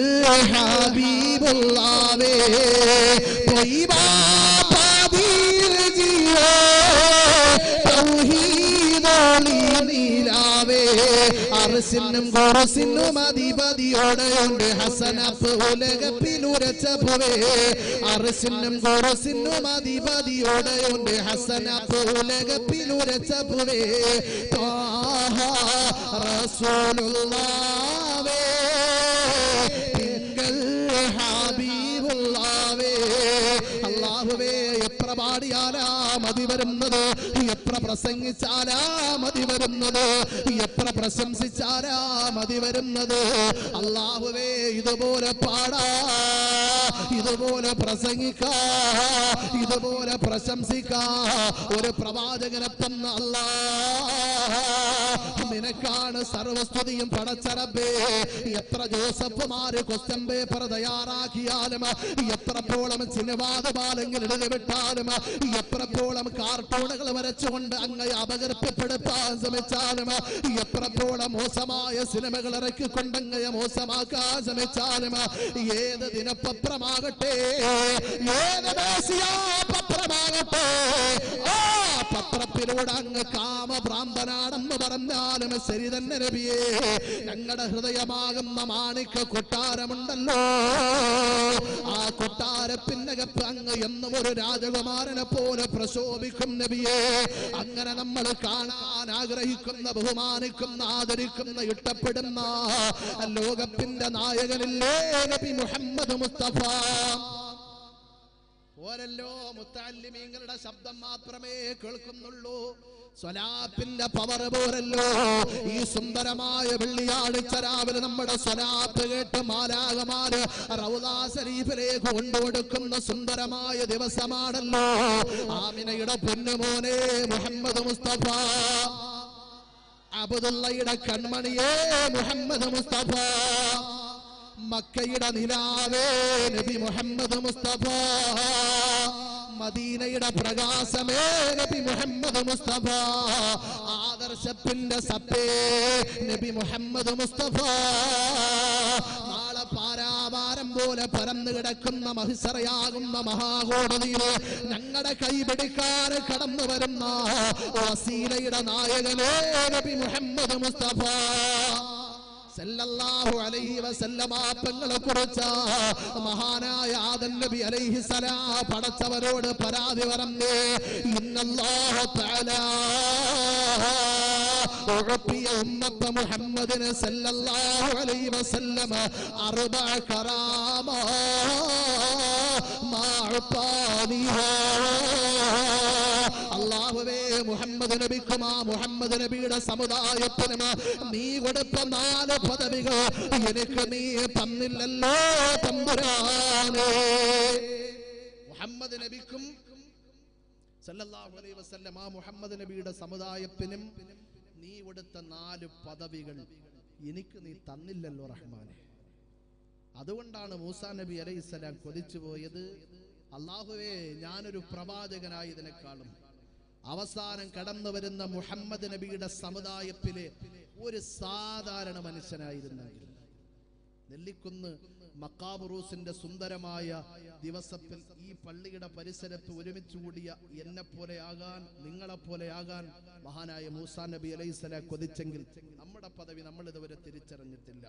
ഹബീബുള്ളാഹേ, ത്വയ്യിബാ പാദീർ ജിയോ അർസിനും ഖുർസിനും അധിപതിയോടെയുണ്ട് ഹസനഫ് ഉലകത്തിലുരച്ചഭുവേ. അർസിനും ഖുർസിനും അധിപതിയോടെയുണ്ട് ഹസനഫ് ഉലകത്തിലുരച്ചഭുവേ. റസൂലുള്ളാഹേ, തിങ്കൾ ഹബീബുള്ളാഹേ. അല്ലാഹുവേ, എത്ര പാടിയാലാ മതി വരുന്നത്, എത്ര പ്രസംഗിച്ചാലാ മതി വരുന്നത്, എത്ര പ്രശംസിച്ചാലാ മതി വരുന്നത്. അല്ലാഹുവേ, ഇതുപോലെ പാടാ, ഇതുപോലെ പ്രസംഗിക്കാ, ഇതുപോലെ പ്രശംസിക്കാ ഒരു പ്രവാചകനെ തന്ന അല്ലാഹ്, നിനക്കാണ് സർവസ്തുതിയും പടച്ച റബ്ബേ. എത്ര ജോസഫുമാര് ക്വസ്റ്റ്യൻ പേപ്പർ തയ്യാറാക്കിയാലും, എത്രത്തോളം സിനിമാതമാലെങ്കിൽ എഴുതിവിട്ടാലും, എത്രത്തോളം കാർട്ടൂണുകൾ വരച്ചുകൊണ്ട് അങ്ങയെ അപകീർത്തിപ്പെടുത്താൻ ശ്രമിച്ചാലും, എത്രത്തോളം മോശമായ സിനിമകൾ ഇറക്കിക്കൊണ്ട് അങ്ങയെ മോശമാക്കാൻ ശ്രമിച്ചാലും, ഏത് ദിനപത്രമാകട്ടെ, ഏത് പത്രമാകട്ടെ, ആ പത്രത്തിലൂടെ അങ്ങ് കാമഭ്രാന്തനാണെന്ന് പറഞ്ഞാലും ശരി തന്നെ നബിയേ. ഞങ്ങളുടെ ഹൃദയമാകുന്ന മാണിക്ക കൊട്ടാരമുണ്ടല്ലോ, ആ കൊട്ടാരത്തിനകത്ത് അങ്ങ് എന്നും ഒരു രാജകുമാരനെ പോലെ പ്രശോഭിക്കും നബിയേ. അങ്ങനെ നമ്മൾ കാണാൻ ആഗ്രഹിക്കുന്ന, ബഹുമാനിക്കുന്ന, ആദരിക്കുന്ന, ഇഷ്ടപ്പെടുന്ന ലോകത്തിന്റെ നായകനില്ലേ നബി മുഹമ്മദ് മുസ്തഫ. ഓരല്ലോ മുത്തഅല്ലിമീങ്ങളുടെ ശബ്ദം മാത്രമേ കേൾക്കുന്നുള്ളൂ. സ്വലാത്തിന്റെ പവർ പോരല്ലോ. ഈ സുന്ദരമായ വെള്ളിയാഴ്ച രാവിലെ നമ്മുടെ സ്വലാത്ത് കേട്ട് മാലാഖമാര് റൗളാ ശരീഫിലേക്ക് കൊണ്ടുകൊടുക്കുന്ന സുന്ദരമായ ദിവസമാണല്ലോ. ആമിനയുടെ പൊന്നുമോനെ മുഹമ്മദ് മുസ്തഫ, അബ്ദുള്ളയുടെ കൺമണിയേ മുഹമ്മദ് മുസ്തഫ, മക്കയുടെ നിലാവേ നബി മുഹമ്മദ് മുസ്തഫ, മദീനയുടെ പ്രകാശമേ നബി മുഹമ്മദ് മുസ്തഫ, ആദർശത്തിന്റെ സത്തേ നബി മുഹമ്മദ് മുസ്തഫ. നാളെ പാരാവാരം പോലെ പരന്നു കിടക്കുന്ന മഹിസറയാകുന്ന മഹാകോടതിയിൽ ഞങ്ങളുടെ കൈപിടിക്കാൻ കടന്നു വരുന്ന വസീലയുടെ നായകനേ നബി മുഹമ്മദ് മുസ്തഫ സല്ലല്ലാഹു അലൈഹി വസല്ലമ തങ്ങളെ കുറിച്ച് മഹാനായ ആദം നബി അലൈഹിസ്സലാം പടച്ചവരോട് പരാതി പറഞ്ഞു. ഇന്നല്ലാഹു തആല ഉഅത്തിയ ഉമ്മത്ത മുഹമ്മദിന് സല്ലല്ലാഹു അലൈഹി വസല്ലമ അർബഅ കറാമ മാ ഉതാനിഹാ. അല്ലാഹുവേ, മുഹമ്മദ് നബിക്കും ആ മുഹമ്മദ് നബിയുടെ സമുദായത്തിനും നീ കൊടുത്ത 4 പദവികൾ എനിക്ക് നീ തന്നില്ലല്ലോ തമ്പുരാനേ. മുഹമ്മദ് നബിക്കും സല്ലല്ലാഹു അലൈഹി വസല്ലം ആ മുഹമ്മദ് നബിയുടെ സമുദായത്തിനും നീ കൊടുത്ത 4 പദവികൾ എനിക്ക് നീ തന്നില്ലല്ലോ റഹ്മാനെ. അതുകൊണ്ടാണ് മൂസാ നബി അലൈഹിസ്സലാം കൊതിച്ചു പോയത്, അല്ലാഹുവേ, ഞാനൊരു പ്രവാചകനായതിനേക്കാളും അവസാനം കടന്നു വരുന്ന മുഹമ്മദ് നബിയുടെ സമുദായത്തിലെ ഒരു സാധാരണ മനുഷ്യനായിരുന്നെങ്കിൽ. നെല്ലിക്കുന്ന് മക്കാബുറൂസിന്റെ സുന്ദരമായ ദിവസത്തിൽ ഈ പള്ളിയുടെ പരിസരത്ത് ഒരുമിച്ച് കൂടിയ എന്നെ പോലെയാകാൻ, നിങ്ങളെപ്പോലെയാകാൻ മഹാനായ മൂസാ നബി അലൈഹിസ്സലാം കൊതിച്ചെങ്കിൽ നമ്മുടെ പദവി നമ്മൾ ഇതുവരെ തിരിച്ചറിഞ്ഞിട്ടില്ല.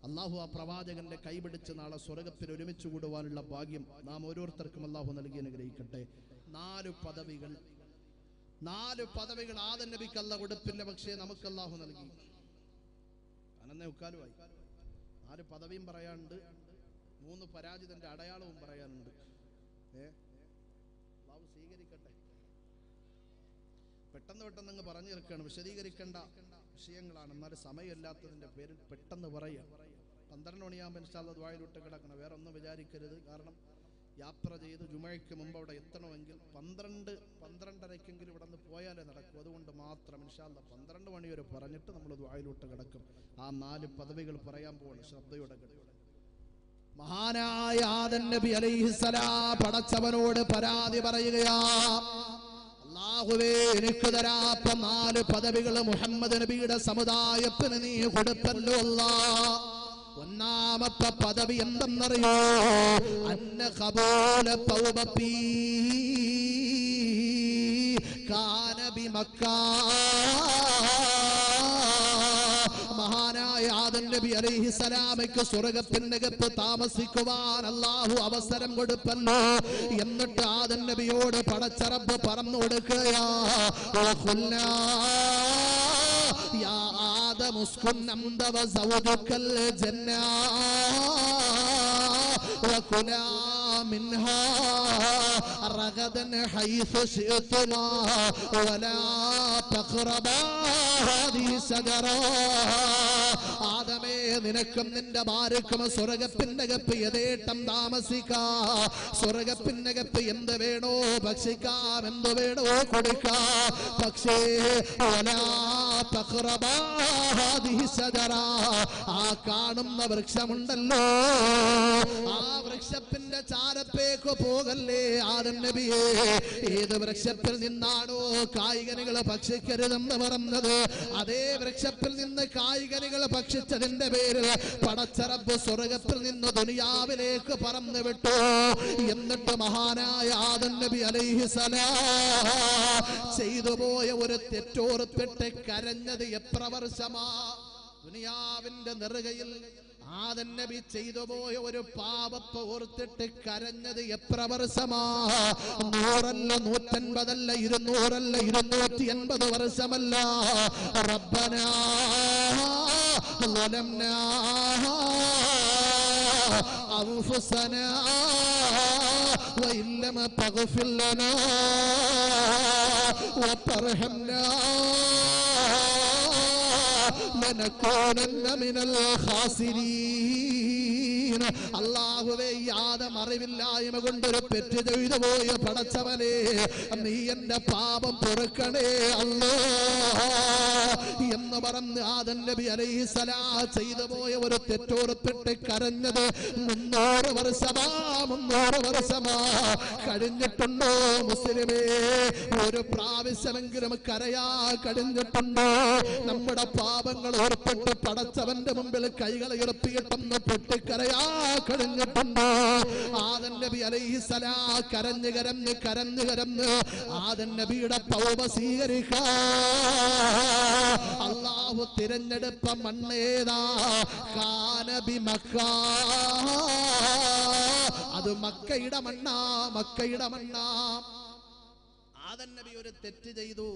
അള്ളാഹു ആ പ്രവാചകന്റെ കൈപിടിച്ച് നാളെ സ്വർഗത്തിൽ ഒരുമിച്ച് കൂടുവാനുള്ള ഭാഗ്യം നാം ഓരോരുത്തർക്കും അള്ളാഹു നൽകി അനുഗ്രഹിക്കട്ടെ. 4 പദവികൾ ആദം നബിക്ക് അല്ലാഹു കൊടുപ്പില്ല, പക്ഷേ നമുക്ക് അള്ളാഹു നൽകി. അനന്നെ ഉക്കാലുമായി 4 പദവിയും പറയാനുണ്ട്, 3 പരാജിതന്റെ അടയാളവും പറയാനുണ്ട്. അള്ളാഹു സ്വീകരിക്കട്ടെ. പെട്ടെന്ന് അങ്ങ് പറഞ്ഞു തീർക്കുകയാണ്, വിശദീകരിക്കേണ്ട വിഷയങ്ങളാണ്. എന്നാലും സമയമില്ലാത്തതിന്റെ പേരിൽ പെട്ടെന്ന് പറയാം. 12 മണിയാകുമ്പോൾ ഇൻഷാല്ലാഹ് ദുആയിലോട്ട് കിടക്കണം. വേറെ ഒന്നും വിചാരിക്കരുത്. കാരണം യാത്ര ചെയ്ത് ജുമയ്ക്ക് മുമ്പ് അവിടെ എത്തണമെങ്കിൽ 12-12:30 ഇവിടെ നിന്ന് പോയാലേ നടക്കൂ. അതുകൊണ്ട് മാത്രം ഇൻഷാല്ലാഹ് 12 മണി വരെ പറഞ്ഞിട്ട് നമ്മൾ ദുആയിലോട്ട് കിടക്കും. ആ 4 പദവികൾ പറയാൻ പോവാണ്. ശ്രദ്ധയോടെ കേട്ടോ. മഹാനായ ആദം നബി അലൈഹിസ്സലാം പടച്ചവനോട് പരാതി പറയുകയാ, അല്ലാഹുവേ, എനിക്ക് തരാത്ത 4 പദവികൾ മുഹമ്മദ് നബിയുടെ സമുദായത്തിന് നീ കൊടുത്തല്ലോ അല്ലാഹ്. ഒന്നാമത്തെ പദവി എന്തെന്നറിയോ? അന്ന ഖബൂല തൗബത്തി കാന ബിമക്ക. മഹാനായ ആദം നബി അലൈഹിസ്സലാമയ്ക്ക് സ്വർഗ്ഗത്തിനകത്ത് താമസിക്കുവാൻ അല്ലാഹു അവസരം കൊടുപ്പല്ലോ. എന്നിട്ട് ആദം നബിയോട് പടച്ച റബ്ബ് പറഞ്ഞു കൊടുക്കുകയാ, യാ ആദം ഉസ്കുൻ അന്ത വസൗജുകൽ ജന്ന വകുലാ മിൻഹാ റഗദൻ ഹൈസു ശിഅ്തുമാ വലാ തഖറബാ ഹാദിഹി ശജറ. ആദമേ, നിനക്കും നിന്റെ ഭാര്യക്കും സ്വർഗ്ഗത്തിനകത്ത് യഥേഷ്ടം താമസിക്കാം. സ്വർഗ്ഗത്തിനകത്ത് എന്ത് വേണോ ഭക്ഷിക്കാം, എന്ത് വേണോ കൊടുക്കാം. പക്ഷേ വലാ തഖറബാ ഹാദിഹി ശജറ, ആ കാണുന്ന വൃക്ഷമുണ്ടല്ലോ, ആ വൃക്ഷത്തിന്റെ ചാരത്തേക്ക് പോകല്ലേ ആദം നബിയേ. ഏത് വൃക്ഷത്തിൽ നിന്നാണോ കായ്കനികൾ ഭക്ഷിക്കരുതെന്ന് പറഞ്ഞത്, അതേ വൃക്ഷത്തിൽ നിന്ന് കായ്കനികൾ ഭക്ഷിച്ചതിന്റെ പേരിൽ പടച്ച റബ്ബ് സ്വർഗ്ഗത്തിൽ നിന്ന് ദുനിയാവിലേക്ക് പറന്നു വിട്ടു. എന്നിട്ട് മഹാനായ ആദം നബി അലൈഹിസ്സലാം ചെയ്തു പോയ ഒരു തെറ്റോർത്തിട്ട് കരഞ്ഞത് എത്ര വർഷമാ? ദുനിയാവിന്റെ നെറുകയിൽ ആദം നബി ചെയ്തു പോയ ഒരു പാപത്തെ ഓർത്തിട്ട് കരഞ്ഞത് എത്ര വർഷമാ? 100 അല്ല, 150 അല്ല, 200 അല്ല, 280 വർഷമല്ല. റബ്ബനാ ളലംനാ അൻഫുസനാ വഇല്ലം തഗ്ഫിർ ലനാ വതർഹംനാ ലനകൂനന്ന മിനൽ ഖാസിരീൻ. അല്ലാഹുവേ, യാദം അറിവില്ലായ്മ കൊണ്ടൊരു പെറ്റ് ചെയ്തു പോയ പടച്ചവനെ, നീ എന്റെ പാപം പൊറുക്കണേ അല്ലാഹ് എന്ന് പറഞ്ഞ് ആദം നബി അലൈഹിസ്സലാം ചെയ്തു പോയ ഒരു തെറ്റോർത്തിട്ട് കരഞ്ഞത് 300 വർഷമാ കഴിഞ്ഞിട്ടുണ്ടോ മുസ്ലിമേ? ഒരു പ്രാവശ്യമെങ്കിലും കരയാ കഴിഞ്ഞിട്ടുണ്ടോ? നമ്മുടെ പാപങ്ങൾ ഓർപ്പിട്ട് പടച്ചവന്റെ മുമ്പിൽ കൈകൾ ഉയർത്തിയിട്ടൊന്ന് പൊട്ടിക്കരയാ കഴിഞ്ഞിട്ടുണ്ടോ? ആദം നബി അലൈഹിസ്സലാം കരഞ്ഞ് ആദം നബിയുടെ തൗബ സ്വീകരിക്കാൻ അല്ലാഹു തിരഞ്ഞെടുത്ത മണ്ണേതാ? കാന ബിമക്ക. അത് മക്കയുടെ മണ്ണാ. ആദം നബി ഒരു തെറ്റ് ചെയ്തു,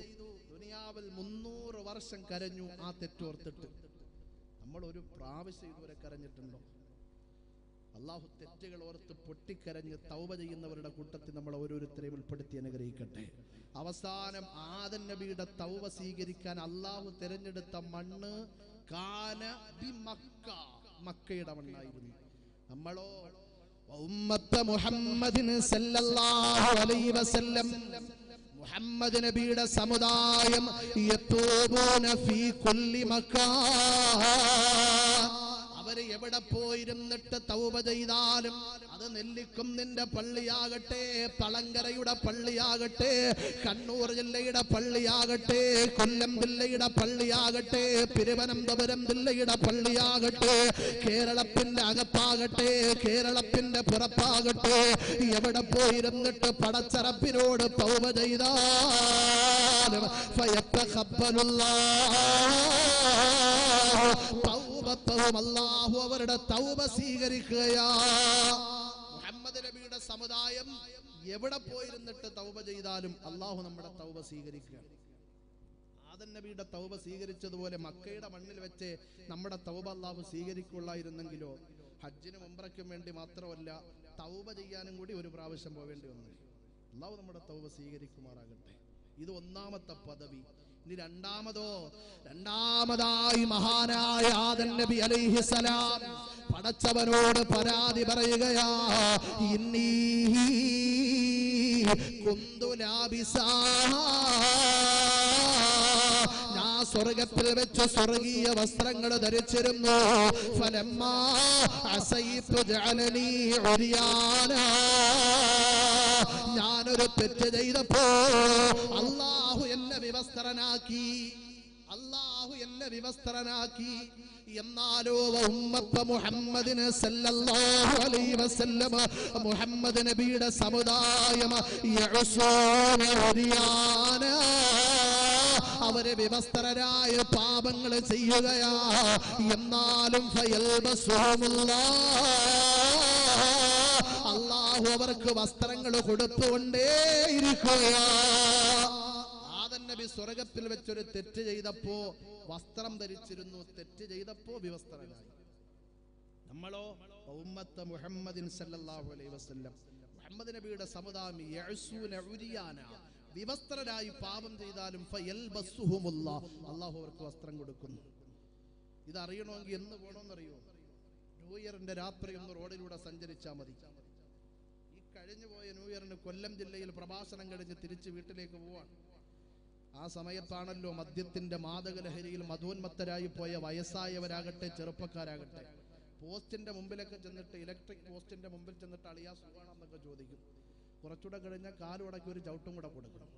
ദുനിയാവിൽ 300 വർഷം കരഞ്ഞു ആ തെറ്റോർത്തിട്ട്. നമ്മൾ ഒരു പ്രാവശ്യം ഇതുവരെ കരഞ്ഞിട്ടുണ്ടോ? അല്ലാഹു തെറ്റുകൾ ഓർത്ത് പൊട്ടിക്കരഞ്ഞ് തൗബ ചെയ്യുന്നവരുടെ കൂട്ടത്തിൽ നമ്മൾ ഓരോരുത്തരെയും ഉൾപ്പെടുത്തി അനുഗ്രഹിക്കട്ടെ. അവസാനം ആദം നബിയുടെ തൗബ സ്വീകരിക്കാൻ അല്ലാഹു തിരഞ്ഞെടുത്ത മണ്ണ് കാന ബിമക്ക, മക്കയുടെ മണ്ണായിരുന്നു. നമ്മളോ ഉമ്മത്ത മുഹമ്മദിൻ സല്ലല്ലാഹു അലൈഹി വസല്ലം, മുഹമ്മദ് നബിയുടെ സമുദായം യതൂബൂന ഫീ കുല്ലി മക്കാൻ. അവര് എവിടെ പോയിരുന്നിട്ട് തൗബ ചെയ്താലും, അത് നെല്ലിക്കുന്നിന്റെ പള്ളിയാകട്ടെ, തളങ്കരയുടെ പള്ളിയാകട്ടെ, കണ്ണൂർ ജില്ലയുടെ പള്ളിയാകട്ടെ, കൊല്ലം ജില്ലയുടെ പള്ളിയാകട്ടെ, തിരുവനന്തപുരം ജില്ലയുടെ പള്ളിയാകട്ടെ, കേരളത്തിന്റെ അകത്താകട്ടെ, കേരളത്തിന്റെ പുറത്താകട്ടെ, എവിടെ പോയിരുന്നിട്ട് പടച്ചറപ്പിനോട് തൗബ ചെയ്താലും അല്ലാഹു അവരുടെ തൗബ സ്വീകരിക്കുകയാ. മുഹമ്മദ് നബിയുടെ സമുദായം എവിടെ പോയിരുന്നിട്ട് തൗബ ചെയ്താലും അല്ലാഹു നമ്മുടെ തൗബ സ്വീകരിക്കുക. ആദം നബിയുടെ തൗബ സ്വീകരിച്ചതുപോലെ മക്കയുടെ മണ്ണിൽ വെച്ച് നമ്മുടെ തൗബ അല്ലാഹു സ്വീകരിക്കുള്ളായിരുന്നെങ്കിലോ, ഹജ്ജിനും ഉംറയ്ക്കും വേണ്ടി മാത്രമല്ല തൗബ ചെയ്യാനും കൂടി ഒരു പ്രാവശ്യം പോവേണ്ടി വന്നു. അല്ലാഹു നമ്മുടെ തൗബ സ്വീകരിക്കുമാറാകട്ടെ. ഇത് ഒന്നാമത്തെ പദവി. ഇനി രണ്ടാമതായി മഹാനായ ആദം നബി അലൈഹിസ്സലാം പടച്ചവനോട് പരാതി പറയുകയാ. ഇന്നീ കുന്തു ലാബിസാ, ഞാൻ സ്വർഗത്തിൽ വെച്ച് സ്വർഗീയ വസ്ത്രങ്ങൾ ധരിച്ചിരുന്നു. ഫലമ്മാ അസൈതു ജഅലനീ ഉരിയാനാ, ഞാനൊരു തെറ്റ് ചെയ്തപ്പോ അല്ലാഹു എന്നെ വിവസ്ത്രനാക്കി. എന്നാലോ ഉമ്മത്ത മുഹമ്മദിന് സല്ലല്ലാഹു അലൈഹി വസല്ലം, മുഹമ്മദ് നബിയുടെ സമുദായം യഅസൂന ഉരിയാനാ, അവരെ വിവസ്ത്രരായ പാപങ്ങൾ ചെയ്യുകയാ. എന്നാലും അല്ലാഹു അവർക്ക് വസ്ത്രങ്ങൾ കൊടുത്തുകൊണ്ടേയിരിക്കുകയാ. ആദം നബി സ്വർഗത്തിൽ വെച്ചൊരു തെറ്റ് ചെയ്തപ്പോ വസ്ത്രം ധരിച്ചിരുന്നു, തെറ്റ് ചെയ്തപ്പോ വിവസ്ത്രനായി. നമ്മളോ ഉമ്മത്ത മുഹമ്മദിൻ സല്ലല്ലാഹു അലൈഹി വസല്ലം, മുഹമ്മദ് നബിയുടെ സമുദായം യഅസൂന ഉരിയാന, വിവസ്ത്രരായി പാപം ചെയ്താലും അല്ലാഹു അവർക്ക് വസ്ത്രം കൊടുക്കുന്നു. ഇതറിയണമെങ്കിൽ എന്ന് പോകണമെന്നറിയോ? ന്യൂ ഇയറിന്റെ രാത്രി ഒന്ന് റോഡിലൂടെ സഞ്ചരിച്ചാൽ മതി. ഈ കഴിഞ്ഞു പോയ ന്യൂ ഇയറിന് കൊല്ലം ജില്ലയിൽ പ്രഭാഷണം കഴിഞ്ഞ് തിരിച്ച് വീട്ടിലേക്ക് പോവാണ്. ആ സമയത്താണല്ലോ മദ്യത്തിന്റെ മാദകലഹരിയിൽ മധോന്മത്തരായി പോയ വയസ്സായവരാകട്ടെ ചെറുപ്പക്കാരാകട്ടെ പോസ്റ്റിന്റെ മുമ്പിലൊക്കെ ചെന്നിട്ട്, ഇലക്ട്രിക് പോസ്റ്റിന്റെ മുമ്പിൽ ചെന്നിട്ട് അളിയാ സുഖാണെന്നൊക്കെ ചോദിക്കും. കുറച്ചുകൂടെ കഴിഞ്ഞാൽ കാലുടക്കി ഒരു ചവിട്ടും കൂടെ കൊടുക്കണം.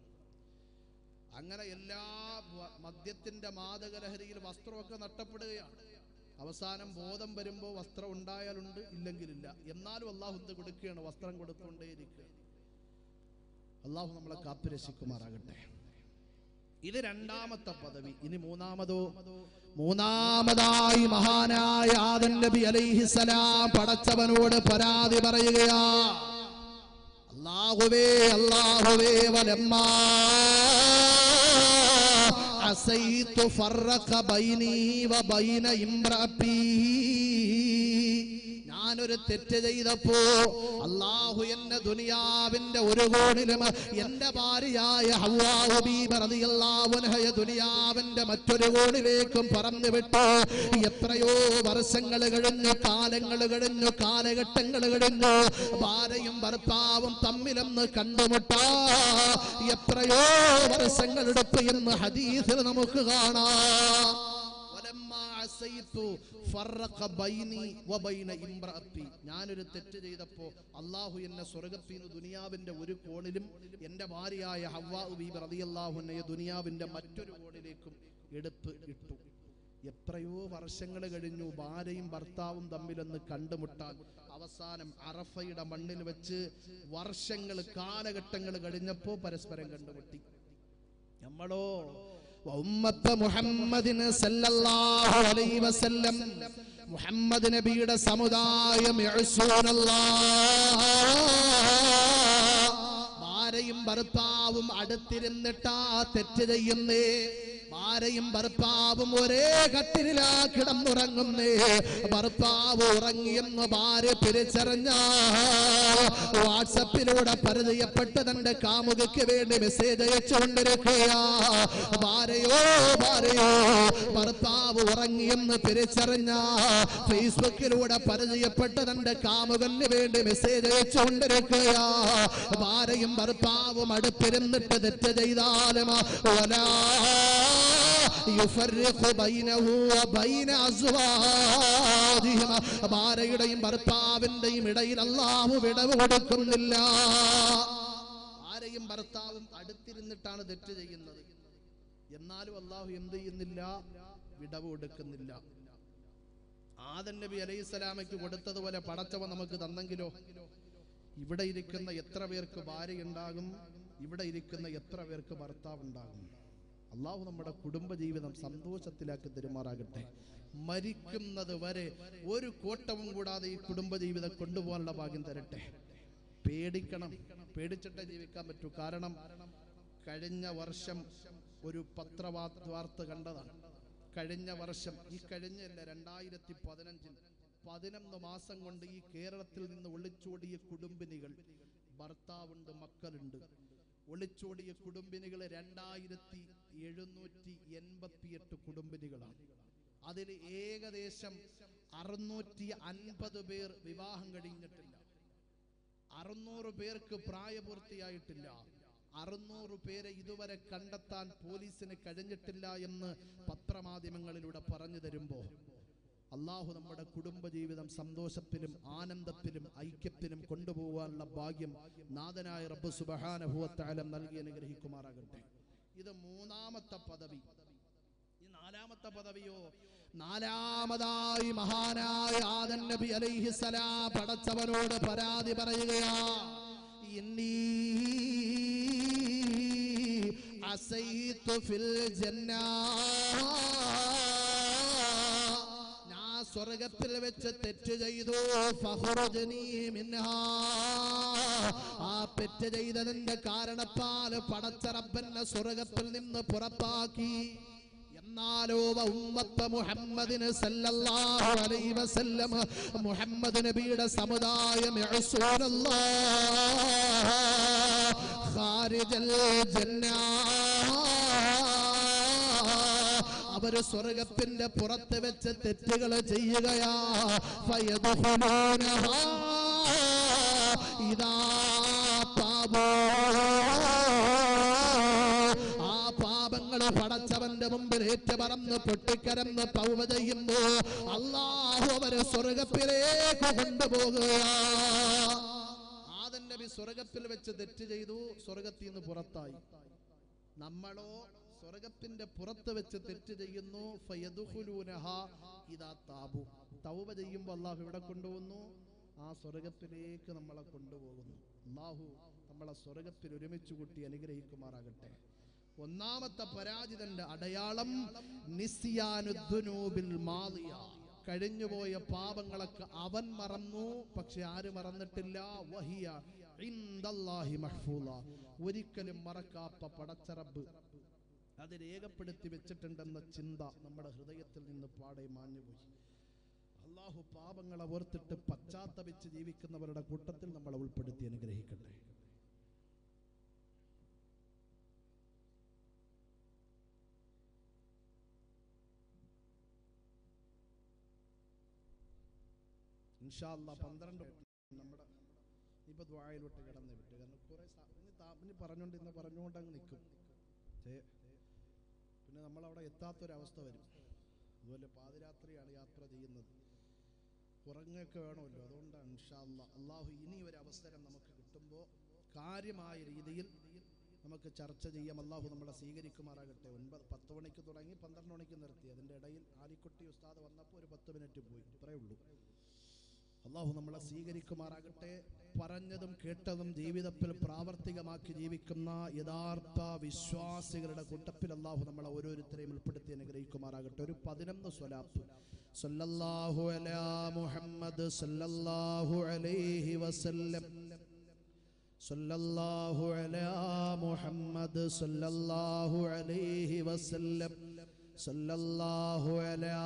അങ്ങനെ എല്ലാ മദ്യത്തിന്റെ മാദകലഹരിയിൽ വസ്ത്രമൊക്കെ നഷ്ടപ്പെടുകയാണ്. അവസാനം ബോധം വരുമ്പോൾ വസ്ത്രം ഉണ്ടായാലുണ്ട്, ഇല്ലെങ്കിലില്ല. എന്നാലും അല്ലാഹു എന്ത് കൊടുക്കുകയാണ്? വസ്ത്രം കൊടുത്തുകൊണ്ടേയിരിക്കുക. അല്ലാഹു നമ്മളെ കാത്തുരക്ഷിക്കുമാറാകട്ടെ. ഇത് രണ്ടാമത്തെ പദവി. ഇനി മൂന്നാമതായി മഹാനായ ആദം നബി അലൈഹിസ്സലാം പടച്ചവനോട് പരാതി പറയുകയാ. അല്ലാഹുവേ വലമ്മാ അസൈതു ഫറഖ ബൈനി വ ബൈന ഇംറഅതി, ഞാൻ ഞാനൊരു തെറ്റ് ചെയ്തപ്പോ അല്ലാഹു എന്നെ ദുനിയാവിന്റെ ഒരു കോണിലും എന്റെ ഭാര്യയായ ഹവ്വാ ബീബി റളിയല്ലാഹു അൻഹയെ ദുനിയാവിന്റെ മറ്റൊരു കോണിലേക്കും പറന്നു വിട്ടു. എത്രയോ വർഷങ്ങൾ കഴിഞ്ഞു, കാലങ്ങൾ കഴിഞ്ഞു, കാലഘട്ടങ്ങൾ കഴിഞ്ഞു, ഭാര്യയും ഭർത്താവും തമ്മിലൊന്ന് കണ്ടുമുട്ടാ എത്രയോ വർഷങ്ങൾ എടുത്തു എന്ന് ഹദീസിൽ നമുക്ക് കാണാം. ഞാനൊരു തെറ്റ് ചെയ്തപ്പോ അള്ളാഹു എന്നെ സ്വർഗ്ഗത്തിൽ നിന്ന് ദുനിയാവിന്റെ ഒരു കോണിലും എന്റെ ഭാര്യയായ ഹവ്വാ ബീബി റളിയല്ലാഹു അൻഹയെ ദുനിയാവിന്റെ മറ്റൊരു കോണിലേക്കും എടുത്ത് ഇട്ടു. എത്രയോ വർഷങ്ങൾ കഴിഞ്ഞു, ഭാര്യയും ഭർത്താവും തമ്മിലൊന്ന് കണ്ടുമുട്ടാൻ. അവസാനം അറഫയുടെ മണ്ണിൽ വെച്ച് വർഷങ്ങൾ, കാലഘട്ടങ്ങൾ കഴിഞ്ഞപ്പോ പരസ്പരം കണ്ടുമുട്ടി. നമ്മളോ ഉമ്മത്ത് മുഹമ്മദിന് സല്ലല്ലാഹു അലൈഹി വസല്ലം, മുഹമ്മദ് നബിയുടെ സമുദായം ഭാര്യയും ഭർത്താവും അടുത്തിരുന്നിട്ടാ തെറ്റ് ചെയ്യുന്നേ. ഭാര്യയും ഭർത്താവും ഒരേ കട്ടിലാ കിടന്നുറങ്ങുന്നേ. ഭർത്താവ് ഉറങ്ങിയെന്ന് ഭാര്യ തിരിച്ചറിഞ്ഞ വാട്സപ്പിലൂടെ പരിചയപ്പെട്ട് തന്റെ കാമുകയ്ക്ക് വേണ്ടി മെസ്സേജ് അയച്ചുകൊണ്ടിരിക്കുകയാ. ഭാര്യയോ ഭർത്താവ് ഉറങ്ങിയെന്ന് തിരിച്ചറിഞ്ഞ ഫേസ്ബുക്കിലൂടെ പരിചയപ്പെട്ട് തന്റെ കാമുകന് വേണ്ടി മെസ്സേജ് അയച്ചുകൊണ്ടിരിക്കുകയാ. ഭാര്യയും ഭർത്താവും അടുത്തിരുന്നിട്ട് തെറ്റ് ചെയ്താലും ഭാര്യയുടെയും ഭർത്താവിന്റെയും ഇടയിൽ അല്ലാഹു വിടവ് കൊടുക്കുന്നില്ല. ഭാര്യയും ഭർത്താവും അടുത്തിരുന്നിട്ടാണ് തെറ്റ് ചെയ്യുന്നത്, എന്നാലും അല്ലാഹു എന്ത് ചെയ്യുന്നില്ല? വിടവ് കൊടുക്കുന്നില്ല. ആദം നബി അലൈഹിസ്സലാമയ്ക്ക് കൊടുത്തതുപോലെ പടച്ചവൻ നമുക്ക് തന്നെങ്കിലോ? ഇവിടെ ഇരിക്കുന്ന എത്ര പേർക്ക് ഭാര്യ ഉണ്ടാകും? ഇവിടെ ഇരിക്കുന്ന എത്ര പേർക്ക് ഭർത്താവ് ഉണ്ടാകും? അള്ളാഹു നമ്മുടെ കുടുംബജീവിതം സന്തോഷത്തിലാക്കി തെരുമാറാകട്ടെ. മരിക്കുന്നത് വരെ ഒരു കോട്ടവും കൂടാതെ ഈ കുടുംബജീവിതം കൊണ്ടുപോകാനുള്ള ഭാഗ്യം തരട്ടെ. പേടിക്കണം, പേടിച്ചിട്ടേ ജീവിക്കാൻ പറ്റൂ. കാരണം കഴിഞ്ഞ വർഷം ഒരു പത്രവാർത്ത കണ്ടതാണ്. കഴിഞ്ഞ വർഷം, ഈ കഴിഞ്ഞല്ല 2015, 11 മാസം കൊണ്ട് ഈ കേരളത്തിൽ നിന്ന് ഒളിച്ചോടിയ കുടുംബിനികൾ, ഭർത്താവുണ്ട്, മക്കളുണ്ട്, ഒളിച്ചോടിയ കുടുംബിനികൾ 2788 കുടുംബിനികളാണ്. അതിൽ ഏകദേശം 650 പേർ വിവാഹം കഴിഞ്ഞിട്ടില്ല, 600 പേർക്ക് പ്രായപൂർത്തിയായിട്ടില്ല, 600 പേരെ ഇതുവരെ കണ്ടെത്താൻ പോലീസിന് കഴിഞ്ഞിട്ടില്ല എന്ന് പത്രമാധ്യമങ്ങളിലൂടെ പറഞ്ഞു തരുമ്പോൾ അള്ളാഹു നമ്മുടെ കുടുംബജീവിതം സന്തോഷത്തിലും ആനന്ദത്തിലും ഐക്യത്തിലും കൊണ്ടുപോകാനുള്ള ഭാഗ്യം നാഥനായ റബ്ബ് സുബ്ഹാനഹു വ തആല നൽകി അനുഗ്രഹിക്കുമാറാകട്ടെ. ഇത് 3ാമത്തെ പദവി. ഈ 4ാമത്തെ പദവിയോ, 4ാമതായി മഹാനായ ആദം നബി അലൈഹിസ്സലാം പടച്ചവനോട് പരാതി പറയുകയാ. ഇന്നി അസൈതു ഫിൽ ജന്നാ, സ്വർഗത്തിൽ വെച്ച് തെറ്റ് ചെയ്തു. ഫഖ്റുജ്നി മിൻഹാ, ആ തെറ്റ് ചെയ്തതിന്റെ കാരണത്താൽ പടച്ച റബ്ബനെ സ്വർഗത്തിൽ നിന്ന് പുറത്താക്കി. എന്നാലോ ഉമ്മത്ത് മുഹമ്മദിന് സല്ലല്ലാഹു അലൈഹി വസല്ലം, മുഹമ്മദ് നബിയുടെ സമുദായം ഖാരിജൽ ജന്നാ, അവര് സ്വർഗത്തിന്റെ പുറത്ത് വെച്ച് തെറ്റുകൾ ചെയ്യുകയാ. ഫയദ്ഖുലൂനഹാ ഇദാ താബൂ, ആ പാപങ്ങൾ പടച്ചവന്റെ മുമ്പിൽ ഏറ്റുപറന്ന് പൊട്ടിക്കരന്ന് തൗബ ചെയ്യുമ്പോ അല്ലാഹു അവരെ സ്വർഗത്തിലേക്ക് കൊണ്ടുപോകുകയാ. ആദം നബി സ്വർഗത്തിൽ വെച്ച് തെറ്റ് ചെയ്തു, സ്വർഗത്തിൽ നിന്ന് പുറത്തായി. നമ്മളോ സ്വർഗത്തിന്റെ പുറത്ത് വെച്ച് തെറ്റ് ചെയ്യുന്നു. ഫയദ്ഖുലൂനഹാ ഇദാ താബൂ, തൗബ ചെയ്യുമ്പോൾ അല്ലാഹു ഇവിടെ കൊണ്ടുപോകുന്നു, ആ സ്വർഗത്തിലേക്ക് നമ്മളെ കൊണ്ടുപോകുന്നു. അല്ലാഹു നമ്മളെ സ്വർഗത്തിൽ ഒരുമിച്ച് കൂട്ടി അനുഗ്രഹിക്കുമാറാകട്ടെ. 1ാമത്തെ പരാജിതന്റെ അടയാളം നിസ്യാനുദ്ദുനൂബിൽ മാളിയ, കഴിഞ്ഞുപോയ പാപങ്ങളൊക്കെ അവൻ മറന്നു, പക്ഷെ ആര് മറന്നിട്ടില്ല? വഹിയ ഇൻദല്ലാഹി മഹ്ഫൂള, ഒരിക്കലും മറക്കാത്ത പടച്ച റബ്ബ് അത് രേഖപ്പെടുത്തി വെച്ചിട്ടുണ്ടെന്ന ചിന്ത നമ്മുടെ ഹൃദയത്തിൽ നിന്ന് പാടെ മാഞ്ഞുപോയി. അള്ളാഹു പാപങ്ങളെ ഓർത്തിട്ട് പശ്ചാത്തപിച്ച് ജീവിക്കുന്നവരുടെ കൂട്ടത്തിൽ നമ്മളെ ഉൾപ്പെടുത്തി അനുഗ്രഹിക്കട്ടെ. ഇൻഷാ അല്ലാഹ് 12 നമ്മുടെ ഇപ്പൊ ദുആയിലോട്ട് കിടന്ന് വിട്ട്. കാരണം കുറെ പറഞ്ഞുകൊണ്ട് ഇന്ന് പറഞ്ഞുകൊണ്ട് അങ്ങ് നിൽക്കും. പിന്നെ നമ്മളവിടെ എത്താത്തൊരവസ്ഥ വരും. അതുപോലെ പാതിരാത്രിയാണ് യാത്ര ചെയ്യുന്നത്, ഉറങ്ങൊക്കെ വേണമല്ലോ. അതുകൊണ്ടാണ് ഇൻഷാ അല്ലാഹ് അള്ളാഹു ഇനി ഒരു അവസരം നമുക്ക് കിട്ടുമ്പോൾ കാര്യമായ രീതിയിൽ നമുക്ക് ചർച്ച ചെയ്യാം. അള്ളാഹു നമ്മളെ സ്വീകരിക്കുമാറാകട്ടെ. 10 മണിക്ക് തുടങ്ങി 12 മണിക്ക് നിർത്തി. അതിൻ്റെ ഇടയിൽ ആലിക്കുട്ടി ഉസ്താദ് വന്നപ്പോൾ ഒരു 10 മിനിറ്റ് പോയി, ഇത്രയേ ഉള്ളൂ. അള്ളാഹു നമ്മളെ സ്വീകരിക്കുമാറാകട്ടെ. പറഞ്ഞതും കേട്ടതും ജീവിതത്തിൽ പ്രാവർത്തികമാക്കി ജീവിക്കുന്ന യഥാർത്ഥ വിശ്വാസികളുടെ കൂട്ടത്തിൽ അള്ളാഹു നമ്മളെ ഓരോരുത്തരെയും ഉൾപ്പെടുത്തി അനുഗ്രഹിക്കുമാറാകട്ടെ. ഒരു 11 സ്വലാത്ത് സല്ലല്ലാഹു അലാ മുഹമ്മദ് സല്ലല്ലാഹു അലൈഹി വസല്ലം, സല്ലല്ലാഹു അലാ മുഹമ്മദ് സല്ലല്ലാഹു അലൈഹി വസല്ലം, സല്ലല്ലാഹു അലാ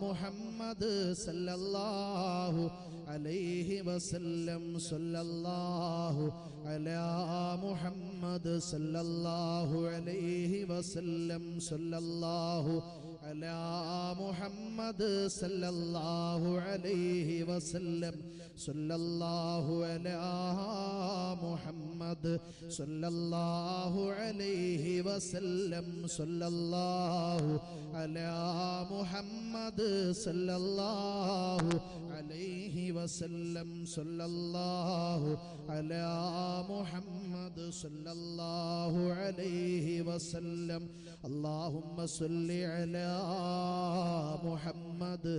മുഹമ്മദ് സല്ലല്ലാഹു അലൈഹി വസല്ലം, സല്ലല്ലാഹു അലാ മുഹമ്മദ് സല്ലല്ലാഹു അലൈഹി വസല്ലം, സല്ലല്ലാഹു അലാ മുഹമ്മദ് സല്ലല്ലാഹു അലൈഹി വസല്ലം, സല്ലല്ലാഹു അലാ മുഹമ്മദ് സല്ലല്ലാഹു അലൈഹി വസല്ലം, സല്ലല്ലാഹു അലാ മുഹമ്മദ് സല്ലല്ലാഹു അലൈഹി വസല്ലം, സല്ലല്ലാഹു അലാ മുഹമ്മദ് സല്ലല്ലാഹു അലൈഹി വസല്ലം. അല്ലാഹുമ്മ സ്വല്ലി അലാ മുഹമ്മദ്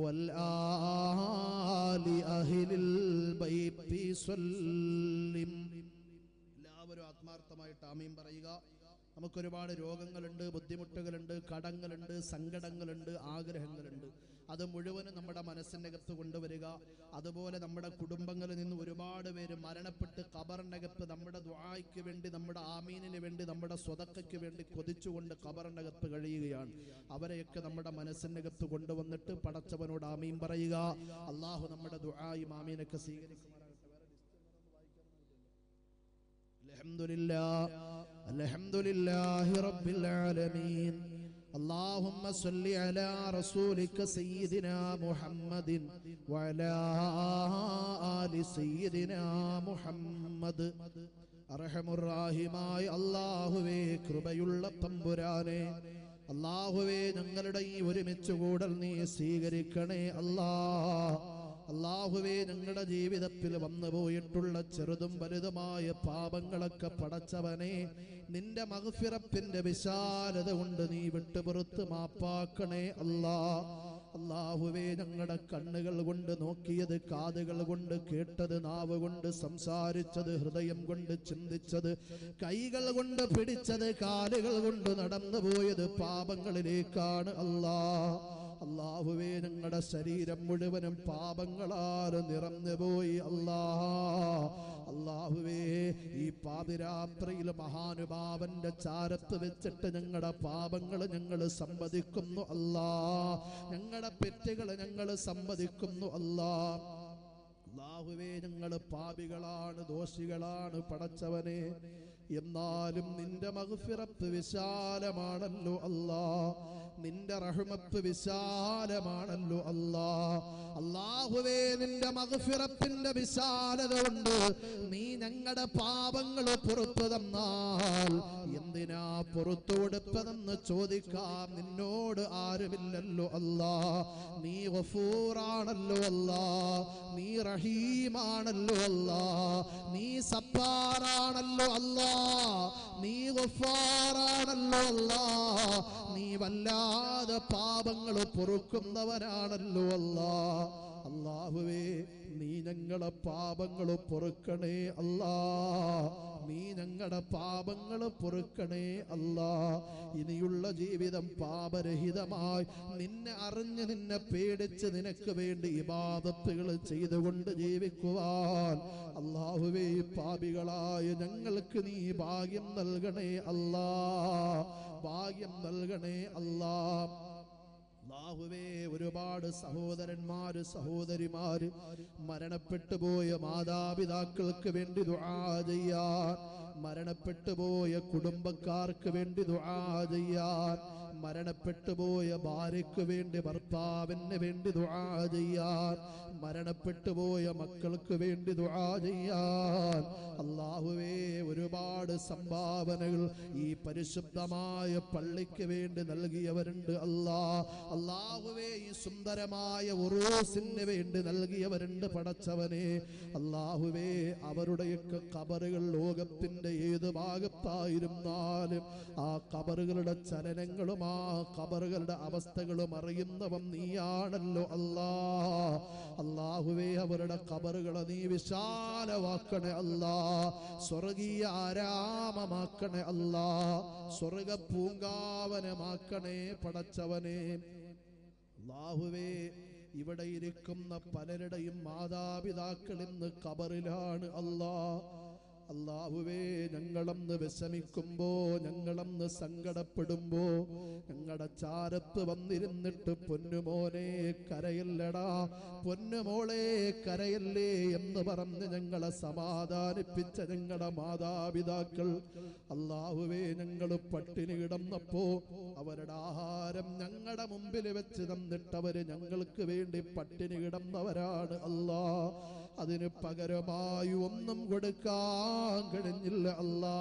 വൽ ആലി അഹ്ലിൽ ബൈത്തി സ്വല്ലിം. എല്ലാവരും ആത്മാർത്ഥമായിട്ട് ആമീൻ പറയുക. നമുക്കൊരുപാട് രോഗങ്ങളുണ്ട്, ബുദ്ധിമുട്ടുകളുണ്ട്, കടങ്ങളുണ്ട്, സങ്കടങ്ങളുണ്ട്, ആഗ്രഹങ്ങളുണ്ട്. അത് മുഴുവനും നമ്മുടെ മനസ്സിനകത്ത് കൊണ്ടുവരിക. അതുപോലെ നമ്മുടെ കുടുംബങ്ങളിൽ നിന്ന് ഒരുപാട് പേര് മരണപ്പെട്ട് ഖബറിനകത്ത് നമ്മുടെ ദുആയ്ക്ക് വേണ്ടി, നമ്മുടെ ആമീനിന് വേണ്ടി, നമ്മുടെ സ്വതക്കയ്ക്ക് വേണ്ടി കൊതിച്ചുകൊണ്ട് ഖബറിനകത്ത് കഴിയുകയാണ്. അവരെയൊക്കെ നമ്മുടെ മനസ്സിനകത്ത് കൊണ്ടുവന്നിട്ട് പടച്ചവനോട് ആമീൻ പറയുക. അള്ളാഹു നമ്മുടെ ദുആയും ആമീനൊക്കെ സ്വീകരിക്കുമാറാകട്ടെ. അൽഹംദുലില്ലാഹ് അൽഹംദുലില്ലാഹി റബ്ബിൽ ആലമീൻ. اللهم صل على رسولك سيدنا محمد وعلى آل سيدنا محمد. അർഹമുർറാഹിമായ അല്ലാഹുവേ, കൃപയുള്ള തമ്പുരാനെ, അല്ലാഹുവേ, ഞങ്ങളുടെ ഈ ഒരുമിച്ച് കൂടൽ നീ സ്വീകരിക്കണേ അല്ലാഹ്. അല്ലാഹുവേ, ഞങ്ങളുടെ ജീവിതത്തിൽ വന്നുപോയിട്ടുള്ള ചെറുതും വലുതുമായ പാപങ്ങളൊക്കെ പടച്ചവനെ, നിന്റെ മഗ്ഫിറത്തിന്റെ വിശാലത കൊണ്ട് നീ വിട്ടുപുറത്ത് മാപ്പാക്കണേ അല്ലാഹ്. അല്ലാഹുവേ, ഞങ്ങളുടെ കണ്ണുകൾ കൊണ്ട് നോക്കിയത്, കാതുകൾ കൊണ്ട് കേട്ടത്, നാവ് കൊണ്ട് സംസാരിച്ചത്, ഹൃദയം കൊണ്ട് ചിന്തിച്ചത്, കൈകൾ കൊണ്ട് പിടിച്ചത്, കാലുകൾ കൊണ്ട് നടന്നു പോയത് പാപങ്ങളിലേക്കാണ് അല്ലാഹ്. അല്ലാഹുവേ, ഞങ്ങളുടെ ശരീരം മുഴുവനും പാപങ്ങളാൽ നിറഞ്ഞുപോയി അല്ലാഹ്. അല്ലാഹുവേ, ഈ പാതിരാത്രിയിൽ മഹാനുഭാവന്റെ ചാരത്ത് വെച്ചിട്ട് ഞങ്ങളുടെ പാപങ്ങൾ ഞങ്ങൾ സമ്മതിക്കുന്നു അല്ലാഹ്. ഞങ്ങളുടെ പെറ്റുകൾ ഞങ്ങൾ സമ്മതിക്കുന്നു അല്ലാഹ്. അല്ലാഹുവേ, ഞങ്ങൾ പാപികളാണ്, ദോഷികളാണ് പടച്ചവനെ. എന്നാലും നിന്റെ മഗ്ഫിറത്ത് വിശാലമാണല്ലോ അല്ലാഹ്, നിന്റെ റഹ്മത്ത് വിശാലമാണല്ലോ അല്ലാഹ്. അല്ലാഹുവേ, നിന്റെ മഗ്ഫിറത്തിന്റെ വിശാലത കൊണ്ട് നീ ഞങ്ങളുടെ പാപങ്ങൾ പുറത്തു തന്നാൽ എന്തിനാ പുറത്തു കൊടുത്തതെന്ന് ചോദിക്കാൻ നിന്നോട് ആരുമില്ലല്ലോ അല്ലാഹ്. നീ ഗഫൂറാണല്ലോ അല്ലാഹ്, നീ റഹീമാണല്ലോ അല്ലാഹ്, നീ സബ്ബാറാണല്ലോ അല്ലാഹ്, നീ ഗഫാറാണല്ലോ അല്ലാഹ്, നീ വല്ലാതെ പാപങ്ങൾ പൊറുക്കുന്നവനാണല്ലോ അല്ലാഹ്. അല്ലാഹുവേ, നീ ഞങ്ങളുടെ പാപങ്ങൾ പൊറുക്കണേ അല്ലാഹ്, നീ ഞങ്ങളുടെ പാപങ്ങൾ പൊറുക്കണേ അല്ലാഹ്. ഇനിയുള്ള ജീവിതം പാപരഹിതമായി നിന്നെ അറിഞ്ഞ്, നിന്നെ പേടിച്ച്, നിനക്ക് വേണ്ടി ഇബാദത്തുകൾ ചെയ്തുകൊണ്ട് ജീവിക്കുവാൻ അല്ലാഹുവേ, പാപികളായ ഞങ്ങൾക്ക് നീ ഭാഗ്യം നൽകണേ അല്ലാഹ്, ഭാഗ്യം നൽകണേ അല്ലാഹ്. അല്ലാഹുവേ ഒരുപാട് സഹോദരന്മാര് സഹോദരിമാര് മരണപ്പെട്ടു പോയ മാതാപിതാക്കൾക്ക് വേണ്ടി ദുആ ചെയ്യാൻ, മരണപ്പെട്ടു പോയ കുടുംബക്കാർക്ക് വേണ്ടി ദുആ ചെയ്യാൻ, മരണപ്പെട്ടു പോയ ഭാര്യയ്ക്ക് വേണ്ടി ഭർത്താവിന് വേണ്ടി ദുആ ചെയ്യാൻ, മരണപ്പെട്ടു പോയ മക്കൾക്ക് വേണ്ടി ദുആ ചെയ്യാൻ. അല്ലാഹുവേ ഒരുപാട് സംഭാവനകൾ ഈ പരിശുദ്ധമായ പള്ളിക്ക് വേണ്ടി നൽകിയവരുണ്ട്. അല്ലാഹുവേ ഈ സുന്ദരമായ ഉറൂസിന് വേണ്ടി നൽകിയവരുണ്ട് പടച്ചവനെ. അല്ലാഹുവേ അവരുടെയൊക്കെ ഖബറുകൾ ലോകത്തിന്റെ ഏത് ഭാഗത്തായിരുന്നാലും ആ ഖബറുകളുടെ ചലനങ്ങളും ആ ഖബറുകളുടെ അവസ്ഥകളും അറിയുന്നവൻ നീയാണല്ലോ അല്ലാഹുവേ അവരുടെ ഖബറുകളെ നീ വിശാലമാക്കണേ അല്ലാ, സ്വർഗീയ ആരാമമാക്കണേ അല്ലാ, സ്വർഗ പൂങ്കാവനമാക്കണേ പടച്ചവനെ. അല്ലാഹുവേ ഇവിടെ ഇരിക്കുന്ന പലരുടെയും മാതാപിതാക്കൾ ഇന്ന് ഖബറിലാണ് അല്ലാഹുവേ ഞങ്ങളന്ന് വിഷമിക്കുമ്പോ, ഞങ്ങളന്ന് സങ്കടപ്പെടുമ്പോ ഞങ്ങളുടെ ചാരത്ത് വന്നിരുന്നിട്ട് പൊന്നുമോനെ കരയല്ലടാ, പൊന്നുമോളെ കരയല്ലേ എന്ന് പറഞ്ഞ് ഞങ്ങളെ സമാധാനിപ്പിച്ച ഞങ്ങളുടെ മാതാപിതാക്കൾ, അല്ലാഹുവേ ഞങ്ങൾ പട്ടിണി കിടന്നപ്പോ അവരുടെ ആഹാരം ഞങ്ങളുടെ മുമ്പിൽ വെച്ച് തന്നിട്ടവര് ഞങ്ങൾക്ക് വേണ്ടി പട്ടിണി കിടന്നവരാണ് അല്ലാ. അതിന് പകരമായി ഒന്നും കൊടുക്കാൻ കഴിഞ്ഞില്ല അല്ലാ,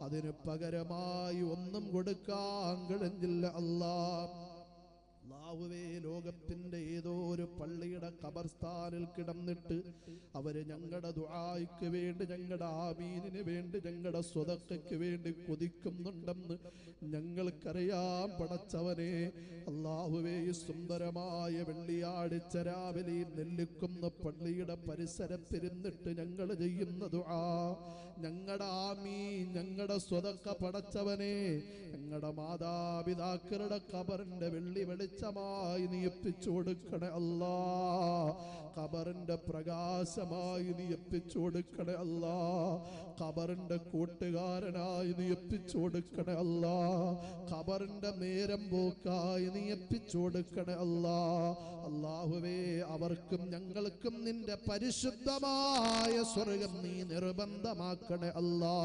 അതിന് പകരമായി ഒന്നും കൊടുക്കാൻ കഴിഞ്ഞില്ല അല്ലാ. അല്ലാഹുവേ ലോകത്തിന്റെ ഏതോ ഒരു പള്ളിയുടെ ഖബർസ്ഥാനിൽ കിടന്നിട്ട് അവര് ഞങ്ങളുടെ ദുആയ്ക്ക് വേണ്ടി, ഞങ്ങളുടെ ആമീനിന് വേണ്ടി, ഞങ്ങളുടെ സ്വതക്കയ്ക്ക് വേണ്ടി കൊതിക്കുന്നുണ്ടെന്ന് ഞങ്ങൾക്കറിയാം പടച്ചവനെ. അല്ലാഹുവേ ഈ സുന്ദരമായ വെള്ളിയാഴ്ച രാവിലെ നെല്ലിക്കുന്ന പള്ളിയുടെ പരിസരത്തിരുന്നിട്ട് ഞങ്ങൾ ചെയ്യുന്ന ദുആ, ഞങ്ങളുടെ ആമീൻ, ഞങ്ങളുടെ സ്വതക്ക പടച്ചവനെ ഞങ്ങളുടെ മാതാപിതാക്കളുടെ ഖബറിന്റെ വെള്ളി വെളിച്ചമായി നീ എത്തിച്ചു കൊടുക്കണേ അല്ലാ, ഖബറിന്റെ പ്രകാശമായി നീ എത്തിച്ചു കൊടുക്കണേ അല്ലാ, ഖബറിന്റെ കൂട്ടുകാരനായി നീ എത്തിച്ചു കൊടുക്കണേ അല്ലാ, ഖബറിന്റെ നേരം പോക്കായി നീ എത്തിച്ചു കൊടുക്കണേ അല്ലാ. അല്ലാഹുവേ അവർക്കും ഞങ്ങൾക്കും നിന്റെ പരിശുദ്ധമായ സ്വർഗം നീ നിർബന്ധമാക്കണേ അല്ലാ.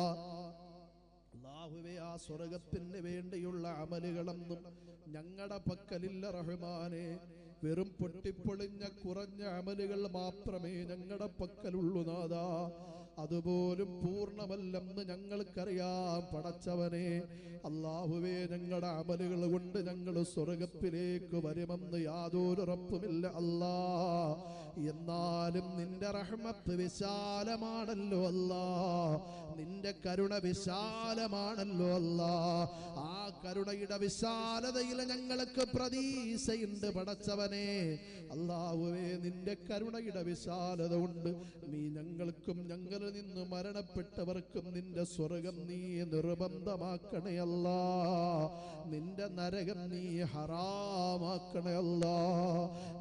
അല്ലാഹുവേ ആ സ്വർഗത്തിന് വേണ്ടിയുള്ള അമലുകളൊന്നും ഞങ്ങളുടെ പക്കലില്ല റഹ്മാനെ. വെറും പൊട്ടിപ്പൊളിഞ്ഞ കുറഞ്ഞ അമലുകൾ മാത്രമേ ഞങ്ങളുടെ പക്കലുള്ളൂ നാഥാ. അതുപോലും പൂർണ്ണമല്ലെന്ന് ഞങ്ങൾക്കറിയാം പടച്ചവനെ. അല്ലാഹുവേ ഞങ്ങളുടെ അമലുകൾ കൊണ്ട് ഞങ്ങൾ സ്വർഗത്തിലേക്ക് വരുമെന്ന് യാതൊരു ഉറപ്പുമില്ല അല്ലാ. എന്നാലും നിന്റെ റഹ്മത്ത് വിശാലമാണല്ലോ അല്ലാ, നിന്റെ കരുണ വിശാലമാണല്ലോ അല്ലാ. ആ കരുണയുടെ വിശാലതയിൽ ഞങ്ങൾക്ക് പ്രതീക്ഷയുണ്ട് പടച്ചവനെ. അല്ലാഹുവേ നിന്റെ കരുണയുടെ വിശാലത കൊണ്ട് നീ ഞങ്ങൾക്കും ഞങ്ങളിൽ നിന്ന് മരണപ്പെട്ടവർക്കും നിന്റെ സ്വർഗം നീ നിർബന്ധമാക്കണേ അല്ലാ, നിന്റെ നരകം നീ ഹറാമാക്കണേ അല്ലാ,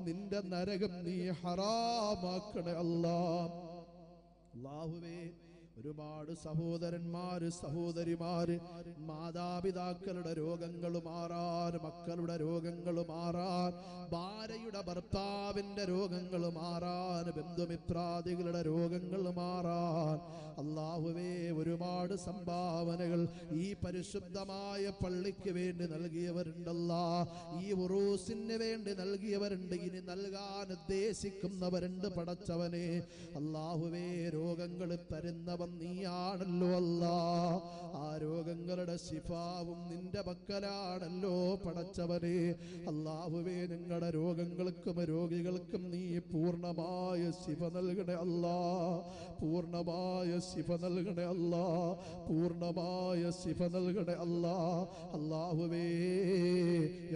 നിന്റെ നരകം നീ ഹറാമാക്കണേ അല്ലാ. അല്ലാഹുവേ ഒരുപാട് സഹോദരന്മാര് സഹോദരിമാര് മാതാപിതാക്കളുടെ രോഗങ്ങൾ മാറാൻ, മക്കളുടെ രോഗങ്ങൾ മാറാൻ, ഭാര്യയുടെ ഭർത്താവിന്റെ രോഗങ്ങൾ മാറാൻ, ബന്ധുമിത്രാദികളുടെ രോഗങ്ങൾ മാറാൻ അല്ലാഹുവേ ഒരുപാട് സംഭാവനകൾ ഈ പരിശുദ്ധമായ പള്ളിക്ക് വേണ്ടി നൽകിയവരുണ്ടല്ലാ, ഈ ഉറൂസിന് വേണ്ടി നൽകിയവരുണ്ട്, ഇനി നൽകാൻ ഉദ്ദേശിക്കുന്നവരുണ്ട് പടച്ചവനെ. അല്ലാഹുവേ രോഗങ്ങൾ തരുന്നവൻ നീയാണല്ലോ അല്ലാ, ആ രോഗങ്ങളുടെ ശിഫാവും നിന്റെ പക്കലാണല്ലോ പടച്ചവനെ. അല്ലാഹുവേ ഞങ്ങളുടെ രോഗങ്ങൾക്കും രോഗികൾക്കും നീ പൂർണ്ണമായ ശിഫ നൽകണേ അല്ലാ, പൂർണ്ണമായ ശിഫ നൽകണേ അല്ലാ, പൂർണ്ണമായ ശിഫ നൽകണേ അല്ലാ. അല്ലാഹുവേ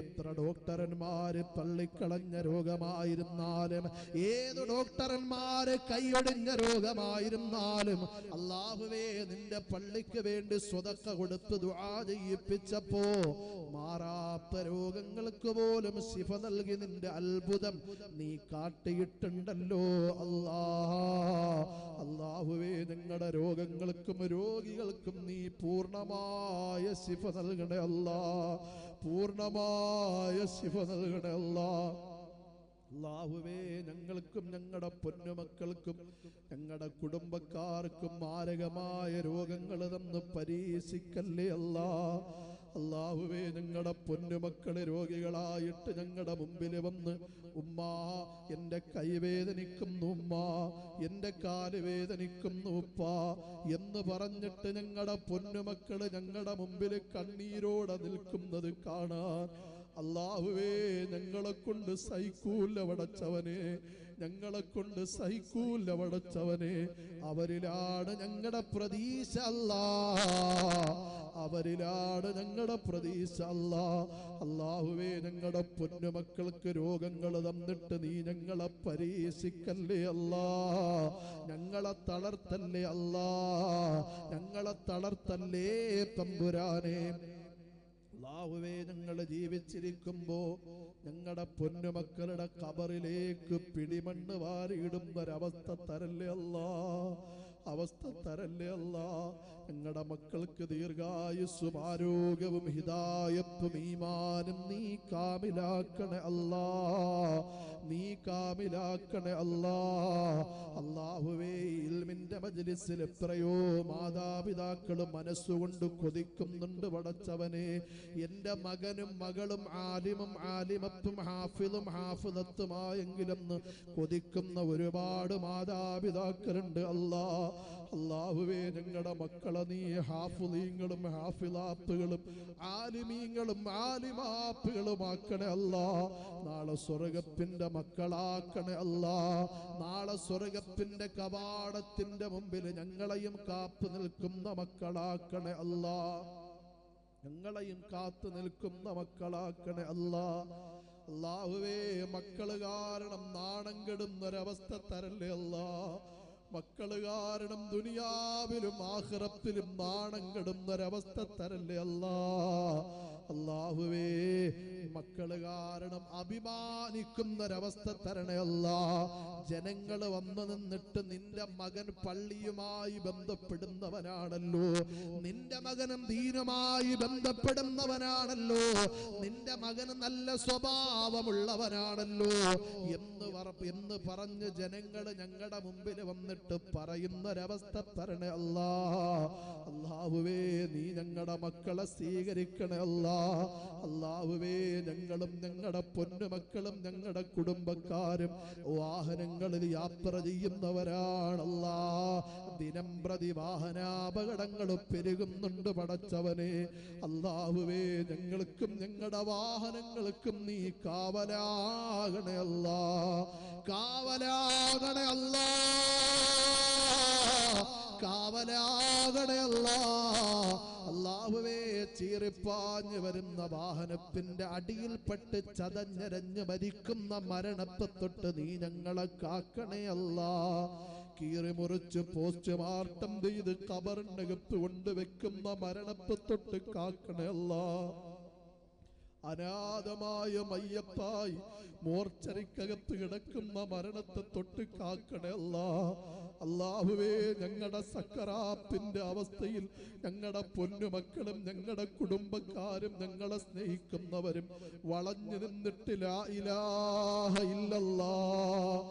എത്ര ഡോക്ടർമാര് തള്ളിക്കളഞ്ഞ രോഗമായിരുന്നാലും, ഏത് ഡോക്ടർമാര് കൈയൊടിഞ്ഞ രോഗമായിരുന്നാലും അല്ലാഹുവേ നിന്റെ പള്ളിക്ക് വേണ്ടി സ്വതക്ക കൊടുത്ത് ദുആ ചെയ്യിപ്പിച്ചപ്പോ മാറാത്ത രോഗങ്ങൾക്ക് പോലും ശിഫ നൽകി നിന്റെ അത്ഭുതം നീ കാട്ടിയിട്ടുണ്ടല്ലോ അല്ലാഹുവേ ഞങ്ങളുടെ രോഗങ്ങൾക്കും രോഗികൾക്കും നീ പൂർണ്ണമായ ശിഫ നൽകണേ അല്ലാ, പൂർണ്ണമായ ശിഫ നൽകണേ അല്ലാ. അല്ലാഹുവേ ഞങ്ങൾക്കും ഞങ്ങളുടെ പൊന്നുമക്കൾക്കും ഞങ്ങളുടെ കുടുംബക്കാർക്കും മാരകമായ രോഗങ്ങൾ തന്ന് പരീക്ഷിക്കല്ലേ അല്ലാ. അല്ലാഹുവേ ഞങ്ങളുടെ പൊന്നുമക്കള് രോഗികളായിട്ട് ഞങ്ങളുടെ മുമ്പിൽ വന്ന് ഉമ്മാ എൻ്റെ കൈവേദനിക്കുന്നു, ഉമ്മാ എൻ്റെ കാല് വേദനിക്കുന്നു ഉപ്പാ എന്ന് പറഞ്ഞിട്ട് ഞങ്ങളുടെ പൊന്നുമക്കള് ഞങ്ങളുടെ മുമ്പിൽ കണ്ണീരോടെ നിൽക്കുന്നത് കാണാൻ അല്ലാഹുവേ ഞങ്ങളെ കൊണ്ട് സഹിക്കൂല പടച്ചവനെ, ഞങ്ങളെ കൊണ്ട് സഹിക്കൂല പടച്ചവനെ. അവരിലാണ് ഞങ്ങളുടെ പ്രതീക്ഷ അല്ലാ, അവരിലാണ് ഞങ്ങളുടെ പ്രതീക്ഷ അല്ലാ. അല്ലാഹുവേ ഞങ്ങളുടെ പൊന്നുമക്കൾക്ക് രോഗങ്ങൾ തന്നിട്ട് നീ ഞങ്ങളെ പരീക്ഷിക്കല്ലേ അല്ലാ, ഞങ്ങളെ തളർത്തല്ലേ അല്ലാ, ഞങ്ങളെ തളർത്തല്ലേ തമ്പുരാനെ. അല്ലാഹുവേ ഞങ്ങൾ ജീവിച്ചിരിക്കുമ്പോ ഞങ്ങളുടെ പൊന്നുമക്കളുടെ ഖബറിലേക്ക് പിടിമണ്ണ് വാരിയിടുന്നൊരവസ്ഥ തരല്ലേ അല്ലാ, അവസ്ഥ തരല്ലേ അല്ലാ. ഞങ്ങളുടെ മക്കൾക്ക് ദീർഘായുസ്സും ആരോഗ്യവും ഹിദായത്തും ഈമാനും നീ കാമിലാക്കണേ അല്ലാ, നീ കാമിലാക്കണേ അല്ലാ. അല്ലാഹുവേ ഇൽമിന്റെ മജ്ലിസിൽ എത്രയോ മാതാപിതാക്കൾ മനസ്സുകൊണ്ട് കൊതിക്കുന്നുണ്ട് പടച്ചവനെ, എൻ്റെ മകനും മകളും ആലിമും ആലിമത്തും ഹാഫിളും ഹാഫിളത്തുമായെങ്കിലും കൊതിക്കുന്ന ഒരുപാട് മാതാപിതാക്കളുണ്ട് അല്ലാ. അല്ലാഹുവേ ഞങ്ങളുടെ മക്കളെ നീ ഹാഫിളീങ്ങളും ഹാഫിളാത്തുകളും ആലിമീങ്ങളും ആലിമാത്തുകളുമാക്കണേ അല്ലാ. നാളെ സ്വർഗത്തിന്റെ മക്കളാക്കണേ അല്ലാ, നാളെ സ്വർഗത്തിന്റെ കവാടത്തിന്റെ മുമ്പിൽ ഞങ്ങളെയും കാത്തു നിൽക്കുന്ന മക്കളാക്കണേ അല്ലാ, ഞങ്ങളെയും കാത്തു നിൽക്കുന്ന മക്കളാക്കണേ അല്ലാ. അല്ലാഹുവേ മക്കള് കാരണം നാണം കെടുന്നൊരവസ്ഥ തരല്ലേ അല്ലാ, മക്കള് കാരണം ദുനിയാവിലും ആഖിറത്തിലും നാണം കെടുന്നൊരവസ്ഥ തരല്ലേ അല്ലാ. അല്ലാഹുവേ മക്കള് കാരണം അഭിമാനിക്കുന്നൊരവസ്ഥ തരണേ അല്ലാ. ജനങ്ങള് വന്നു നിന്നിട്ട് നിന്റെ മകൻ പള്ളിയുമായി ബന്ധപ്പെടുന്നവനാണല്ലോ, നിന്റെ മകനും ദീനുമായി ബന്ധപ്പെടുന്നവനാണല്ലോ, നിന്റെ മകന് നല്ല സ്വഭാവമുള്ളവനാണല്ലോ എന്ന് പറഞ്ഞ് ജനങ്ങള് ഞങ്ങളുടെ മുമ്പിൽ വന്നിട്ട് പറയുന്നൊരവസ്ഥ തരണേ അല്ലാ. അല്ലാഹുവേ നീ ഞങ്ങളുടെ മക്കളെ സ്വീകരിക്കണേ അല്ലാ. അല്ലാഹുവേ ഞങ്ങളും ഞങ്ങളുടെ പൊന്നുമക്കളും ഞങ്ങളുടെ കുടുംബക്കാരും വാഹനങ്ങളിൽ യാത്ര ചെയ്യുന്നവരാണല്ലാ. ദിനം പ്രതി വാഹനാപകടങ്ങൾ പെരുകുന്നുണ്ട് പടച്ചവനെ. അല്ലാഹുവേ ഞങ്ങൾക്കും ഞങ്ങളുടെ വാഹനങ്ങൾക്കും നീ കാവലാകണേ അല്ലാ, കാവലാകണേ അല്ലാ, കാവലാകണേ അല്ലാ. അല്ലാഹുവേ ചീറിപ്പാഞ്ഞു വരുന്ന വാഹനത്തിന്റെ അടിയിൽപ്പെട്ട് ചതഞ്ഞരഞ്ഞ് മരിക്കുന്ന മരണത്തെ തൊട്ട് നീ ഞങ്ങളെ കാക്കണേ അല്ലാ. കീറി മുറിച്ച് പോസ്റ്റ്മോർട്ടം ചെയ്ത് ഖബറിനകത്ത് കൊണ്ടുവെക്കുന്ന മരണത്തെ തൊട്ട് കാക്കണേ അല്ലാ. അനാഥമായ മയ്യത്തായി മോർച്ചറിക്കകത്ത് കിടക്കുന്ന മരണത്തെ തൊട്ട് കാക്കണേ അല്ലാ. അല്ലാഹുവേ ഞങ്ങളുടെ സക്കറാത്തിന്റെ അവസ്ഥയിൽ ഞങ്ങളുടെ പൊന്നുമക്കളും ഞങ്ങളുടെ കുടുംബക്കാരും ഞങ്ങളെ സ്നേഹിക്കുന്നവരും വളഞ്ഞു നിന്നിട്ട് ലാ ഇലാഹ ഇല്ലല്ലാഹ്,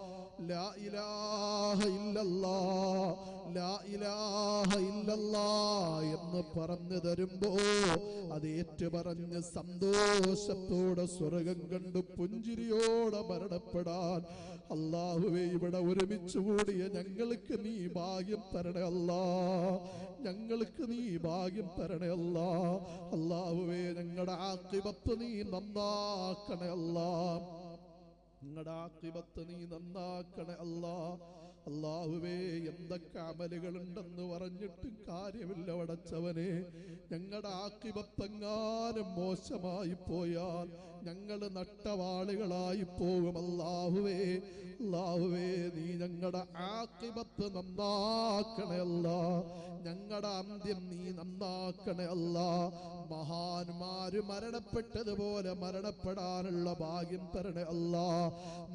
ലാ ഇലാഹ ഇല്ലല്ലാഹ്, ലാ ഇലാഹ ഇല്ലല്ലാഹ് എന്ന് പറഞ്ഞു തരുമ്പോ അത് ഏറ്റുപറഞ്ഞ് സന്തോഷത്തോടെ സ്വർഗം കണ്ട് പുഞ്ചിരിയോടെ മരണപ്പെടാൻ അല്ലാഹുവേ ഇവിടെ ഒരുമിച്ച് കൂടിയ ഞങ്ങൾക്ക് നീ ഭാഗ്യം തരണേ അല്ലാ, ഞങ്ങൾക്ക് നീ ഭാഗ്യം തരണേ അല്ലാ. അല്ലാഹുവേ ഞങ്ങളുടെ ആഖിബത്ത് നീ നന്നാക്കണേ അല്ലാ, ഞങ്ങളുടെ ആഖിബത്ത് നീ നന്നാക്കണേ അല്ലാ. അല്ലാഹുവേ എന്തൊക്കെ അമലുകളുണ്ടെന്ന് പറഞ്ഞിട്ടും കാര്യമില്ല പടച്ചവനെ. ഞങ്ങളുടെ ആഖിബത്തെങ്ങാനും മോശമായി പോയാൽ ഞങ്ങൾ നട്ടവാളികളായി പോകും. അല്ലാഹുവേ അല്ലാഹുവേ നീ ഞങ്ങളുടെ ആഖിബത്ത് നന്നാക്കണേ അല്ലാ, ഞങ്ങളുടെ അന്ത്യം നീ നന്നാക്കണേ അല്ലാ. മഹാന്മാര് മരണപ്പെട്ടതുപോലെ മരണപ്പെടാനുള്ള ഭാഗ്യം തരണേ അല്ലാ.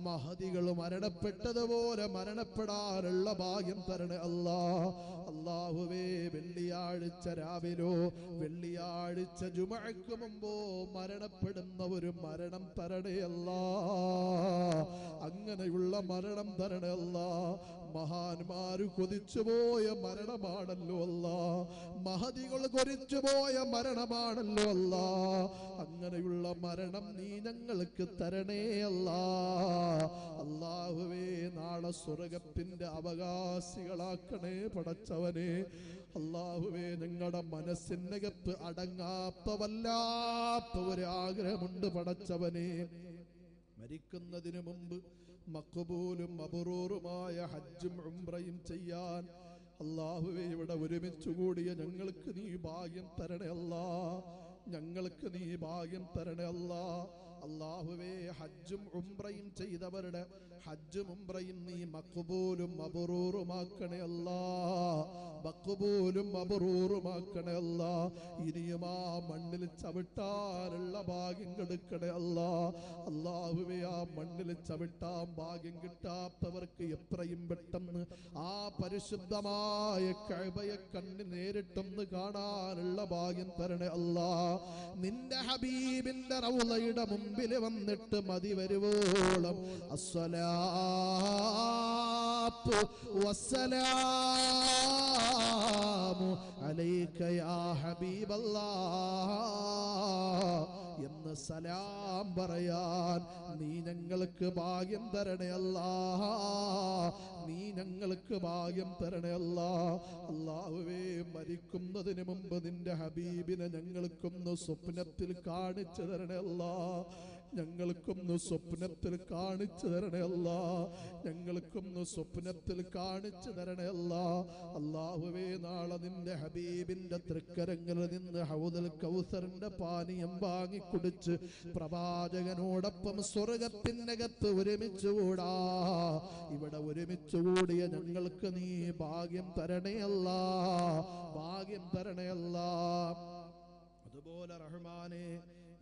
മഹദികൾ മരണപ്പെട്ടതുപോലെ മരണപ്പെടാനുള്ള ഭാഗ്യം തരണേ അല്ലാ. അല്ലാഹുവേ വെള്ളിയാഴ്ച രാവിലോ വെള്ളിയാഴ്ച ജുമഅക്ക് മുമ്പോ മരണപ്പെടുന്ന ഒരു മരണം തരണേ അല്ലാ. അങ്ങനെയുള്ള മരണം തരണേ അല്ലാ. മഹാന്മാര് കൊതിച്ചുപോയ മരണമാണല്ലോ അല്ലാ, മഹദികൾ കൊതിച്ചുപോയ മരണമാണല്ലോ അല്ലാ. അങ്ങനെയുള്ള മരണം നീ ഞങ്ങൾക്ക് തരണേ അല്ലാ. അല്ലാഹുവേ നാളെ സ്വർഗത്തിന്റെ അവകാശികളാക്കണേ പടച്ചവനെ. അല്ലാഹുവേ ഞങ്ങളുടെ മനസ്സിനകത്ത് അടങ്ങാത്ത വല്ലാത്ത ഒരു ആഗ്രഹമുണ്ട് പടച്ചവനെ. മരിക്കുന്നതിന് മുമ്പ് മഖ്ബൂലും മബ്റൂറുമായ ഹജ്ജും ഉംറയും ചെയ്യാൻ അല്ലാഹുവേ ഇവിടെ ഒരുമിച്ച് കൂടിയ ഞങ്ങൾക്ക് നീ ഭാഗ്യം തരണേ അല്ലാ. ഞങ്ങൾക്ക് നീ ഭാഗ്യം തരണേ അല്ലാ. അല്ലാഹുവേ ഹജ്ജും ഉംറയും ചെയ്തവരുടെ ഹജ്ജും ഉംറയും നീ മഖ്ബൂലും മബ്റൂറുമാക്കണേ അല്ലാ. മഖ്ബൂലും മബ്റൂറുമാക്കണേ അല്ലാ. ഇനിയും ആ മണ്ണിൽ ചവിട്ടാനുള്ള ഭാഗ്യം കൊടുക്കണേ അല്ലാ. അല്ലാഹുവേ ആ മണ്ണിൽ ചവിട്ടാൻ ഭാഗ്യം കിട്ടാത്തവർക്ക് എത്രയും പെട്ടെന്ന് ആ പരിശുദ്ധമായ കഅബയെ കണ്ണ് നേരിട്ടൊന്ന് കാണാനുള്ള ഭാഗ്യം തരണേ അല്ലാ. നിന്റെ ഹബീബിന്റെ റൗളയുടെ മുമ്പിൽ വന്നിട്ട് മതി വരുവോളം അസ്സലാത്തു വസ്സലാമു അലൈക യാ ഹബീബല്ലാഹ് എന്ന് സലാം പറയാൻ നീ ഞങ്ങൾക്ക് ഭാഗ്യം തരണേ അല്ലാ. നീ ഞങ്ങൾക്ക് ഭാഗ്യം തരണേ അല്ലാ. അല്ലാഹുവേ മരിക്കുന്നതിന് മുമ്പ് നിന്റെ ഹബീബിനെ ഞങ്ങൾക്കൊന്ന് സ്വപ്നത്തിൽ കാണിച്ചു തരണേ അല്ലാ. ഞങ്ങൾക്കൊന്ന് സ്വപ്നത്തിൽ കാണിച്ചു തരണേ അല്ലാ. ഞങ്ങൾക്കൊന്ന് സ്വപ്നത്തിൽ കാണിച്ചു തരണേ അല്ലാ. അല്ലാഹുവേ നാളെ നിന്റെ ഹബീബിന്റെ തൃക്കരങ്ങളിൽ നിന്ന് ഹൗദുൽ കൗസറിന്റെ പാനീയം വാങ്ങി കുടിച്ച് പ്രവാചകനോടൊപ്പം സ്വർഗത്തിനകത്ത് ഒരുമിച്ച് കൂടാ. ഇവിടെ ഒരുമിച്ച് കൂടിയ ഞങ്ങൾക്ക് നീ ഭാഗ്യം തരണേ അല്ലാ. ഭാഗ്യം തരണേ അല്ലാ. അതുപോലെ റഹ്മാനെ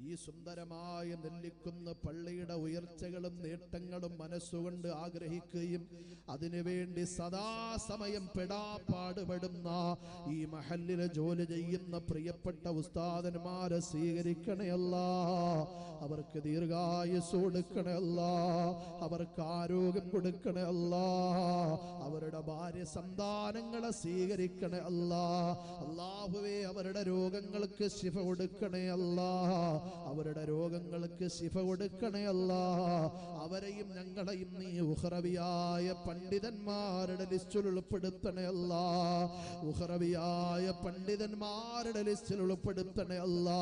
ഈ സുന്ദരമായ നെല്ലിക്കുന്ന പള്ളിയുടെ ഉയർച്ചകളും നേട്ടങ്ങളും മനസ്സുകൊണ്ട് ആഗ്രഹിക്കുകയും അതിനുവേണ്ടി സദാസമയം പെടാപ്പാടുപെടുന്ന ഈ മഹല്ലിലെ ജോലി ചെയ്യുന്ന പ്രിയപ്പെട്ട ഉസ്താദന്മാരെ സ്വീകരിക്കണേ അല്ലാ. അവർക്ക് ദീർഘായുസ് കൊടുക്കണേ അല്ലാ. അവർക്ക് ആരോഗ്യം കൊടുക്കണേ അല്ലാ. അവരുടെ ഭാര്യ സന്താനങ്ങളെ സ്വീകരിക്കണേ അല്ലാ. അല്ലാഹുവേ അവരുടെ രോഗങ്ങൾക്ക് ശിഫ കൊടുക്കണേ അല്ലാ. അവരുടെ രോഗങ്ങൾക്ക് ശിഫ കൊടുക്കണേ അല്ലാ. അവരെയും ഞങ്ങളെയും നീ ഉഖ്റവിയായ പണ്ഡിതന്മാരുടെ ലിസ്റ്റിൽ ഉൾപ്പെടുത്തണേ അല്ലാ. ഉഖ്റവിയായ പണ്ഡിതന്മാരുടെ ലിസ്റ്റിൽ ഉൾപ്പെടുത്തണേ അല്ലാ.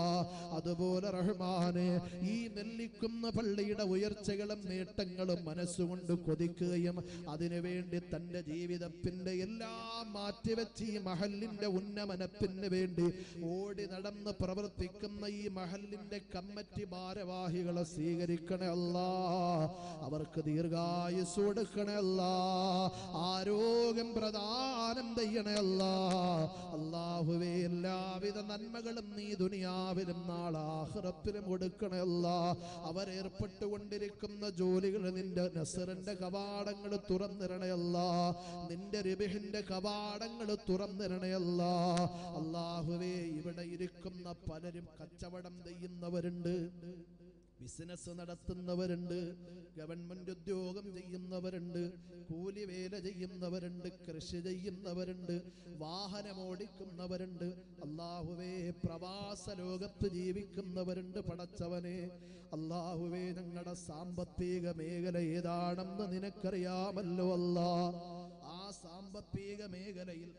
അതുപോലെ റഹ്മാനെ ഈ നെല്ലിക്കുന്ന പള്ളിയുടെ ഉയർച്ചകളും നേട്ടങ്ങളും മനസ്സുകൊണ്ട് കൊതിക്കുകയും അതിനുവേണ്ടി തന്റെ ജീവിതത്തിന്റെ എല്ലാം മാറ്റിവെച്ച് ഈ മഹല്ലിന്റെ ഉന്നമനത്തിന് വേണ്ടി ഓടി നടന്ന് പ്രവർത്തിക്കുന്ന ഈ മഹല്ലിന്റെ കമ്മിറ്റി ഭാരവാഹികളെ സ്വീകരിക്കണേ അല്ലാ. അവർക്ക് ദീർഘായുസ് കൊടുക്കണേ അല്ലാ. ആരോഗ്യം പ്രദാനം ചെയ്യണേ അല്ലാ. അല്ലാഹുവേ എല്ലാവിധ നന്മകളും നീ ദുനിയാവിലും നാളെ ആഖിറത്തിലും കൊടുക്കണേ അല്ലാ. അവരേർപ്പെട്ടുകൊണ്ടിരിക്കുന്ന ജോലികൾ നിന്റെ നസ്റിന്റെ കവാടങ്ങൾ തുറന്നിരണേ അല്ലാ. നിന്റെ റിബഹിന്റെ കവാടങ്ങൾ തുറന്നിരണേ അല്ലാ. അല്ലാഹുവേ ഇവിടെ ഇരിക്കുന്ന പലരും കച്ചവടം ചെയ്യുന്നവരുണ്ട്, ബിസിനസ് നടത്തുന്നവരുണ്ട്, ഗവൺമെന്റ് ഉദ്യോഗം ചെയ്യുന്നവരുണ്ട്, കൂലിവേല ചെയ്യുന്നവരുണ്ട്, കൃഷി ചെയ്യുന്നവരുണ്ട്, വാഹനമോടിക്കുന്നവരുണ്ട്. അല്ലാഹുവേ പ്രവാസ ലോകത്ത് ജീവിക്കുന്നവരുണ്ട്. പടച്ചവനെ അല്ലാഹുവേ ഞങ്ങളുടെ സാമ്പത്തിക മേഖല ഏതാണെന്ന് നിനക്കറിയാമല്ലോ അല്ലാ. ആ സാമ്പത്തിക മേഖലയിൽ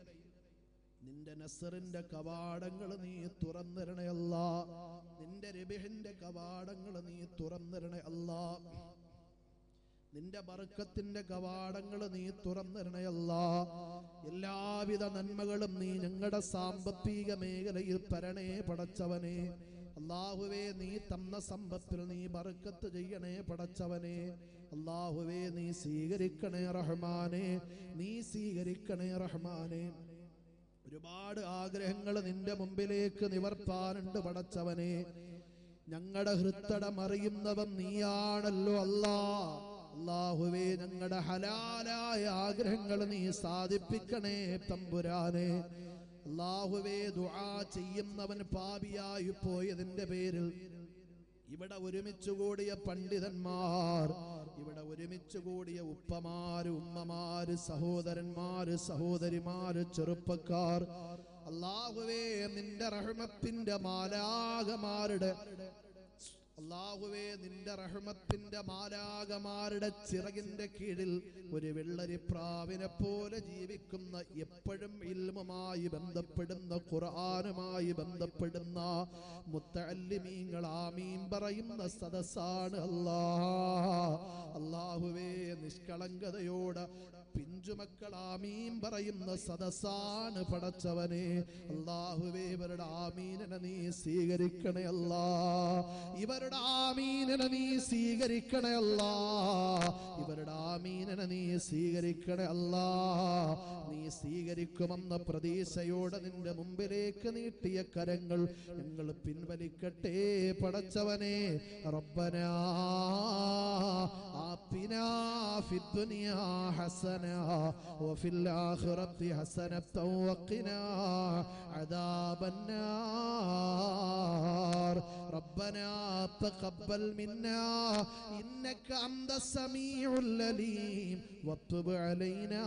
നിന്റെ നസ്റിന്റെ കവാടങ്ങൾ നീ തുറന്നിരണേ അല്ലാ. നിന്റെ റിബഹിന്റെ കവാടങ്ങൾ നീ തുറന്നിരണേ അല്ലാ. നിന്റെ ബർക്കത്തിന്റെ കവാടങ്ങൾ നീ തുറന്നിരണയല്ലാ. എല്ലാവിധ നന്മകളും നീ ഞങ്ങളുടെ സാമ്പത്തിക മേഖലയിൽ തരണേ പടച്ചവനെ. അല്ലാഹുവേ, നീ തന്ന സമ്പത്തിൽ നീ ബർക്കത്ത് ചെയ്യണേ പടച്ചവനെ. അല്ലാഹുവേ, നീ സ്വീകരിക്കണേ റഹ്മാനെ, നീ സ്വീകരിക്കണേ റഹ്മാനെ. ഒരുപാട് ആഗ്രഹങ്ങൾ നിന്റെ മുമ്പിലേക്ക് നിവർത്താനുണ്ട് പടച്ചവനെ. ഞങ്ങളുടെ ഹൃത്തടം അറിയുന്നവൻ നീയാണല്ലോ അല്ലാ. അല്ലാഹുവേ, ഞങ്ങളുടെ ഹലാലായ ആഗ്രഹങ്ങൾ നീ സാധിപ്പിക്കണേ തമ്പുരാനെ. അല്ലാഹുവേ, ദുആ ചെയ്യുന്നവൻ പാപിയായി പോയതിന്റെ പേരിൽ ഇവിടെ ഒരുമിച്ച് കൂടിയ പണ്ഡിതന്മാർ, ഇവിടെ ഒരുമിച്ച് കൂടിയ ഉപ്പമാര്, ഉമ്മമാര്, സഹോദരന്മാര്, സഹോദരിമാര്, ചെറുപ്പക്കാർ, അല്ലാഹുവേ, നിന്റെ റഹ്മത്തിന്റെ മാലാഖമാരുടെ അല്ലാഹുവേ, നിന്റെ റഹ്മത്തിന്റെ മാലാഖമാരുടെ ചിറകിന്റെ കീഴിൽ ഒരു വെള്ളരിപ്രാവിനെ പോലെ ജീവിക്കുന്ന, എപ്പോഴും ഇൽമുമായി ബന്ധപ്പെടുന്ന, ഖുർആനുമായി ബന്ധപ്പെടുന്ന മുത്തഅല്ലിമീങ്ങൾ ആമീൻ പറയുന്ന സദസ്സാണ് അല്ലാഹുവേ, നിഷ്കളങ്കതയോടെ പിഞ്ചുമക്കൾ ആമീൻ പറയുന്ന സദസ്സാണ് പടച്ചവനെ. അല്ലാഹുവേ, ഇവരുടെ ആമീനെ നീ സ്വീകരിക്കണേ അല്ലാ. ഇവരുടെ ആമീനെ നീ സ്വീകരിക്കണേ അല്ലാ. ഇവരുടെ ആമീനെ നീ സ്വീകരിക്കണേ അല്ലാ. നീ സ്വീകരിക്കുമെന്ന പ്രതീക്ഷയോടെ നിന്റെ മുമ്പിലേക്ക് നീട്ടിയ കരങ്ങൾ ഞങ്ങൾ പിൻവലിക്കട്ടെ പടച്ചവനെ. റബ്ബനാ ആതിനാ ഫിദ്ദുനിയാ ഹസന വഫിൽ ആഖിറതി ഹസനതൻ വഖിനാ അദാബന്നാർ. റബ്ബനാ തഖബ്ബൽ മിന്നാ ഇന്നക അൻതസ് സമീഉൽ അലീം വതുബ് അലൈനാ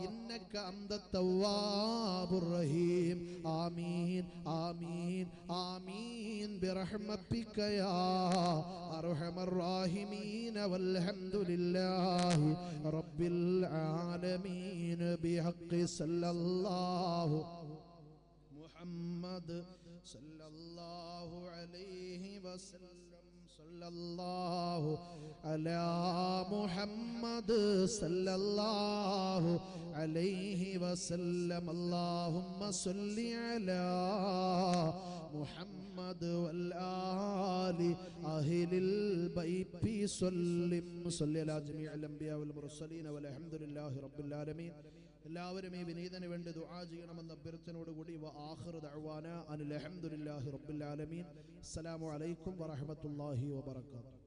ഇന്നക അൻതത് തവ്വാബുർ റഹീം. ആമീൻ ആമീൻ ആമീൻ ബിറഹ്മതിക യാ അർഹമർ റഹീമീൻ വൽഹംദുലില്ലാഹി റബ്ബിൽ ആലമീൻ ബിഹഖി സല്ലല്ലാഹു മുഹമ്മദ് സല്ലല്ലാഹു അലൈഹി വസല്ലം. സല്ലല്ലാഹു അലാ മുഹമ്മദ് സല്ലല്ലാഹു അലൈഹി വസല്ലം. അല്ലാഹുമ്മ സ്വല്ലി അലാ മുഹമ്മദ് വൽ ആലി അഹ്ലിൽ ബൈത്തി സ്വല്ലിം സ്വല്ലി അലാ ജമീഇൽ അംബിയാ വൽ മുർസലീൻ വൽഹംദുലില്ലാഹി റബ്ബിൽ ആലമീൻ. എല്ലാവരും ഈ വിനീതന് വേണ്ടി ദുആ ചെയ്യണമെന്ന അഭ്യർത്ഥനയോടുകൂടി വആഖിറു ദഅ്വാനാ അനിൽ ഹംദുലില്ലാഹി റബ്ബിൽ ആലമീൻ. അസ്സലാമു അലൈക്കും വറഹ്മത്തുള്ളാഹി വബറകാതുഹു.